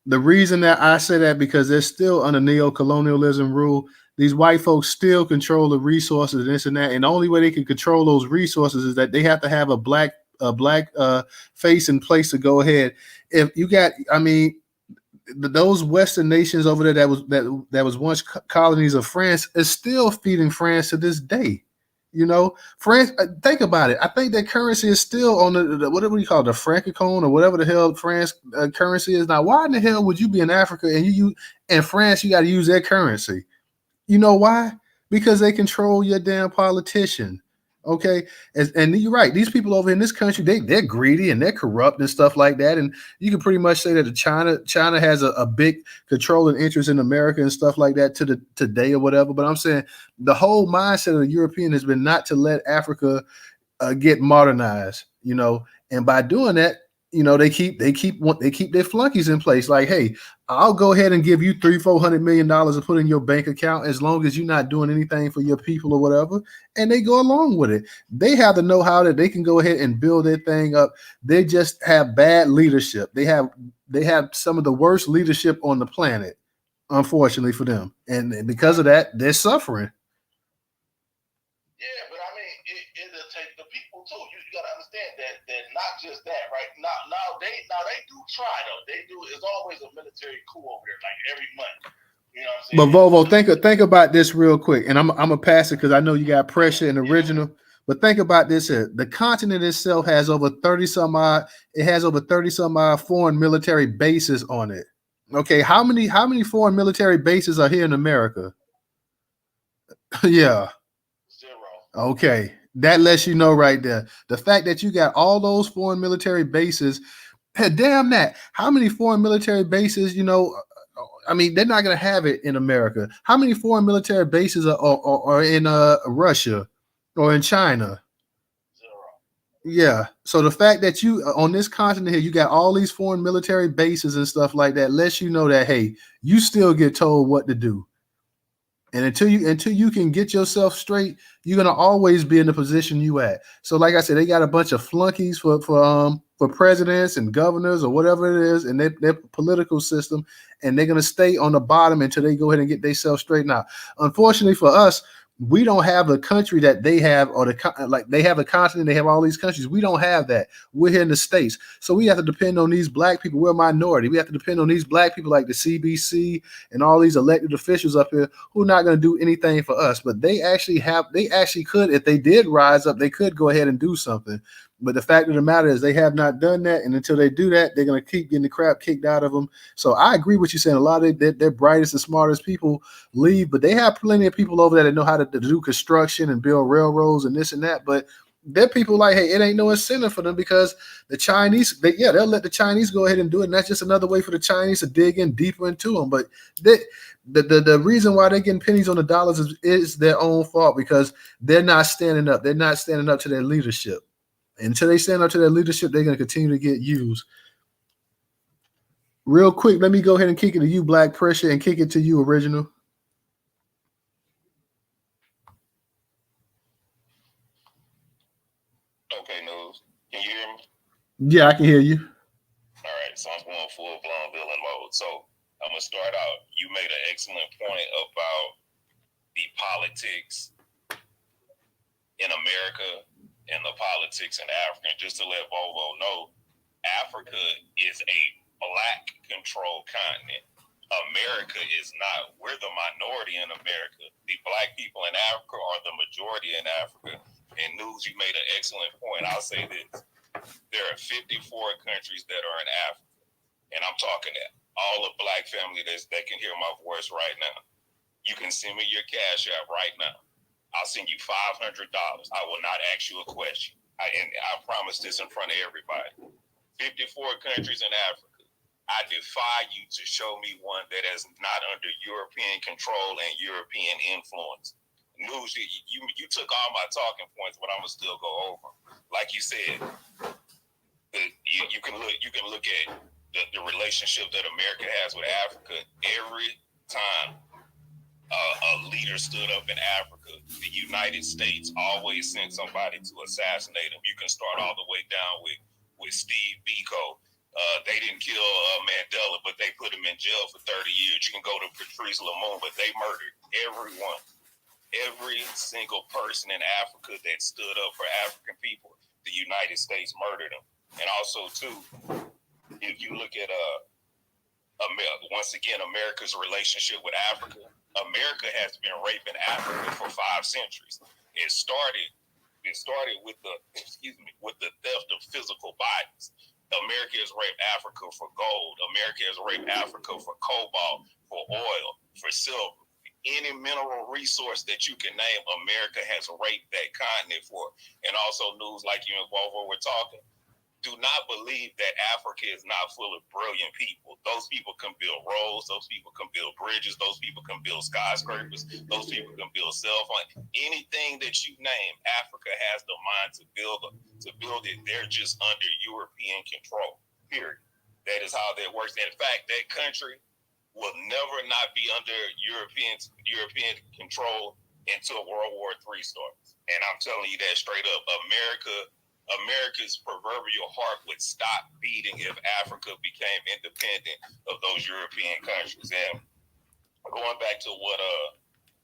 the reason that I say that because they're still under neo-colonialism rule. These white folks still control the resources and this and that, and the only way they can control those resources is that they have to have a black face in place to go ahead. If you got, I mean, those Western nations over there that was once colonies of France is still feeding France to this day. You know, France. Think about it. I think that currency is still on the whatever you call it, the francophone or whatever the hell France currency is now. Why in the hell would you be in Africa and you in France? You got to use their currency. You know why? Because they control your damn politician. Okay, and you're right. These people over in this country, they're greedy and they're corrupt and stuff like that. And you can pretty much say that China has a big controlling interest in America and stuff like that to today or whatever. But I'm saying the whole mindset of the European has been not to let Africa get modernized, you know. And by doing that, you know, they keep their flunkies in place. Like, hey, I'll go ahead and give you $300-400 million to put in your bank account as long as you're not doing anything for your people or whatever. And they go along with it. They have the know-how that they can go ahead and build their thing up. They just have bad leadership. They have some of the worst leadership on the planet, unfortunately for them. And because of that, they're suffering. Yeah, but I mean, it'll take the people too. You got to understand that not just that, right? Now they do try though. They do. It's always a military coup over there, like every month. You know what I'm saying? But Volvo, think about this real quick, and I'm gonna pass it because I know you got pressure and original. But think about this here: the continent itself has over 30 some odd. It has over 30 some odd foreign military bases on it. Okay, how many foreign military bases are here in America? Yeah. 0. Okay, that lets you know right there. The fact that you got all those foreign military bases, damn that. How many foreign military bases, you know, I mean, they're not going to have it in America. How many foreign military bases are in Russia or in China? 0. Yeah. So the fact that you on this continent here, you got all these foreign military bases and stuff like that lets you know that, hey, you still get told what to do. And until you can get yourself straight, you're gonna always be in the position you at. So, like I said, they got a bunch of flunkies for presidents and governors or whatever it is in their political system, and they're gonna stay on the bottom until they go ahead and get themselves straightened out. Unfortunately for us, we don't have a country that they have, or like they have a continent. They have all these countries. We don't have that. We're here in the States, so we have to depend on these black people. We're a minority. We have to depend on these black people, like the CBC and all these elected officials up here, who are not going to do anything for us. But they actually could, if they did rise up, they could go ahead and do something. But the fact of the matter is they have not done that. And until they do that, they're going to keep getting the crap kicked out of them. So I agree with you saying a lot of their brightest and smartest people leave, but they have plenty of people over there that know how to do construction and build railroads and this and that. But they're people like, hey, it ain't no incentive for them because the Chinese, they'll let the Chinese go ahead and do it. And that's just another way for the Chinese to dig in deeper into them. But the reason why they're getting pennies on the dollars is their own fault, because they're not standing up. They're not standing up to their leadership. Until they stand up to that leadership, they're going to continue to get used. Real quick, let me go ahead and kick it to you, Black Pressure, and kick it to you, Original. Okay, News. Can you hear me? Yeah, I can hear you. All right, so I'm going full blown villain mode. So I'm gonna start out. You made an excellent point about the politics in America and the politics in Africa. And just to let Volvo know, Africa is a black controlled continent. America is not. We're the minority in America. The black people in Africa are the majority in Africa. And News, you made an excellent point. I'll say this. There are 54 countries that are in Africa. And I'm talking to all the black family that can hear my voice right now. You can send me your cash app right now. I'll send you $500. I will not ask you a question. And I promise this in front of everybody. 54 countries in Africa. I defy you to show me one that is not under European control and European influence. News, you took all my talking points, but I'm gonna still go over. Like you said, you can look at the relationship that America has with Africa. Every time a leader stood up in Africa, the United States always sent somebody to assassinate him. You can start all the way down with Steve Biko. They didn't kill Mandela, but they put him in jail for 30 years. You can go to Patrice Lumumba, but they murdered everyone. Every single person in Africa that stood up for African people, the United States murdered them. And also, too, if you look at once again, America's relationship with Africa, America has been raping Africa for 5 centuries. It started with the theft of physical bodies. America has raped Africa for gold. America has raped Africa for cobalt, for oil, for silver. Any mineral resource that you can name, America has raped that continent for. And also, News, like you and Volvo were talking, do not believe that Africa is not full of brilliant people. Those people can build roads. Those people can build bridges. Those people can build skyscrapers. Those people can build cell phones. Anything that you name, Africa has the mind to build it. They're just under European control, period. That is how that works. In fact, that country will never not be under European control until World War III starts. And I'm telling you that straight up. America's proverbial heart would stop beating if Africa became independent of those European countries. And going back to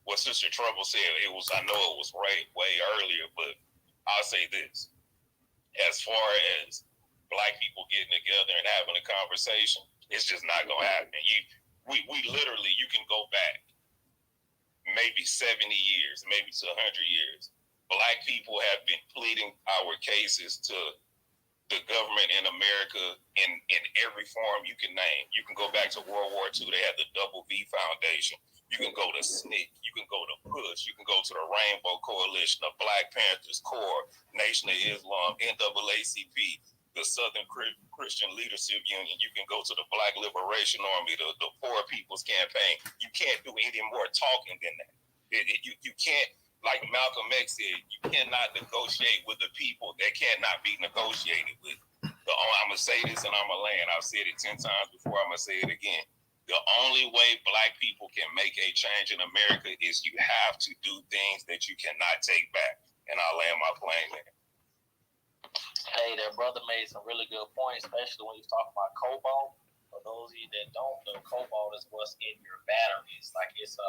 what Sister Trouble said, I know it was way earlier, but I'll say this. As far as black people getting together and having a conversation, it's just not gonna happen. We literally, you can go back maybe 70 years, maybe to 100 years. Black people have been pleading our cases to the government in America in every form you can name. You can go back to World War II. They had the Double V Foundation. You can go to SNCC. You can go to PUSH. You can go to the Rainbow Coalition, the Black Panthers Corps, Nation of Islam, NAACP, the Southern Christian Leadership Union. You can go to the Black Liberation Army, the Poor People's Campaign. You can't do any more talking than that. You can't. Like Malcolm X said, you cannot negotiate with the people that cannot be negotiated with. I'm going to say this and I'm going to land. I've said it 10 times before. I'm going to say it again. The only way black people can make a change in America is you have to do things that you cannot take back. And I'll land my plane there. Hey, that brother made some really good points, especially when he's talking about cobalt. For those of you that don't know, cobalt is what's in your batteries. Like it's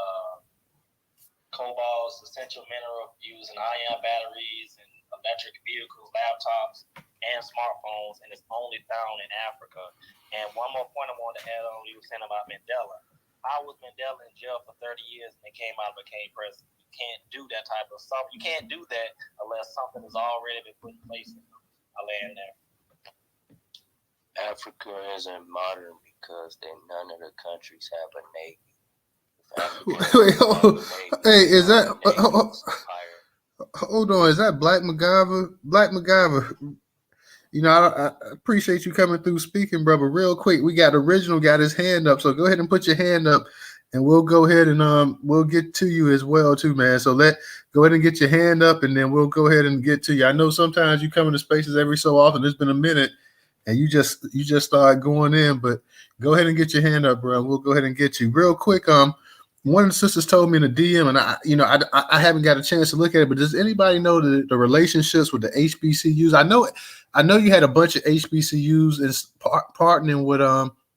cobalt is essential mineral used in ion batteries and electric vehicles, laptops, and smartphones, and it's only found in Africa. And one more point I wanted to add on what you were saying about Mandela. How was Mandela in jail for 30 years and then came out and became president? You can't do that type of stuff. You can't do that unless something has already been put in place. I land there. Africa isn't modern because none of the countries have a navy. Wait, hey, is that? Hold on, is that Black MacGyver? Black MacGyver. You know, I appreciate you coming through speaking, brother. Real quick, we got Original got his hand up, so go ahead and put your hand up and we'll go ahead and we'll get to you as well too, man. So go ahead and get your hand up, and then we'll go ahead and get to you. I know sometimes you come into spaces every so often. It's been a minute, and you just start going in, but go ahead and get your hand up, bro. We'll go ahead and get you real quick. One of the sisters told me in a DM, and I haven't got a chance to look at it, but does anybody know the relationships with the HBCUs? I know you had a bunch of HBCUs and partnering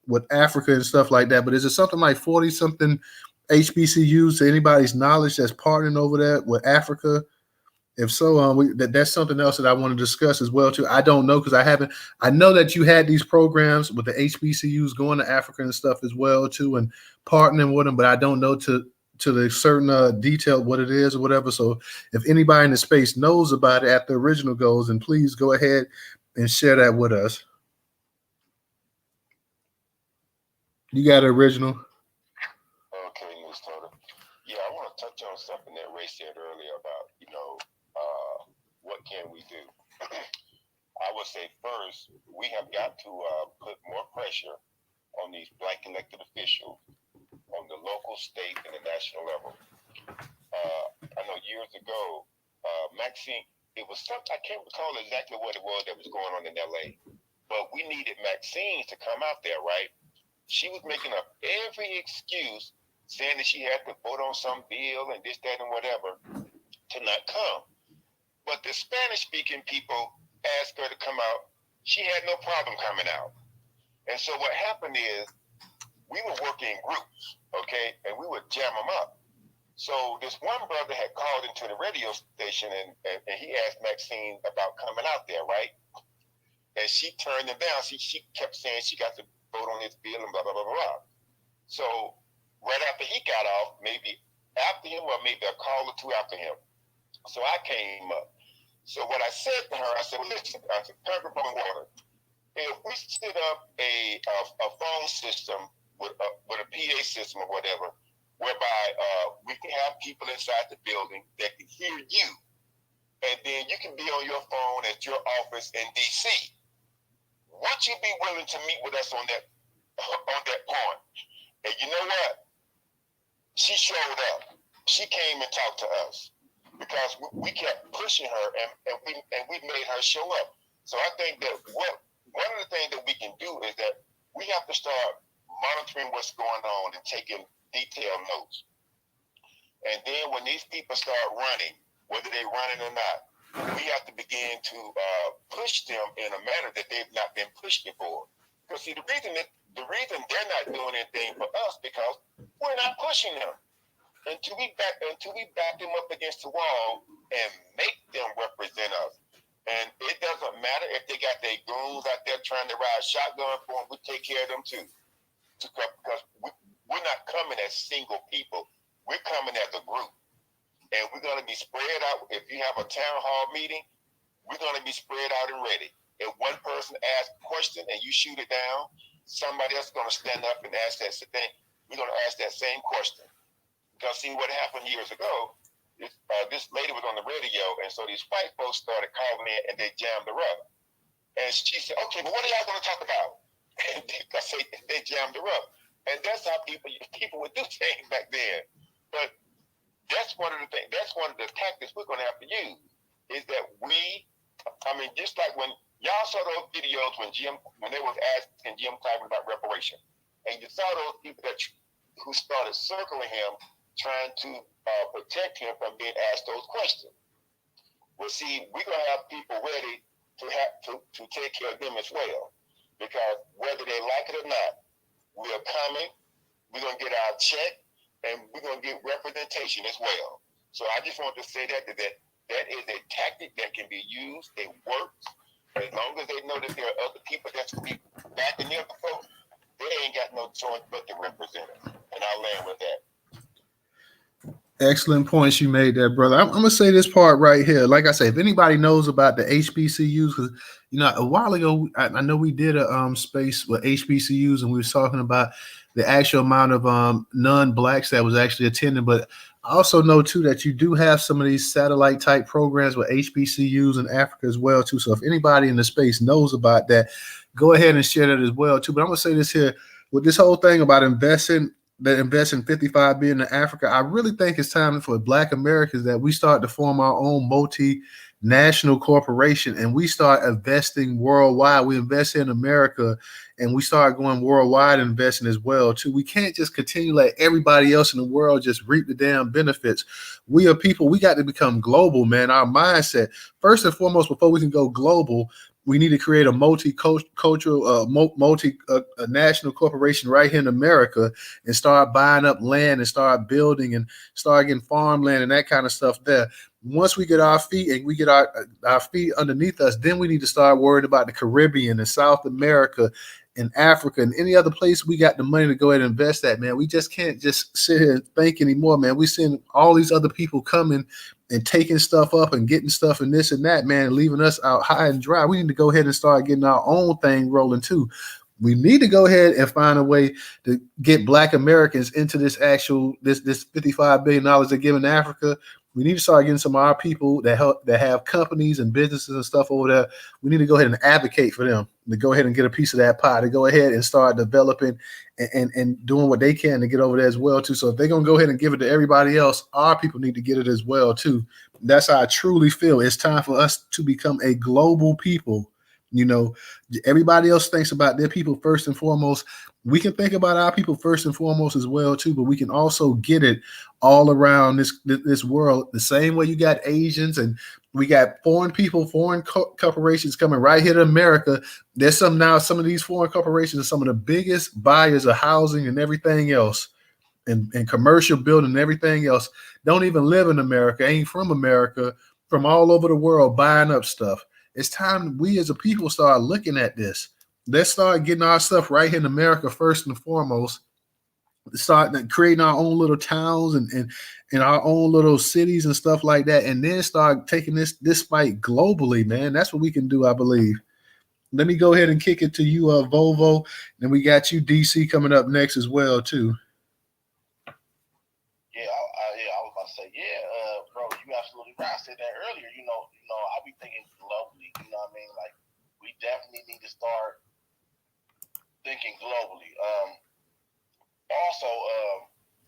with Africa and stuff like that, but is it something like 40 something HBCUs to anybody's knowledge that's partnering over there with Africa? If so, that's something else that I want to discuss as well too. I don't know because I haven't. I know that you had these programs with the HBCUs going to Africa and stuff as well too, and partnering with them, but I don't know to the certain detail what it is or whatever. So if anybody in the space knows about it at the original goals, then please go ahead and share that with us. You got an original? Okay, Newstoter. Yeah, I want to touch on something that Ray said earlier about, what can we do? I would say first, we have got to put more pressure on these Black elected officials on the local, state, and the national level. I know years ago, Maxine, it was something, I can't recall exactly what it was that was going on in LA, but we needed Maxine to come out there, right? She was making up every excuse, saying that she had to vote on some bill and this, that, and whatever to not come. But the Spanish-speaking people asked her to come out. She had no problem coming out. And so what happened is we were working in groups, okay, and we would jam them up. So this one brother had called into the radio station and he asked Maxine about coming out there, right? And she turned him down. She kept saying she got to vote on this bill and blah, blah, blah, blah. So right after he got off, maybe after him or maybe a call or two after him. So I came up. So what I said to her, I said, well, listen, I said, Congresswoman Water, if we set up a phone system with a PA system or whatever, whereby we can have people inside the building that can hear you, and then you can be on your phone at your office in D.C., would you be willing to meet with us on that point? And you know what? She showed up. She came and talked to us because we kept pushing her and we made her show up. So I think that one of the things that we can do is that we have to start monitoring what's going on and taking detailed notes. And then when these people start running, whether they're running or not, we have to begin to push them in a manner that they've not been pushed before. Because see, the reason they're not doing anything for us because we're not pushing them. Until we back them up against the wall and make them represent us. And it doesn't matter if they got their goons out there trying to ride shotgun for them, we take care of them too. Because we're not coming as single people. We're coming as a group. And we're going to be spread out. If you have a town hall meeting, we're going to be spread out and ready. If one person asks a question and you shoot it down, somebody else is going to stand up and ask that thing. We're going to ask that same question. Because see what happened years ago, this lady was on the radio, and so these white folks started calling in and they jammed her up. And she said, okay, but what are y'all going to talk about? And they jammed her up. And that's how people would do things back then. But that's one of the things, that's one of the tactics we're going to have to use, is that just like when y'all saw those videos when they was asking Jim Clyburn about reparation, and you saw those people who started circling him, trying to protect him from being asked those questions. Well, see, we're going to have people ready to take care of them as well. Because whether they like it or not, we're coming, we're going to get our check, and we're going to get representation as well. So I just want to say that is a tactic that can be used. It works. As long as they know that there are other people that's going to be backing up folks, they ain't got no choice but to represent us. And I'll land with that. Excellent points you made there, brother. I'm gonna say this part right here. Like I say, if anybody knows about the HBCUs, because a while ago I know we did a space with HBCUs, and we were talking about the actual amount of non-blacks that was actually attending. But I also know too that you do have some of these satellite type programs with HBCUs in Africa as well too. So if anybody in the space knows about that, go ahead and share that as well too. But I'm gonna say this here with this whole thing about investing that invest in 55 billion in Africa, I really think it's time for Black Americans that we start to form our own multinational corporation and we start investing worldwide. We invest in America and we start going worldwide and investing as well too. We can't just continue to let everybody else in the world just reap the damn benefits. We are people, we got to become global, man. Our mindset, first and foremost, before we can go global, we need to create a multicultural, national corporation right here in America and start buying up land and start building and start getting farmland and that kind of stuff there. Once we get our feet and we get our feet underneath us, then we need to start worrying about the Caribbean and South America and Africa and any other place we got the money to go ahead and invest that, man. We just can't just sit here and think anymore, man. We seeing all these other people coming and taking stuff up and getting stuff and this and that, man, and leaving us out high and dry. We need to go ahead and start getting our own thing rolling too. We need to go ahead and find a way to get Black Americans into this this $55 billion they're giving to Africa. We need to start getting some of our people that have companies and businesses and stuff over there. We need to go ahead and advocate for them to go ahead and get a piece of that pie, to go ahead and start developing and doing what they can to get over there as well too. So if they're gonna go ahead and give it to everybody else, our people need to get it as well too. That's how I truly feel. It's time for us to become a global people. You know, everybody else thinks about their people first and foremost. We can think about our people first and foremost as well too, but we can also get it all around this world the same way you got Asians and we got foreign people, foreign corporations coming right here to America. There's some of these foreign corporations are some of the biggest buyers of housing and everything else and commercial building and everything else. Don't even live in America, ain't from America, from all over the world buying up stuff. It's time we as a people start looking at this. Let's start getting our stuff right here in America first and foremost. Start creating our own little towns and our own little cities and stuff like that, and then start taking this fight globally, man. That's what we can do, I believe. Let me go ahead and kick it to you, Volvo. And we got you, DC, coming up next as well, too. I was about to say, bro, you absolutely right. I said that earlier. I be thinking globally. You know what I mean? Like, we definitely need to start thinking globally. Also,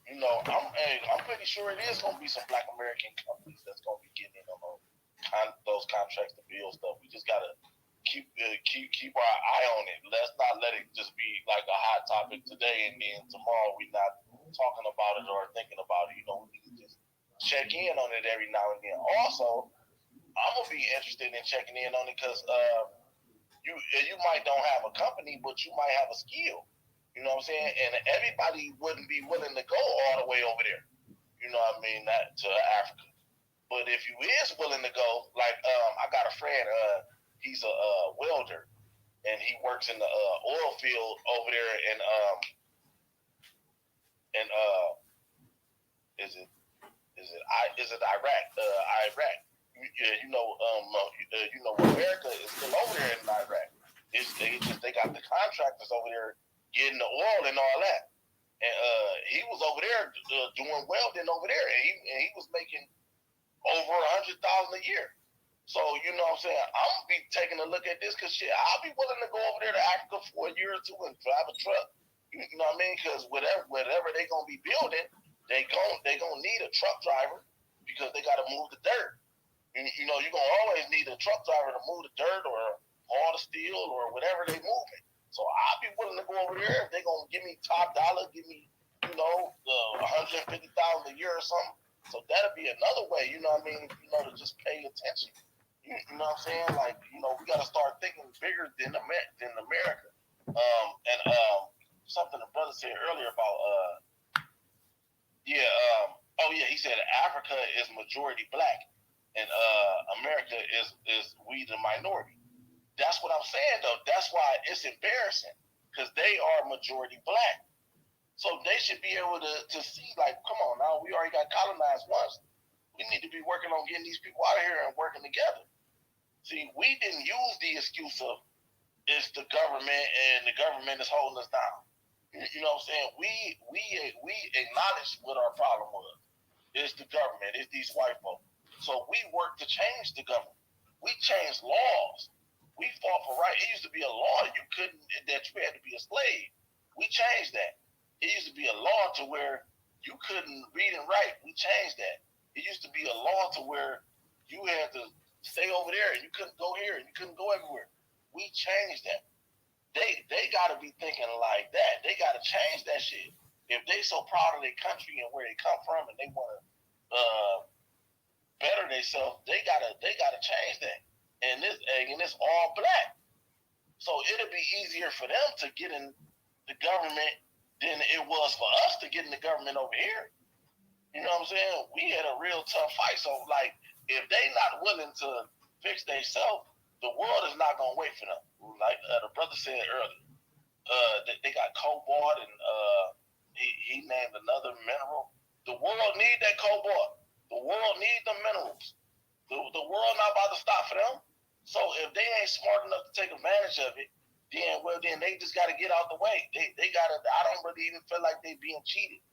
I'm pretty sure it is going to be some Black American companies that's going to be getting in on those contracts to build stuff. We just gotta keep our eye on it. Let's not let it just be like a hot topic today and then tomorrow we're not talking about it or thinking about it. We need to just check in on it every now and then. Also, I'm gonna be interested in checking in on it because you might don't have a company, but you might have a skill. You know what I'm saying? And everybody wouldn't be willing to go all the way over there. You know what I mean? That to Africa. But if you is willing to go, like I got a friend. He's a welder, and he works in the oil field over there is it Iraq? Iraq. America is still over there in Iraq. They got the contractors over there getting the oil and all that. And he was over there doing welding over there, and he was making over $100,000 a year. So you know what I'm saying? I'm gonna be taking a look at this because I'll be willing to go over there to Africa for a year or two and drive a truck. You know what I mean? Because whatever they gonna be building, they gonna need a truck driver because they gotta move the dirt. You're gonna always need a truck driver to move the dirt or haul the steel or whatever they moving. So I'll be willing to go over there if they gonna give me top dollar, give me $150,000 a year or something. So that'll be another way. You know what I mean? To just pay attention. You know what I'm saying? Like, we got to start thinking bigger than America. Something the brother said earlier about, he said Africa is majority Black and America is we the minority. That's what I'm saying, though. That's why it's embarrassing because they are majority Black. So they should be able to see, like, come on now, we already got colonized once. We need to be working on getting these people out of here and working together. See, we didn't use the excuse of it's the government and the government is holding us down. You know what I'm saying? We acknowledged what our problem was. It's the government. It's these white folks. So we worked to change the government. We changed laws. We fought for right. It used to be a law that you had to be a slave. We changed that. It used to be a law to where you couldn't read and write. We changed that. It used to be a law to where you had to stay over there and you couldn't go here and you couldn't go everywhere. We changed that. They got to be thinking like that. They got to change that shit. If they so proud of their country and where they come from and they want to better themselves, they gotta change that. And it's all black. So it'll be easier for them to get in the government than it was for us to get in the government over here. You know what I'm saying? We had a real tough fight. So like, if they not willing to fix themselves, the world is not gonna wait for them. Like the brother said earlier, they got cobalt and he named another mineral. The world need that cobalt. The world need the minerals. The world not about to stop for them. So if they ain't smart enough to take advantage of it, then they just got to get out the way. They got to. I don't really even feel like they being cheated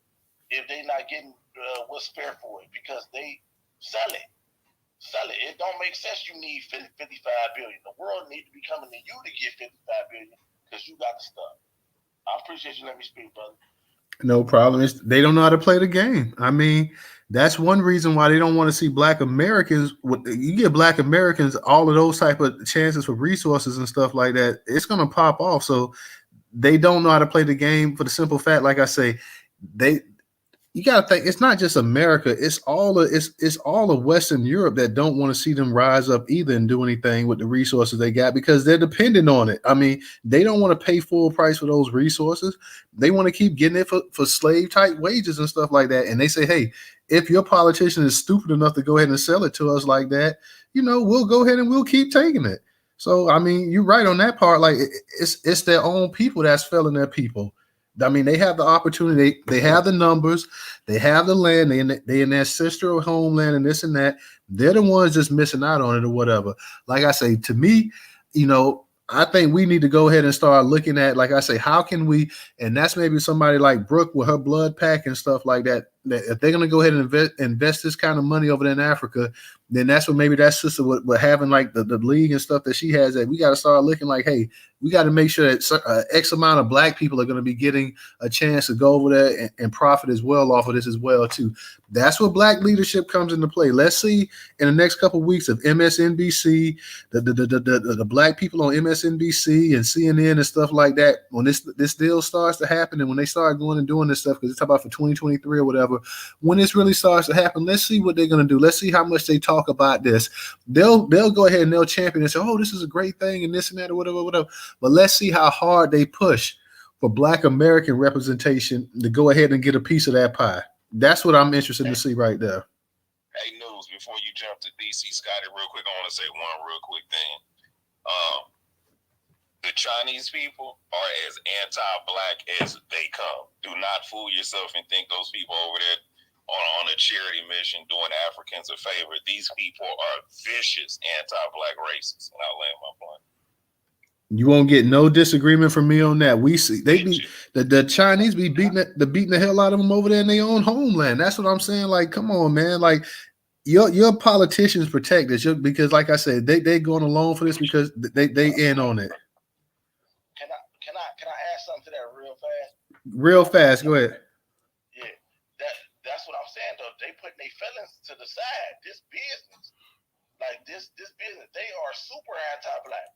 if they not getting what's fair for it, because they sell it. It don't make sense. You need 55 billion. The world need to be coming to you to get 55 billion because you got the stuff. I appreciate you letting me speak, brother. No problem. They don't know how to play the game. I mean, that's one reason why they don't want to see Black Americans. You get Black Americans all of those type of chances for resources and stuff like that, it's going to pop off. So they don't know how to play the game for the simple fact, like I say, you got to think it's not just America. It's all of Western Europe that don't want to see them rise up either and do anything with the resources they got because they're dependent on it. I mean, they don't want to pay full price for those resources. They want to keep getting it for slave type wages and stuff like that. And they say, hey, if your politician is stupid enough to go ahead and sell it to us like that, we'll go ahead and we'll keep taking it. So, I mean, you're right on that part. Like it's their own people that's failing their people. I mean, they have the opportunity. They have the numbers. They have the land. They in their sister or homeland and this and that. They're the ones just missing out on it or whatever. Like I say, to me, I think we need to go ahead and start looking at, like I say, how can we, and that's maybe somebody like Brooke with her blood pack and stuff like that, that if they're going to go ahead and invest this kind of money over there in Africa, then that's what maybe that sister with having like the league and stuff that she has, that we got to start looking like, hey, we got to make sure that X amount of Black people are going to be getting a chance to go over there and profit as well off of this as well too. That's where Black leadership comes into play. Let's see in the next couple of weeks of MSNBC, the Black people on MSNBC and CNN and stuff like that, when this deal starts to happen and when they start going and doing this stuff, because it's about for 2023 or whatever, when this really starts to happen, let's see what they're going to do. Let's see how much they talk about this. They'll go ahead and they'll champion and say, oh, this is a great thing and this and that or whatever. But let's see how hard they push for Black American representation to go ahead and get a piece of that pie. That's what I'm interested to see right there. Hey, News, before you jump to DC, Scotty, real quick, I want to say one real quick thing. The Chinese people are as anti-Black as they come. Do not fool yourself and think those people over there on a charity mission doing Africans a favor. These people are vicious anti-Black racists, and I'll land my point. You won't get no disagreement from me on that. We see the Chinese be beating the hell out of them over there in their own homeland. That's what I'm saying. Like, come on, man. Like, your politicians protect this because, like I said, they going along for this because they in on it. Can I add something to that real fast? Real fast, go ahead. Yeah, that's what I'm saying though. They putting their feelings to the side. This business, like this business, they are super anti-Black.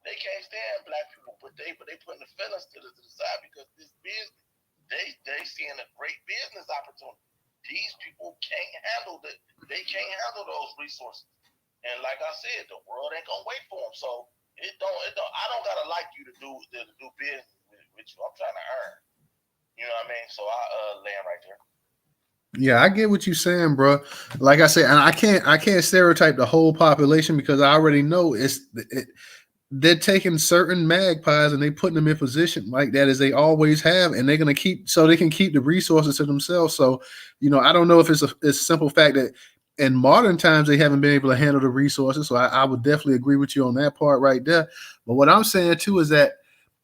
They can't stand Black people, but they putting the feelings to the side because this business, they seeing a great business opportunity. These people can't handle that. They can't handle those resources. And like I said, the world ain't gonna wait for them. So it don't. I don't gotta like you to do business with you. I'm trying to earn. You know what I mean? So I land right there. Yeah, I get what you're saying, bro. Like I said, and I can't stereotype the whole population because I already know they're taking certain magpies and they putting them in position like that as they always have, and they're gonna keep so they can keep the resources to themselves. So, I don't know if it's a simple fact that in modern times they haven't been able to handle the resources. So I would definitely agree with you on that part right there. But what I'm saying too is that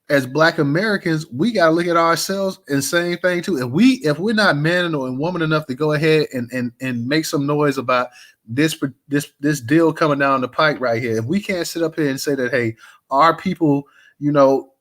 as Black Americans, we gotta look at ourselves and same thing too. If we're not man and woman enough to go ahead and make some noise about this deal coming down the pike right here, if we can't sit up here and say that, hey, our people,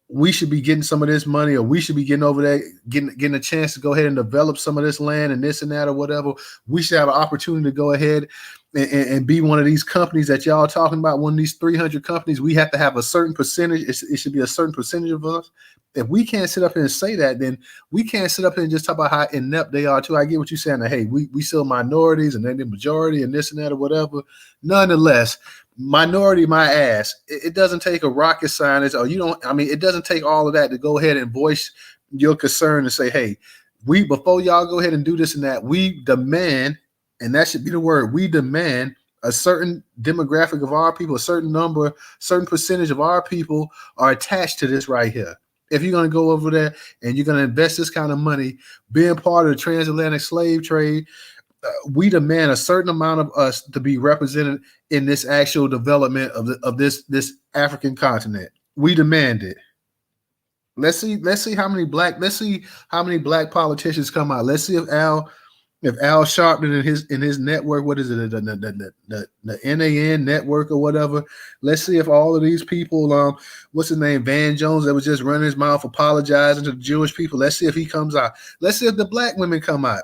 we should be getting some of this money, or we should be getting over there, getting a chance to go ahead and develop some of this land and this and that or whatever. We should have an opportunity to go ahead and be one of these companies that y'all talking about. One of these 300 companies, we have to have a certain percentage. It should be a certain percentage of us. If we can't sit up here and say that, then we can't sit up here and just talk about how inept they are too. I get what you're saying. That, hey, we still minorities and they're the majority and this and that or whatever. Nonetheless, minority my ass. It doesn't take a rocket scientist, or you don't. I mean, it doesn't take all of that to go ahead and voice your concern and say, hey, we before y'all go ahead and do this and that, we demand, and that should be the word, we demand a certain demographic of our people, a certain number, certain percentage of our people are attached to this right here. If you're going to go over there and you're going to invest this kind of money, being part of the transatlantic slave trade, we demand a certain amount of us to be represented in this actual development of this African continent. We demand it. Let's see how many black politicians come out. Let's see if Al Sharpton in his network, what is it, the NAN network or whatever. Let's see if all of these people, what's his name, Van Jones, that was just running his mouth apologizing to the Jewish people. Let's see if he comes out. Let's see if the black women come out.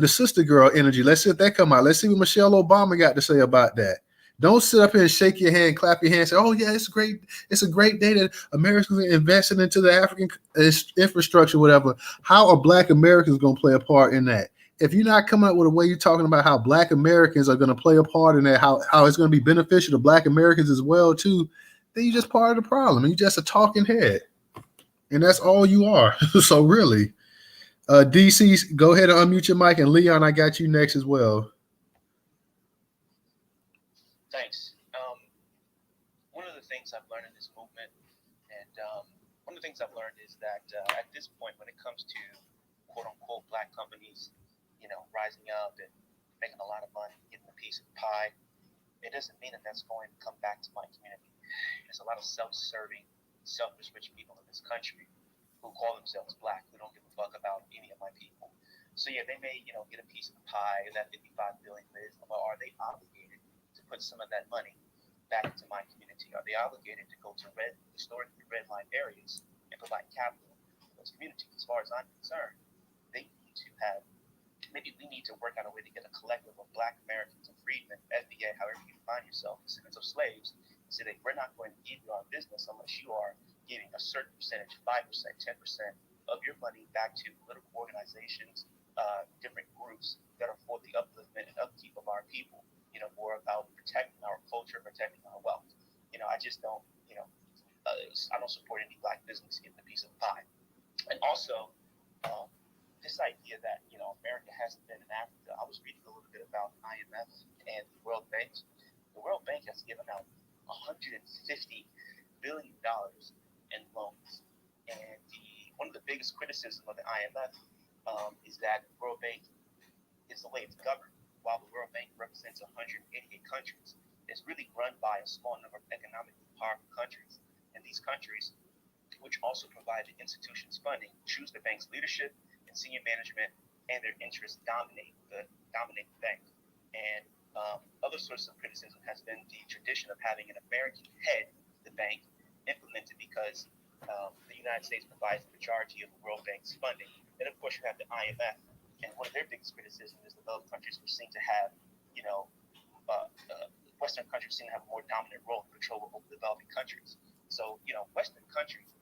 The sister girl energy. Let's see if that come out. Let's see what Michelle Obama got to say about that. Don't sit up here and shake your hand, clap your hand, and say, "Oh yeah, it's great. It's a great day that Americans are investing into the African infrastructure, whatever." How are Black Americans going to play a part in that? If you're not coming up with a way you're talking about how Black Americans are going to play a part in that, how it's going to be beneficial to Black Americans as well too, then you're just part of the problem. You're just a talking head, and that's all you are. So really. DC, go ahead and unmute your mic, and Leon, I got you next as well. Thanks. One of the things I've learned in this movement, and one of the things I've learned is that at this point, when it comes to quote unquote Black companies, rising up and making a lot of money, getting a piece of the pie, it doesn't mean that that's going to come back to my community. There's a lot of self-serving, selfish rich people in this country who call themselves Black, who don't give a fuck about any of my people. So yeah, they may, get a piece of the pie, that 55 billion is, but are they obligated to put some of that money back into my community? Are they obligated to go to historically red line areas and provide capital for those communities? As far as I'm concerned, they need to have, maybe we need to work out a way to get a collective of Black Americans and freedmen, FBA, however you find yourself, descendants of slaves, and say that we're not going to give you our business unless you are giving a certain percentage, 5%, 10% of your money back to political organizations, different groups that are for the upliftment and upkeep of our people, more about protecting our culture, protecting our wealth. I just don't, I don't support any Black business getting a piece of the pie. And also, this idea that, America hasn't been in Africa. I was reading a little bit about IMF and the World Bank. The World Bank has given out $150 billion in loans. And one of the biggest criticisms of the IMF is that the World Bank is the way it's governed. While the World Bank represents 188 countries, it's really run by a small number of economically powerful countries. And these countries, which also provide the institutions funding, choose the bank's leadership and senior management, and their interests dominate the bank. And other sources of criticism has been the tradition of having an American head the bank implemented because the United States provides the majority of the World Bank's funding. Then, of course, you have the IMF, and one of their biggest criticisms is developed countries which seem to have, Western countries seem to have a more dominant role in control over developing countries. So, Western countries,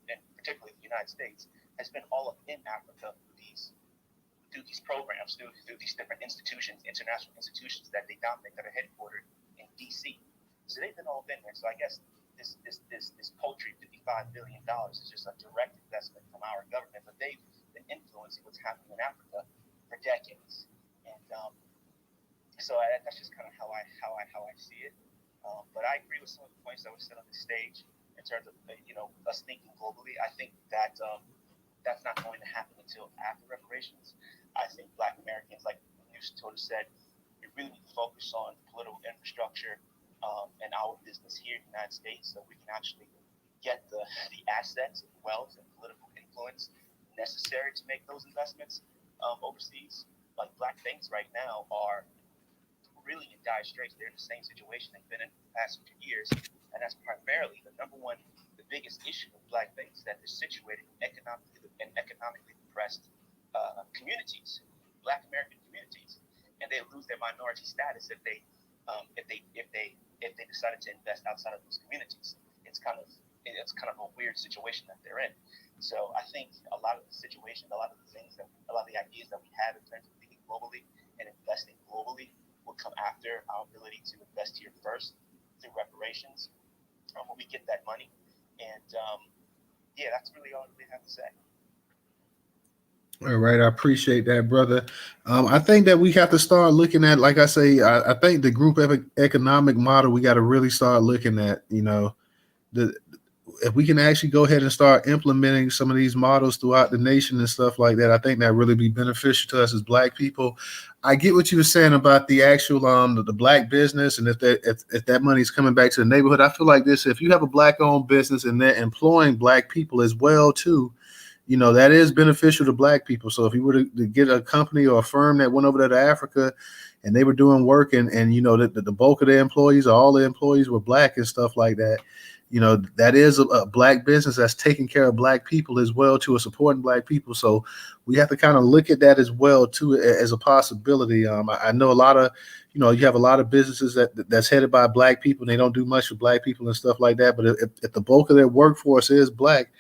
and particularly the United States, has been all up in Africa through these programs, through these different institutions, international institutions that they dominate, that are headquartered in D.C. So they've been all been there. So I guess this paltry $55 billion is just a direct investment from our government, but they've been influencing what's happening in Africa for decades. And so that's just kind of how I see it. But I agree with some of the points that were said on this stage in terms of us thinking globally. I think that that's not going to happen until after reparations. I think Black Americans, like Newstoter said, we really need to focus on political infrastructure and our business here in the United States, so we can actually get the assets and wealth and political influence necessary to make those investments overseas. Like Black banks right now are really in dire straits. They're in the same situation they've been in for the past few years, and that's primarily the biggest issue with black banks is that they're situated in economically depressed communities, Black American communities, and they lose their minority status if they decided to invest outside of those communities. It's kind of a weird situation that they're in. So I think a lot of the situation, a lot of the ideas that we have in terms of thinking globally and investing globally will come after our ability to invest here first through reparations when we get that money. And that's really all I really have to say. All right, I appreciate that, brother. I think that we have to start looking at, like I say, I think the group economic model we got to really start looking at. The if we can actually go ahead and start implementing some of these models throughout the nation and stuff like that, I think that really be beneficial to us as black people. I get what you were saying about the actual the black business, and if that money is coming back to the neighborhood. I feel like this: if you have a black owned business and they're employing black people as well too, that is beneficial to black people. So if you were to get a company or a firm that went over there to Africa and they were doing work and the bulk of their employees or all the employees were black and stuff like that, that is a black business that's taking care of black people as well too, or supporting black people. So we have to kind of look at that as well too, as a possibility. I know a lot of, you have a lot of businesses that's headed by black people and they don't do much for black people and stuff like that. But if the bulk of their workforce is black,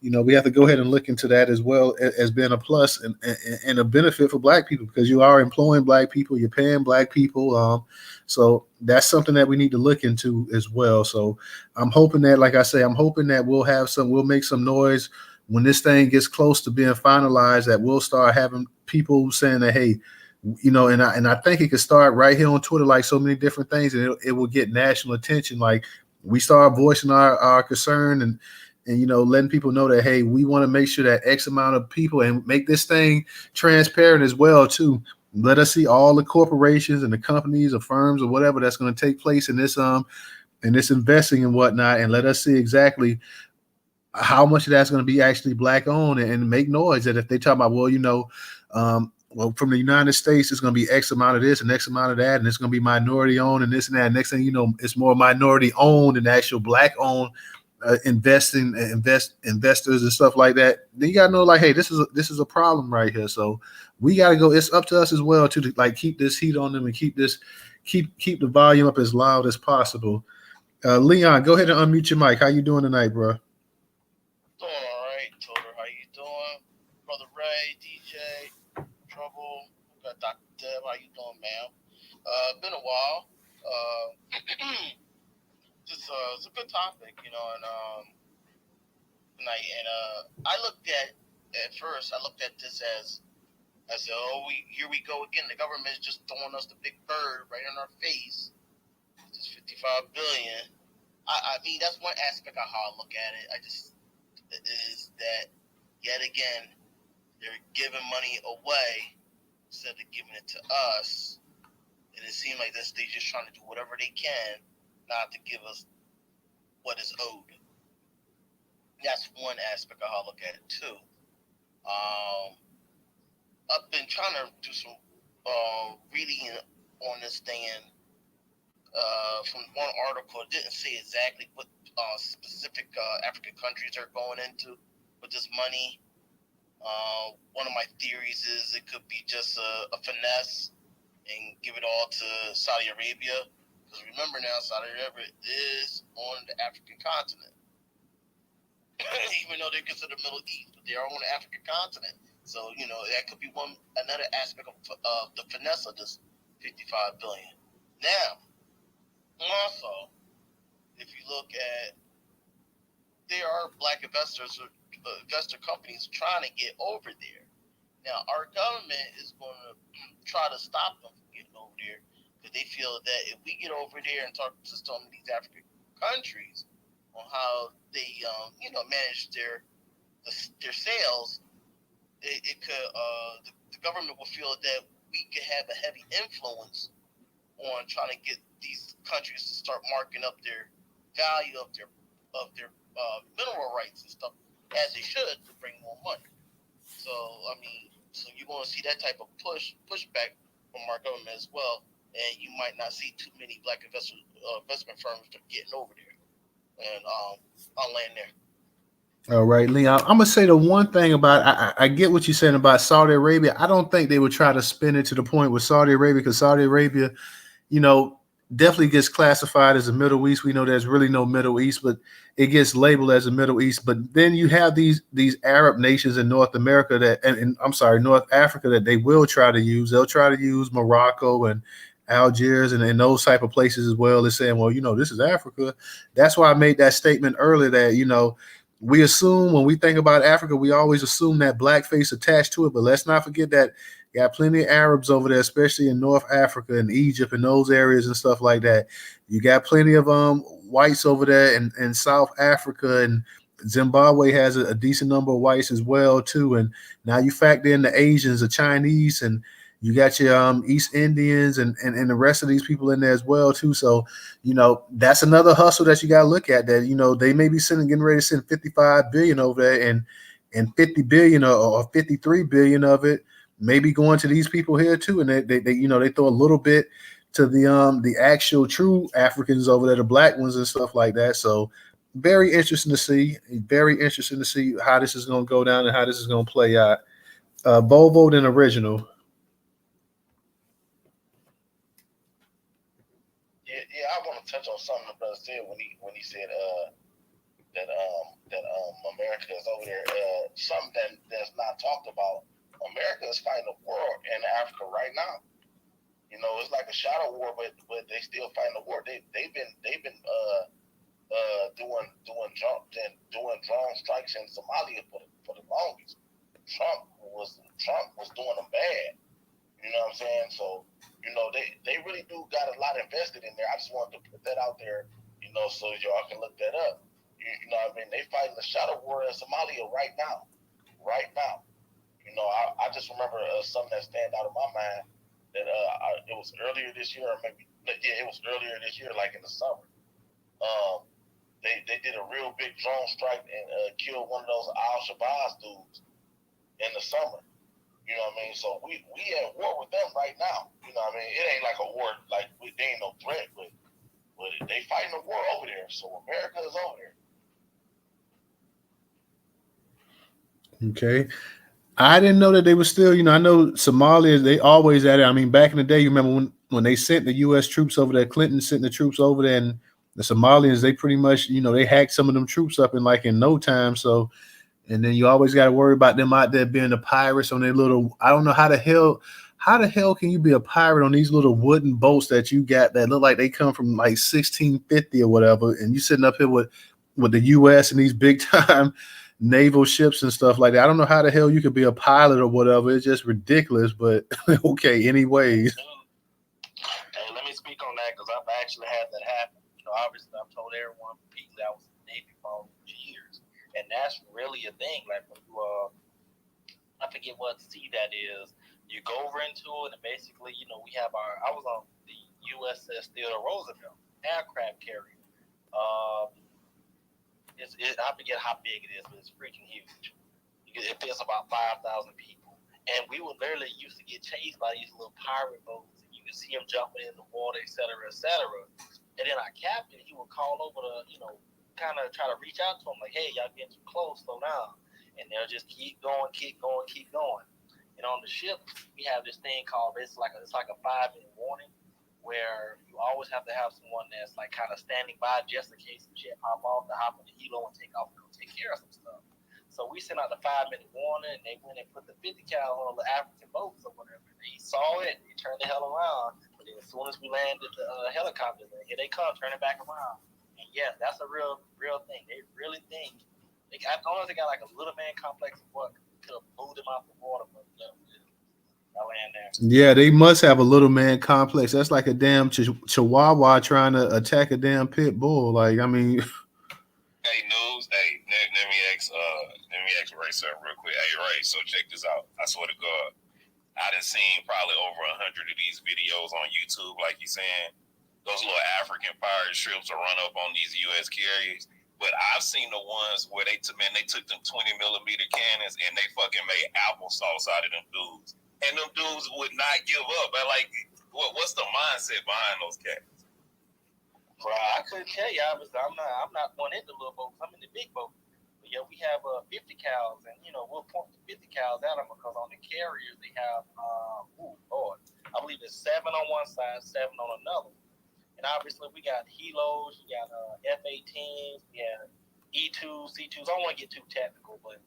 we have to go ahead and look into that as well as being a plus and a benefit for black people, because you are employing black people, you're paying black people. So that's something that we need to look into as well. So I'm hoping that, like I say, we'll make some noise when this thing gets close to being finalized, that we'll start having people saying that, hey, and I think it could start right here on Twitter, like so many different things, and it will get national attention. Like we start voicing our concern and letting people know that, hey, we want to make sure that X amount of people, and make this thing transparent as well too. Let us see all the corporations and the companies or firms or whatever that's going to take place in this investing and whatnot, and let us see exactly how much of that's going to be actually black owned, and make noise that if they talk about, well, from the United States, it's going to be X amount of this and X amount of that, and it's going to be minority owned and this and that. Next thing you know, it's more minority owned than actual black owned investors and stuff like that. Then you gotta know, like, hey, this is a problem right here. So we gotta go. It's up to us as well to like keep this heat on them and keep the volume up as loud as possible. Leon, go ahead and unmute your mic. How you doing tonight, bro? Doing all right, Toter. How you doing, brother Ray, DJ, Trouble? Got Dr. Deb. How you doing, ma'am? Been a while. It's a good topic, and I looked at this as here we go again. The government is just throwing us the big bird right in our face. Just $55 billion. I mean, that's one aspect of how I look at it. Is that yet again they're giving money away instead of giving it to us, and it seems like they're just trying to do whatever they can not to give us what is owed. That's one aspect of how I look at it too. I've been trying to do some reading on this thing, and from one article, it didn't say exactly what specific African countries are going into with this money. One of my theories is it could be just a finesse and give it all to Saudi Arabia. Because remember now, Saudi Arabia is on the African continent. Even though they're considered Middle East, but they are on the African continent. So, that could be another aspect of the finesse of this $55 billion. Now, also, if you look at, there are black investor companies trying to get over there. Now, our government is going to try to stop them from getting over there, because they feel that if we get over there and talk to some of these African countries on how they, manage their sales, it could the government will feel that we could have a heavy influence on trying to get these countries to start marking up their value of their mineral rights and stuff, as they should, to bring more money. So you're going to see that type of pushback from our government as well, and you might not see too many black investment firms getting over there. And I'll land there. All right, Leon. I'm gonna say the one thing about I get what you're saying about Saudi Arabia. I don't think they would try to spin it to the point with Saudi Arabia because Saudi Arabia, you know, definitely gets classified as a Middle East. We know there's really no Middle East, but it gets labeled as a Middle East. But then you have these Arab nations in North America that, and I'm sorry, North Africa that they will try to use. They'll try to use Morocco and Algiers and those type of places as well as saying, well, you know, this is Africa. That's why I made that statement earlier that, you know, we assume when we think about Africa, we always assume that blackface attached to it. But let's not forget that you got plenty of Arabs over there, especially in North Africa and Egypt and those areas and stuff like that. You got plenty of whites over there in South Africa, and Zimbabwe has a decent number of whites as well too. And now you factor in the Asians, the Chinese, and you got your East Indians and the rest of these people in there as well too. So, you know, that's another hustle that you got to look at. That, you know, they may be getting ready to send 55 billion over there, and 50 billion or 53 billion of it maybe going to these people here too. And they you know, they throw a little bit to the actual true Africans over there, the black ones and stuff like that. So very interesting to see. Very interesting to see how this is going to go down and how this is going to play out. Volvo and original. Yeah, I want to touch on something the brother said when he said that America is over there. Something that's not talked about. America is fighting a war in Africa right now. You know, it's like a shadow war, but they still fighting a war. They've been doing drone strikes in Somalia for the longest. Trump was doing them bad. You know what I'm saying? So, you know, they really do got a lot invested in there. I just wanted to put that out there, you know, so y'all can look that up. You know what I mean? They fighting the shadow war in Somalia right now. Right now. You know, I just remember something that stand out of my mind that it was earlier this year, or maybe, yeah, it was earlier this year, like in the summer. They did a real big drone strike and killed one of those Al-Shabaab dudes in the summer. You know what I mean? So we at war with them right now. You know what I mean? It ain't like a war, like they ain't no threat, but they fighting a war over there. So America is over there. Okay. I didn't know that they were still, you know, I know Somalia, they always at it. I mean, back in the day, you remember when they sent the U.S. troops over there, Clinton sent the troops over there, and the Somalians, they pretty much, you know, they hacked some of them troops up in no time. So, and then you always got to worry about them out there being the pirates on their little, I don't know how the hell can you be a pirate on these little wooden boats that you got that look like they come from like 1650 or whatever, and you sitting up here with the U.S. and these big time naval ships and stuff like that. I don't know how the hell you could be a pilot or whatever. It's just ridiculous, but okay, anyways. Hey, let me speak on that because I've actually had that happen. You know, obviously I've told everyone repeatedly I was in the Navy for years, and that's really a thing. Like when you I forget what sea that is. You go over into it, and basically, you know, I was on the USS Theodore Roosevelt aircraft carrier. I forget how big it is, but it's freaking huge. It fits about 5,000 people. And we would literally used to get chased by these little pirate boats. And you could see them jumping in the water, et cetera, et cetera. And then our captain, he would call over to, you know, kind of try to reach out to them like, hey, y'all getting too close, slow down. And they'll just keep going. And on the ship, we have this thing called, it's like a 5-minute warning, where you always have to have someone that's like kind of standing by just in case the shit pop off, to hop on the helo and take off and go take care of some stuff. So we sent out the 5-minute warning, and they went and put the 50 cal on the African boats or whatever. They saw it, they turned the hell around. But then as soon as we landed the helicopters, here they come, turning back around. And yeah, that's a real thing. They really think I don't know if they got like a little man complex of what could have moved them out the water, but I land there. Yeah, they must have a little man complex. That's like a damn chihuahua trying to attack a damn pit bull. Like, I mean, Hey, news. Hey, let me ask Ray something real quick. Hey, Ray, so check this out. I swear to God, I done seen probably over 100 of these videos on YouTube, like you saying. Those little African pirate ships will run up on these U.S. carriers. But I've seen the ones where they took them 20 millimeter cannons and they fucking made applesauce out of them dudes. And them dudes would not give up. But like, what's the mindset behind those cats? Bro, I couldn't tell you. I'm not going into little boats. I'm in the big boat. But yeah, we have 50 cows, and we'll point the 50 cows at them because on the carriers they have Lord, I believe it's 7 on one side, 7 on another. And obviously we got helos, we got F-18s, we have E2s, C2s. I don't want to get too technical, but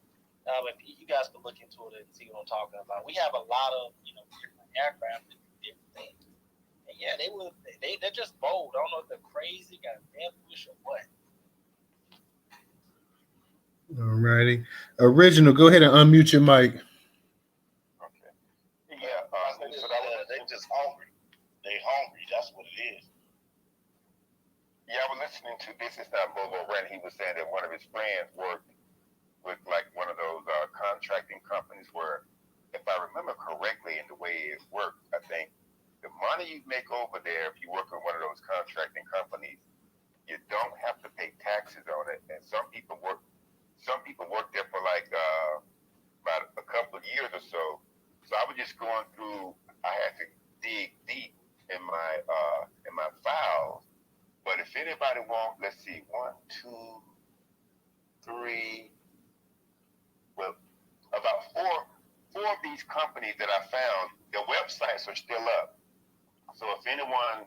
if you guys can look into it and see what I'm talking about. We have a lot of different aircraft and different things. And yeah, they're just bold. I don't know if they're crazy, got death wish or what. All righty. Original, go ahead and unmute your mic. Okay. Yeah, so they just hungry. They hungry. That's what it is. Yeah, I was listening to This Is Not Bobo Rent. He was saying that one of his friends worked with like one of those contracting companies where, if I remember correctly in the way it worked, I think the money you make over there, if you work with one of those contracting companies, you don't have to pay taxes on it. And some people work there for like about a couple of years or so. So I was just going through. I had to dig deep in my files. But if anybody wants, let's see, 1, 2, 3, well, about four of these companies that I found, their websites are still up. So if anyone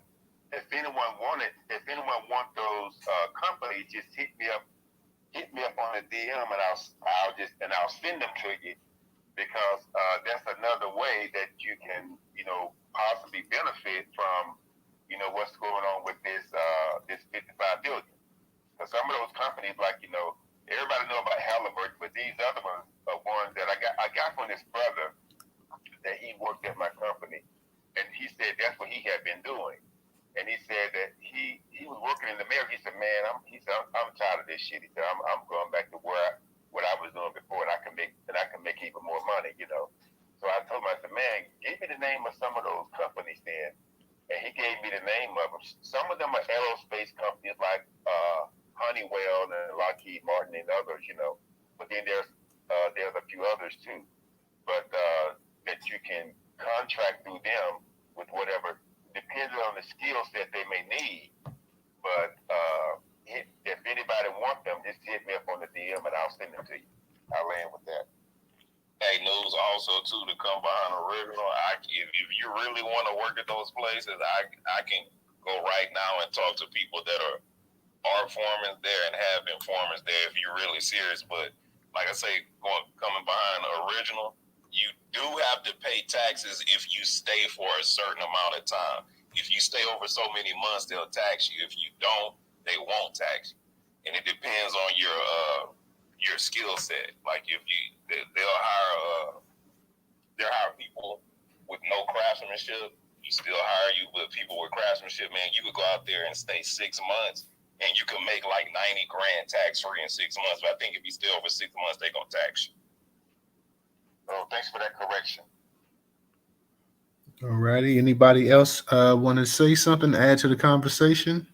want those companies, just hit me up on the DM, and I'll send them to you, because that's another way that you can possibly benefit from what's going on with this 55 billion. Because some of those companies, like everybody know about Halliburton, but these other ones are ones that I got from this brother that he worked at my company, and he said that's what he had been doing. And he said that he was working in the mail. He said, "Man, I'm tired of this shit." He said, "I'm going back to what I was doing before, and I can make even more money." So I told him, I said, "Man, give me the name of some of those companies then." And he gave me the name of them. Some of them are aerospace companies like Honeywell and Lockheed Martin and others, But then there's a few others too. But that you can contract through them with whatever, depending on the skill set they may need. But if anybody wants them, just hit me up on the DM and I'll send them to you. I'll land with that. Hey, news also too to come behind original. If you really want to work at those places, I can go right now and talk to people that are foremen there and have been foremen there if you're really serious. But like I say, coming behind original, you do have to pay taxes if you stay for a certain amount of time. If you stay over so many months, they'll tax you. If you don't, they won't tax you. And it depends on your skill set. Like if they'll hire people with no craftsmanship. You still hire you, but people with craftsmanship, man, you could go out there and stay 6 months and you can make like 90 grand tax free in 6 months. But I think if you stay over 6 months, they're gonna tax you. Oh, thanks for that correction. All righty. Anybody else want to say something, add to the conversation?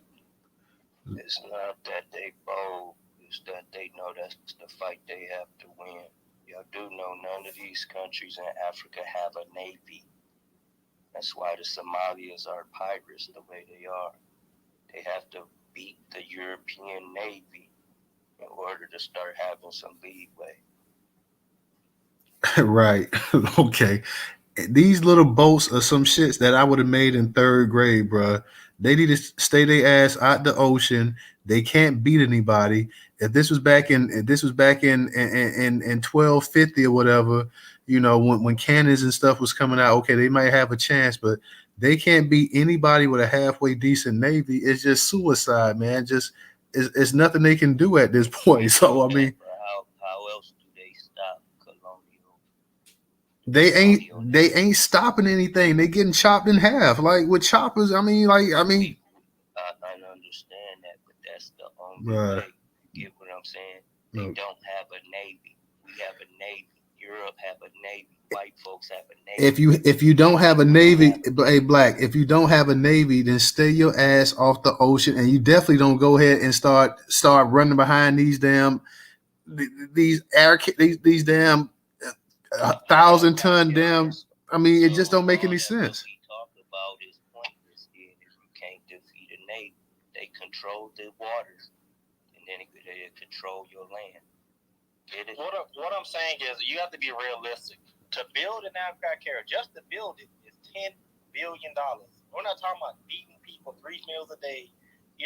It's not that they bold, it's that they know that's the fight they have to win. Y'all do know none of these countries in Africa have a navy. That's why the Somalians are pirates the way they are. They have to beat the European Navy in order to start having some leeway. Right. Okay. These little boats are some shits that I would have made in 3rd grade, bruh. They need to stay their ass out the ocean. They can't beat anybody. If this was back in 1250 or whatever, when cannons and stuff was coming out, okay, they might have a chance, but they can't beat anybody with a halfway decent navy. It's just suicide, man. It's nothing they can do at this point. So I mean, how else do they stop colonial? they ain't stopping anything. They getting chopped in half, like with choppers. I mean. I understand that, but that's the only way. You get what I'm saying? They don't have a navy. We have a navy. Europe have a navy. White folks have a navy. If you don't have a navy, hey Black, if you don't have a navy, then stay your ass off the ocean, and you definitely don't go ahead and start running behind these damn these damn 1,000-ton damn. I mean, it just don't make any sense. What we talk about is pointless if you can't defeat a navy. They control the waters, and then they control your land. Get it? What I'm saying is you have to be realistic. To build an aircraft carrier, just to build it is $10 billion. We're not talking about feeding people 3 meals a day,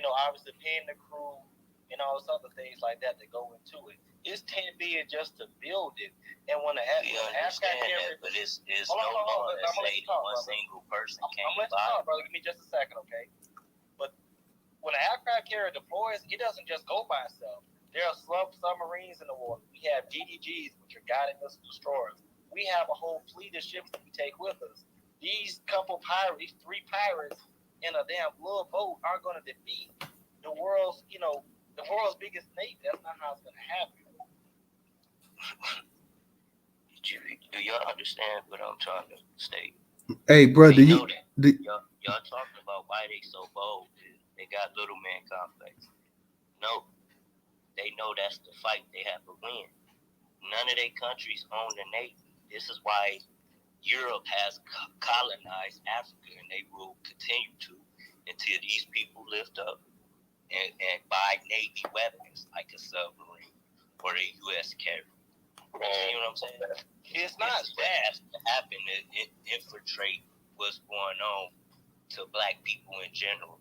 obviously paying the crew and all those other things like that go into it. It's $10 billion just to build it. And when the aircraft carrier, but it's no law that say one single person can't buy. I'm brother. Give me just a second, okay? But when an aircraft carrier deploys, it doesn't just go by itself. There are submarines in the water. We have DDGs, which are guided missile destroyers. We have a whole fleet of ships that we take with us. These 3 pirates in a damn little boat are going to defeat the world's biggest navy. That's not how it's going to happen. Do y'all understand what I'm trying to state? Hey, brother, y'all talking about why they so bold? They got little man complex. No, they know that's the fight they have to win. None of their countries own the navy. This is why Europe has colonized Africa, and they will continue to until these people lift up and buy Navy weapons like a submarine or a U.S. carrier. You see what I'm saying? It's not fast to happen to infiltrate what's going on to black people in general.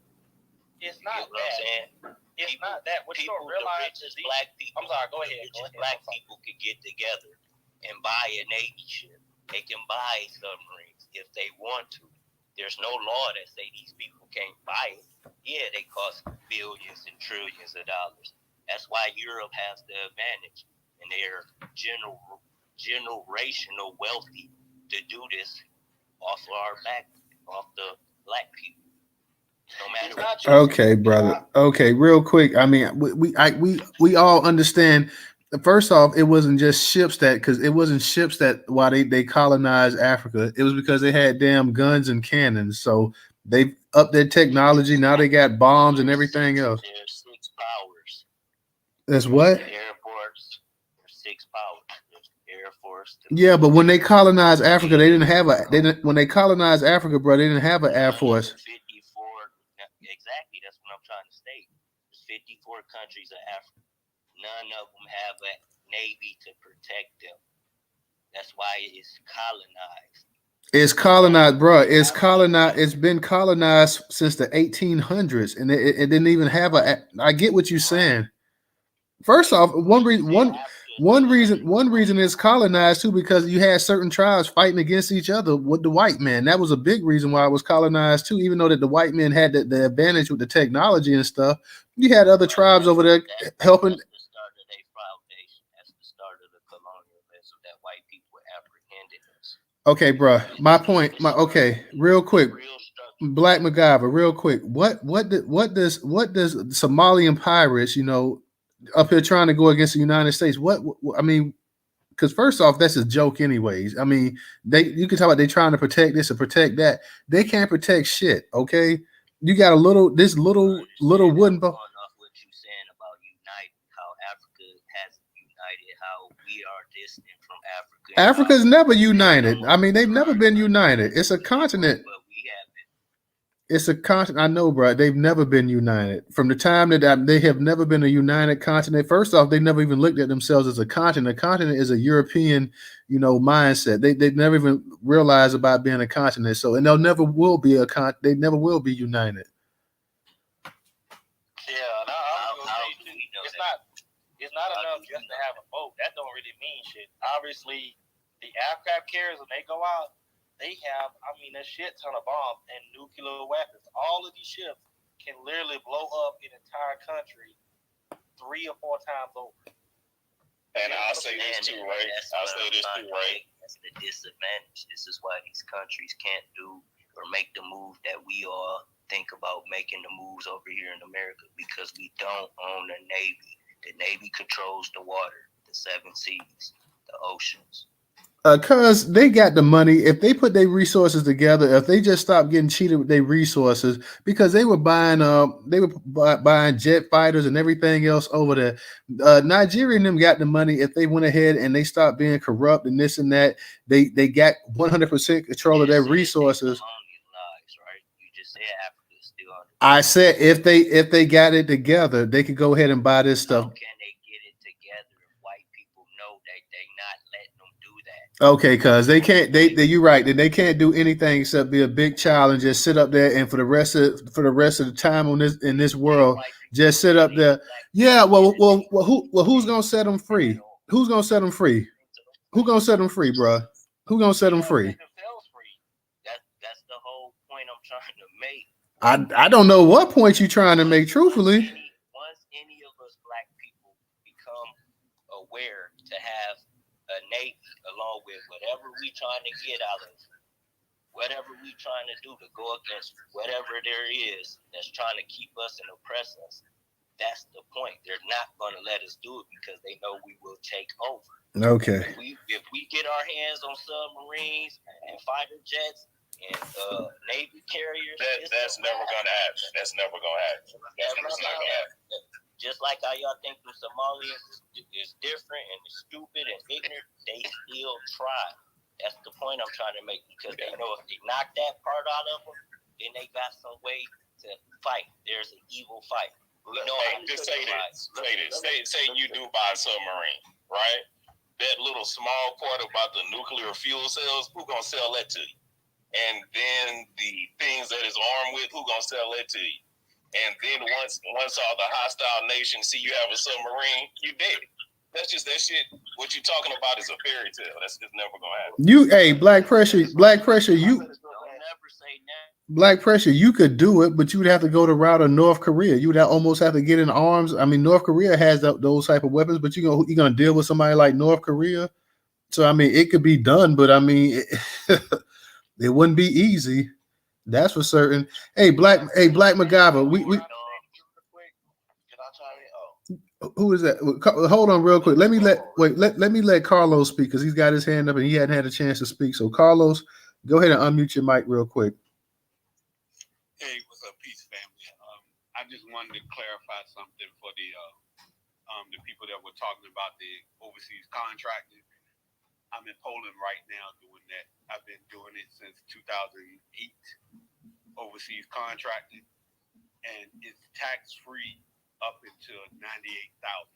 It's not what I'm saying? It's not that. What you don't realize is black people. I'm sorry. Go ahead. Black people could get together and buy a Navy ship. They can buy submarines if they want to. There's no law that say these people can't buy it. Yeah, they cost billions and trillions of dollars. That's why Europe has the advantage, and they're generational wealthy to do this off the black people. No matter what. Okay, brother. Okay, real quick. I mean, we all understand. First off, it wasn't just ships why they colonized Africa. It was because they had damn guns and cannons. So they upped their technology. Now they got bombs and everything else. There's 6 powers. That's what? Airports. There's 6 powers. There's Air Force. Yeah, but when they colonized Africa, when they colonized Africa, bro, they didn't have an Air Force. 54. Exactly. That's what I'm trying to state. There's 54 countries of Africa. None of them have a navy to protect them. That's why it's colonized. It's colonized, bro. It's colonized. It's been colonized since the 1800s, and it didn't even have a. I get what you're saying. First off, one reason it's colonized too, because you had certain tribes fighting against each other with the white man. That was a big reason why it was colonized too. Even though that the white men had the advantage with the technology and stuff, you had other tribes over there helping. Okay, bro. My point. Real quick, Black MacGyver. Real quick. What does Somalian pirates, up here trying to go against the United States? I mean, because first off, that's a joke, anyways. I mean, you can talk about they trying to protect this or protect that. They can't protect shit. Okay, you got little wooden boat. What you saying about unite, how Africa has united, how we are distant from Africa. Africa's never united. I mean, they've never been united. It's a continent. But we haven't. It's a continent. I know, bro. They've never been united. From the time that they have never been a united continent. First off, they never even looked at themselves as a continent. A continent is a European, mindset. They never even realized about being a continent. So, and they'll never will be they never will be united. Yeah, it's not enough just to have a boat. That don't really mean shit. Obviously, the aircraft carriers, when they go out, they have, a shit ton of bombs and nuclear weapons. All of these ships can literally blow up an entire country 3 or 4 times over. And I'll say this too, right? That's the disadvantage. This is why these countries can't do or make the move that we all think about making the moves over here in America, because we don't own a navy. The Navy controls the water, the 7 seas, the oceans. Cause they got the money. If they put their resources together, if they just stop getting cheated with their resources, because they were buying jet fighters and everything else over there. Nigeria and them got the money. If they went ahead and they stopped being corrupt and this and that, they got 100% control of their resources. Right? You just said Africa is still under I said if they got it together, they could go ahead and buy this stuff. How can they get it together if white people know that they not letting them do that? Okay, cuz they can't. You're right. Then they can't do anything except be a big child and just sit up there and for the rest of the time on this in this world, just sit up there. Yeah. Who's gonna set them free? Who's gonna set them free? Who gonna set them free, bro? Who gonna set them free? That's the whole point I'm trying to make. I don't know what point you're trying to make. Truthfully, once any of us black people become aware to have a navy along with whatever we trying to get out of, whatever we trying to do to go against whatever there is that's trying to keep us and oppress us, that's the point. They're not going to let us do it because they know we will take over. Okay. If we get our hands on submarines and fighter jets and Navy carriers, that's never gonna happen. That's never gonna happen. That's not gonna happen. Just like how y'all think the Somalians is different and stupid and ignorant, they still try. That's the point I'm trying to make because they know if they knock that part out of them, then they got some way to fight. There's an evil fight. Just say this. Say you do buy a submarine, right? That little small part about the nuclear fuel cells, who gonna sell that to you? And then the things that is armed with, who gonna sell that to you? And then once all the hostile nations see you have a submarine, you dead. That's just that shit. What you talking about is a fairy tale. That's just never gonna happen. Black pressure, you Don't never say never. Black pressure, you could do it, but you would have to go the route of North Korea. You would almost have to get in arms. I mean, North Korea has those type of weapons, but you're gonna deal with somebody like North Korea. So I mean, it could be done, but I mean, it wouldn't be easy. That's for certain. Hey, Black MacGyver, we who is that? Hold on, real quick. Let me let Carlos speak because he's got his hand up and he hadn't had a chance to speak. So, Carlos, go ahead and unmute your mic real quick. Hey, what's up, peace family? I just wanted to clarify something for the people that were talking about the overseas contracting. I'm in Poland right now doing that. I've been doing it since 2008, overseas contracting, and it's tax free up until 98,000.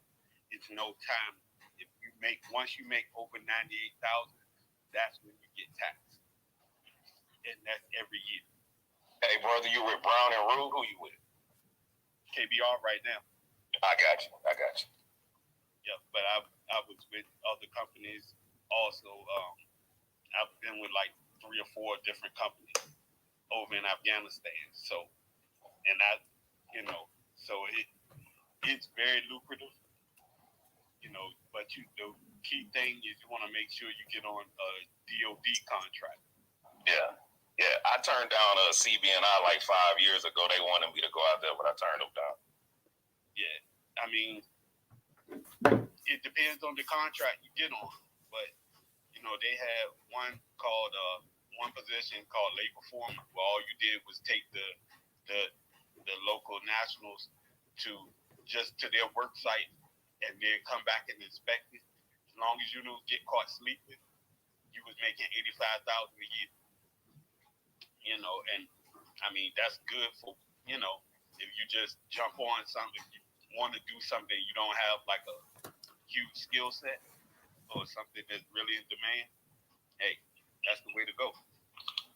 It's no time. Once you make over 98,000, that's when you get taxed, and that's every year. Hey, brother, you with Brown and Root? Who you with? KBR right now. I got you. Yeah, but I was with other companies also. I've been with like 3 or 4 different companies over in Afghanistan. So, and it's very lucrative, but the key thing is you want to make sure you get on a DOD contract. Yeah. I turned down a CBNI like 5 years ago. They wanted me to go out there, but I turned them down. Yeah, I mean, it depends on the contract you get on, but they have one position called labor foreman, where all you did was take the local nationals to their work site and then come back and inspect it. As long as you don't get caught sleeping, you was making $85,000 a year. And I mean that's good for if you just jump on something, if you want to do something, you don't have like a huge skill set or something that's really in demand. Hey, that's the way to go.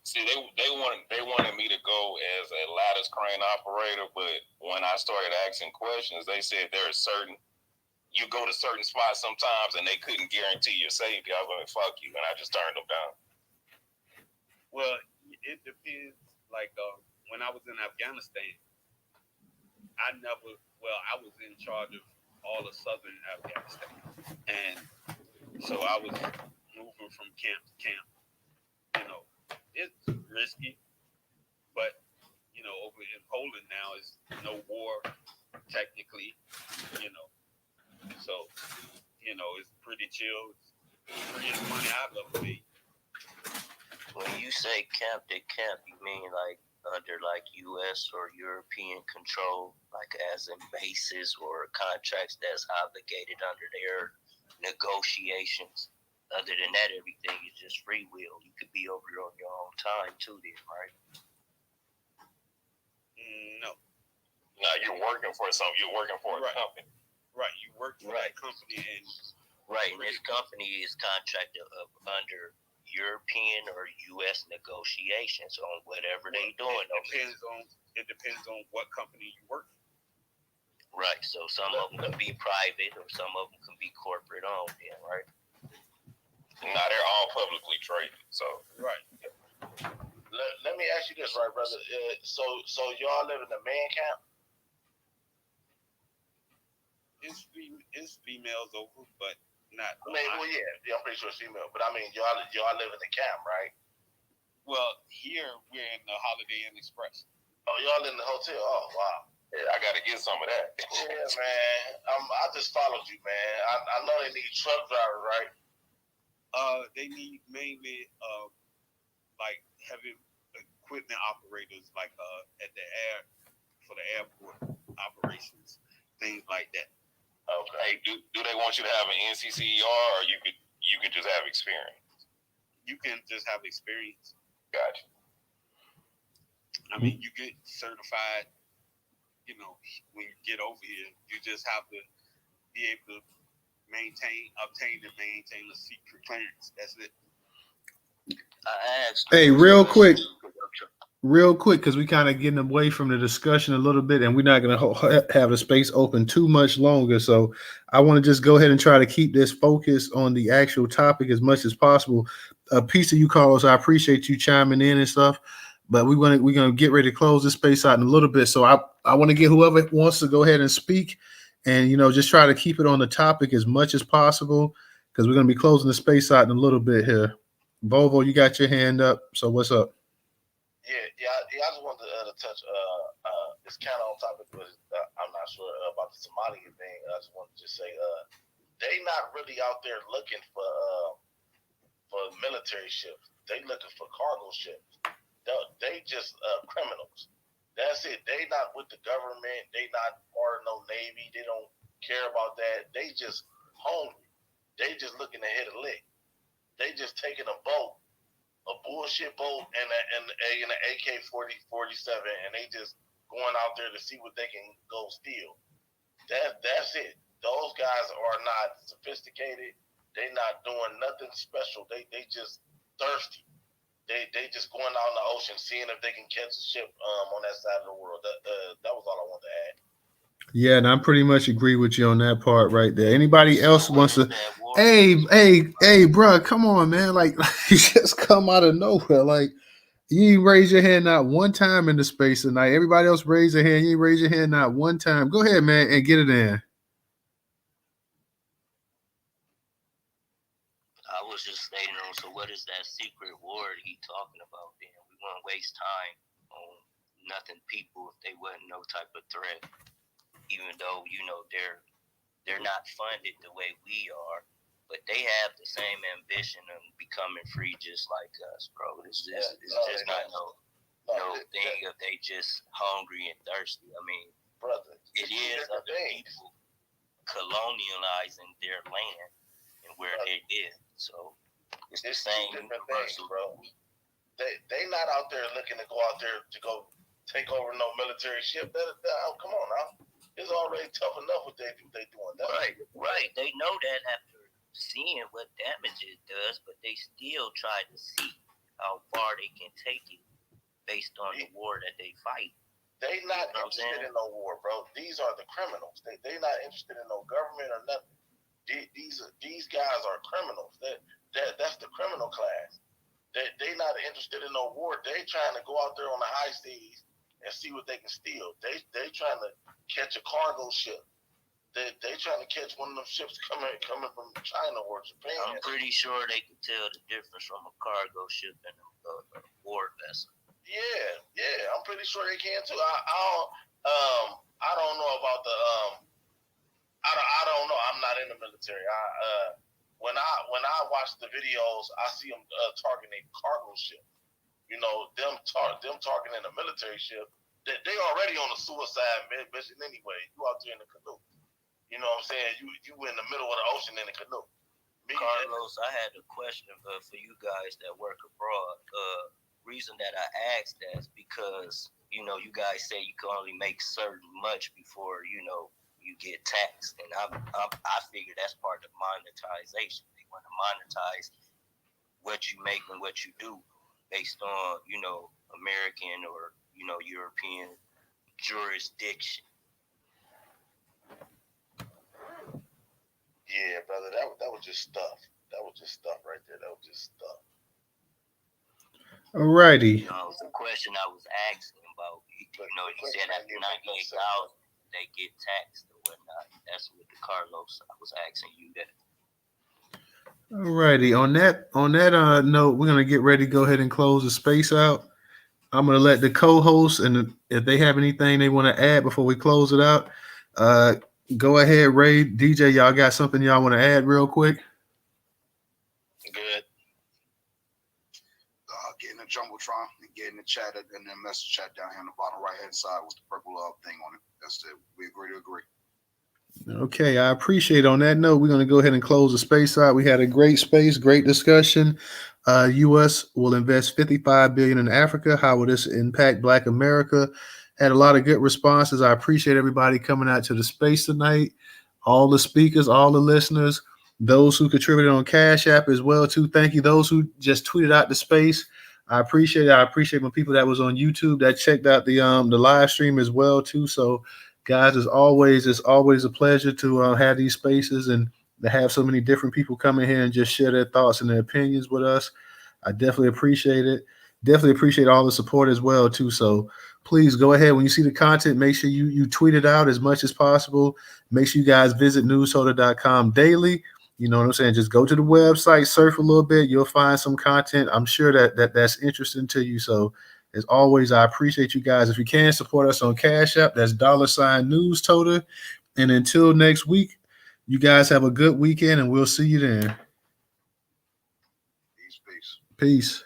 See, they wanted me to go as a lattice crane operator, but when I started asking questions, they said there are you go to certain spots sometimes and they couldn't guarantee your safety. I was like, fuck you, and I just turned them down. Well, it depends. Like when I was in Afghanistan, I was in charge of all of southern Afghanistan, and so I was moving from camp to camp. It's risky, but over in Poland now is no war technically. So it's pretty chill. It's the freest money I've ever made. When you say camp to camp, you mean like under like U.S. or European control, like as in bases or contracts that's obligated under their negotiations. Other than that, everything is just free will. You could be over on your own time too, then, right? No. Now you're working for something. You're working for a company. Right. You work for that company and. Right. And this company is contracted under European or U.S. negotiations on whatever they doing. It depends on what company you work for. Right. So some of them can be private or some of them can be corporate owned. Yeah. Right. Now they're all publicly traded. So right. Let me ask you this, right, brother? So y'all live in a man camp? It's females over, but not. I mean, well, yeah, I'm pretty sure it's female, but I mean, y'all live in the camp, right? Well, here we're in the Holiday Inn Express. Oh, y'all in the hotel? Oh, wow. Yeah, I got to get some of that. Yeah, man. I just followed you, man. I know they need truck drivers, right? They need mainly like heavy equipment operators, like at the for the airport operations, things like that. Okay. Do they want you to have an NCCER, or you could just have experience? You can just have experience. Gotcha. I mean, you get certified. You know, when you get over here, you just have to be able to obtain and maintain a secret clearance. That's it. I asked. Hey, real quick, because we kind of getting away from the discussion a little bit, and we're not going to have the space open too much longer. So I want to just go ahead and try to keep this focus on the actual topic as much as possible. A piece of you, Carlos, I appreciate you chiming in and stuff, but we're gonna get ready to close this space out in a little bit. So I want to get whoever wants to go ahead and speak, and just try to keep it on the topic as much as possible, because we're gonna be closing the space out in a little bit here. Volvo, you got your hand up. So what's up? Yeah. I just wanted to touch. It's kind of on topic, but I'm not sure about the Somalian thing. I just wanted to just say, they not really out there looking for military ships. They looking for cargo ships. They just criminals. That's it. They not with the government. They not part of no Navy. They don't care about that. They just hungry. They just looking to hit a lick. They just taking a boat, a bullshit boat, and an AK-47, and they just going out there to see what they can go steal. That's it. Those guys are not sophisticated. They not doing nothing special. They just thirsty. They just going out in the ocean, seeing if they can catch a ship on that side of the world. That was all I wanted to add. Yeah, and I pretty much agree with you on that part right there. Anybody else wants to? Hey, bro, come on, man! Like you just come out of nowhere. Like you raise your hand not one time in the space tonight. Everybody else raise their hand. You raise your hand not one time. Go ahead, man, and get it in. I was just stating on. So what is that secret ward he talking about? Then we won't waste time on nothing. People, if they wasn't no type of threat, even though they're not funded the way we are, but they have the same ambition of becoming free just like us, bro. It's just not no thing if they just hungry and thirsty. I mean, brother, it is other people colonializing their land and where they live. So it's the same universal, bro. They not out there looking to go out there to go take over no military ship. Come on now. It's already tough enough what they doing. Right. They know that after seeing what damage it does, but they still try to see how far they can take it based on the war that they fight. They not interested in no war, bro. These are the criminals. They not interested in no government or nothing. These guys are criminals. That's the criminal class. They not interested in no war. They trying to go out there on the high seas and see what they can steal. They trying to catch a cargo ship. They trying to catch one of them ships coming from China or Japan. I'm pretty sure they can tell the difference from a cargo ship and a war vessel. Yeah, I'm pretty sure they can too. I don't know about the I don't know. I'm not in the military. When I watch the videos, I see them targeting cargo ship. Them targeting a military ship. They already on a suicide mission anyway. You out there in the canoe. You know what I'm saying? You in the middle of the ocean in a canoe. Carlos, I had a question for you guys that work abroad. Reason that I asked that is because you know, you guys say you can only make certain much before, you know, you get taxed. And I figure that's part of monetization. They want to monetize what you make and what you do based on, you know, American or, you know, European jurisdiction. Yeah, brother, that was just stuff. That was just stuff right there. That was just stuff. Alrighty. You know, the question I was asking about, you know, he said after 98,000 they get taxed or whatnot. That's what the Carlos, I was asking you that. Alrighty. On that note, we're gonna get ready to go ahead and close the space out. I'm gonna let the co-hosts, and if they have anything they want to add before we close it out, go ahead, Ray, DJ. Y'all got something y'all want to add real quick? Good. Get in the Jumbotron and get in the chat and then message chat down here on the bottom right hand side with the purple thing on it. That's it. We agree to agree. Okay, I appreciate it. On that note, we're going to go ahead and close the space out. We had a great space, great discussion. U.S. will invest $55 billion in Africa. How will this impact Black America? Had a lot of good responses. I appreciate everybody coming out to the space tonight. All the speakers, all the listeners, those who contributed on Cash App as well too. Thank you. Those who just tweeted out the space. I appreciate it. I appreciate my people that was on YouTube that checked out the live stream as well too. So, guys, it's always a pleasure to have these spaces and to have so many different people come in here and just share their thoughts and their opinions with us. I definitely appreciate it. Definitely appreciate all the support as well too. So please go ahead when you see the content. Make sure you tweet it out as much as possible. Make sure you guys visit newstoter.com daily. You know what I'm saying? Just go to the website, surf a little bit. You'll find some content. I'm sure that's interesting to you. So as always, I appreciate you guys. If you can support us on Cash App, that's $Newstoter. And until next week, you guys have a good weekend and we'll see you then. Peace, peace. Peace.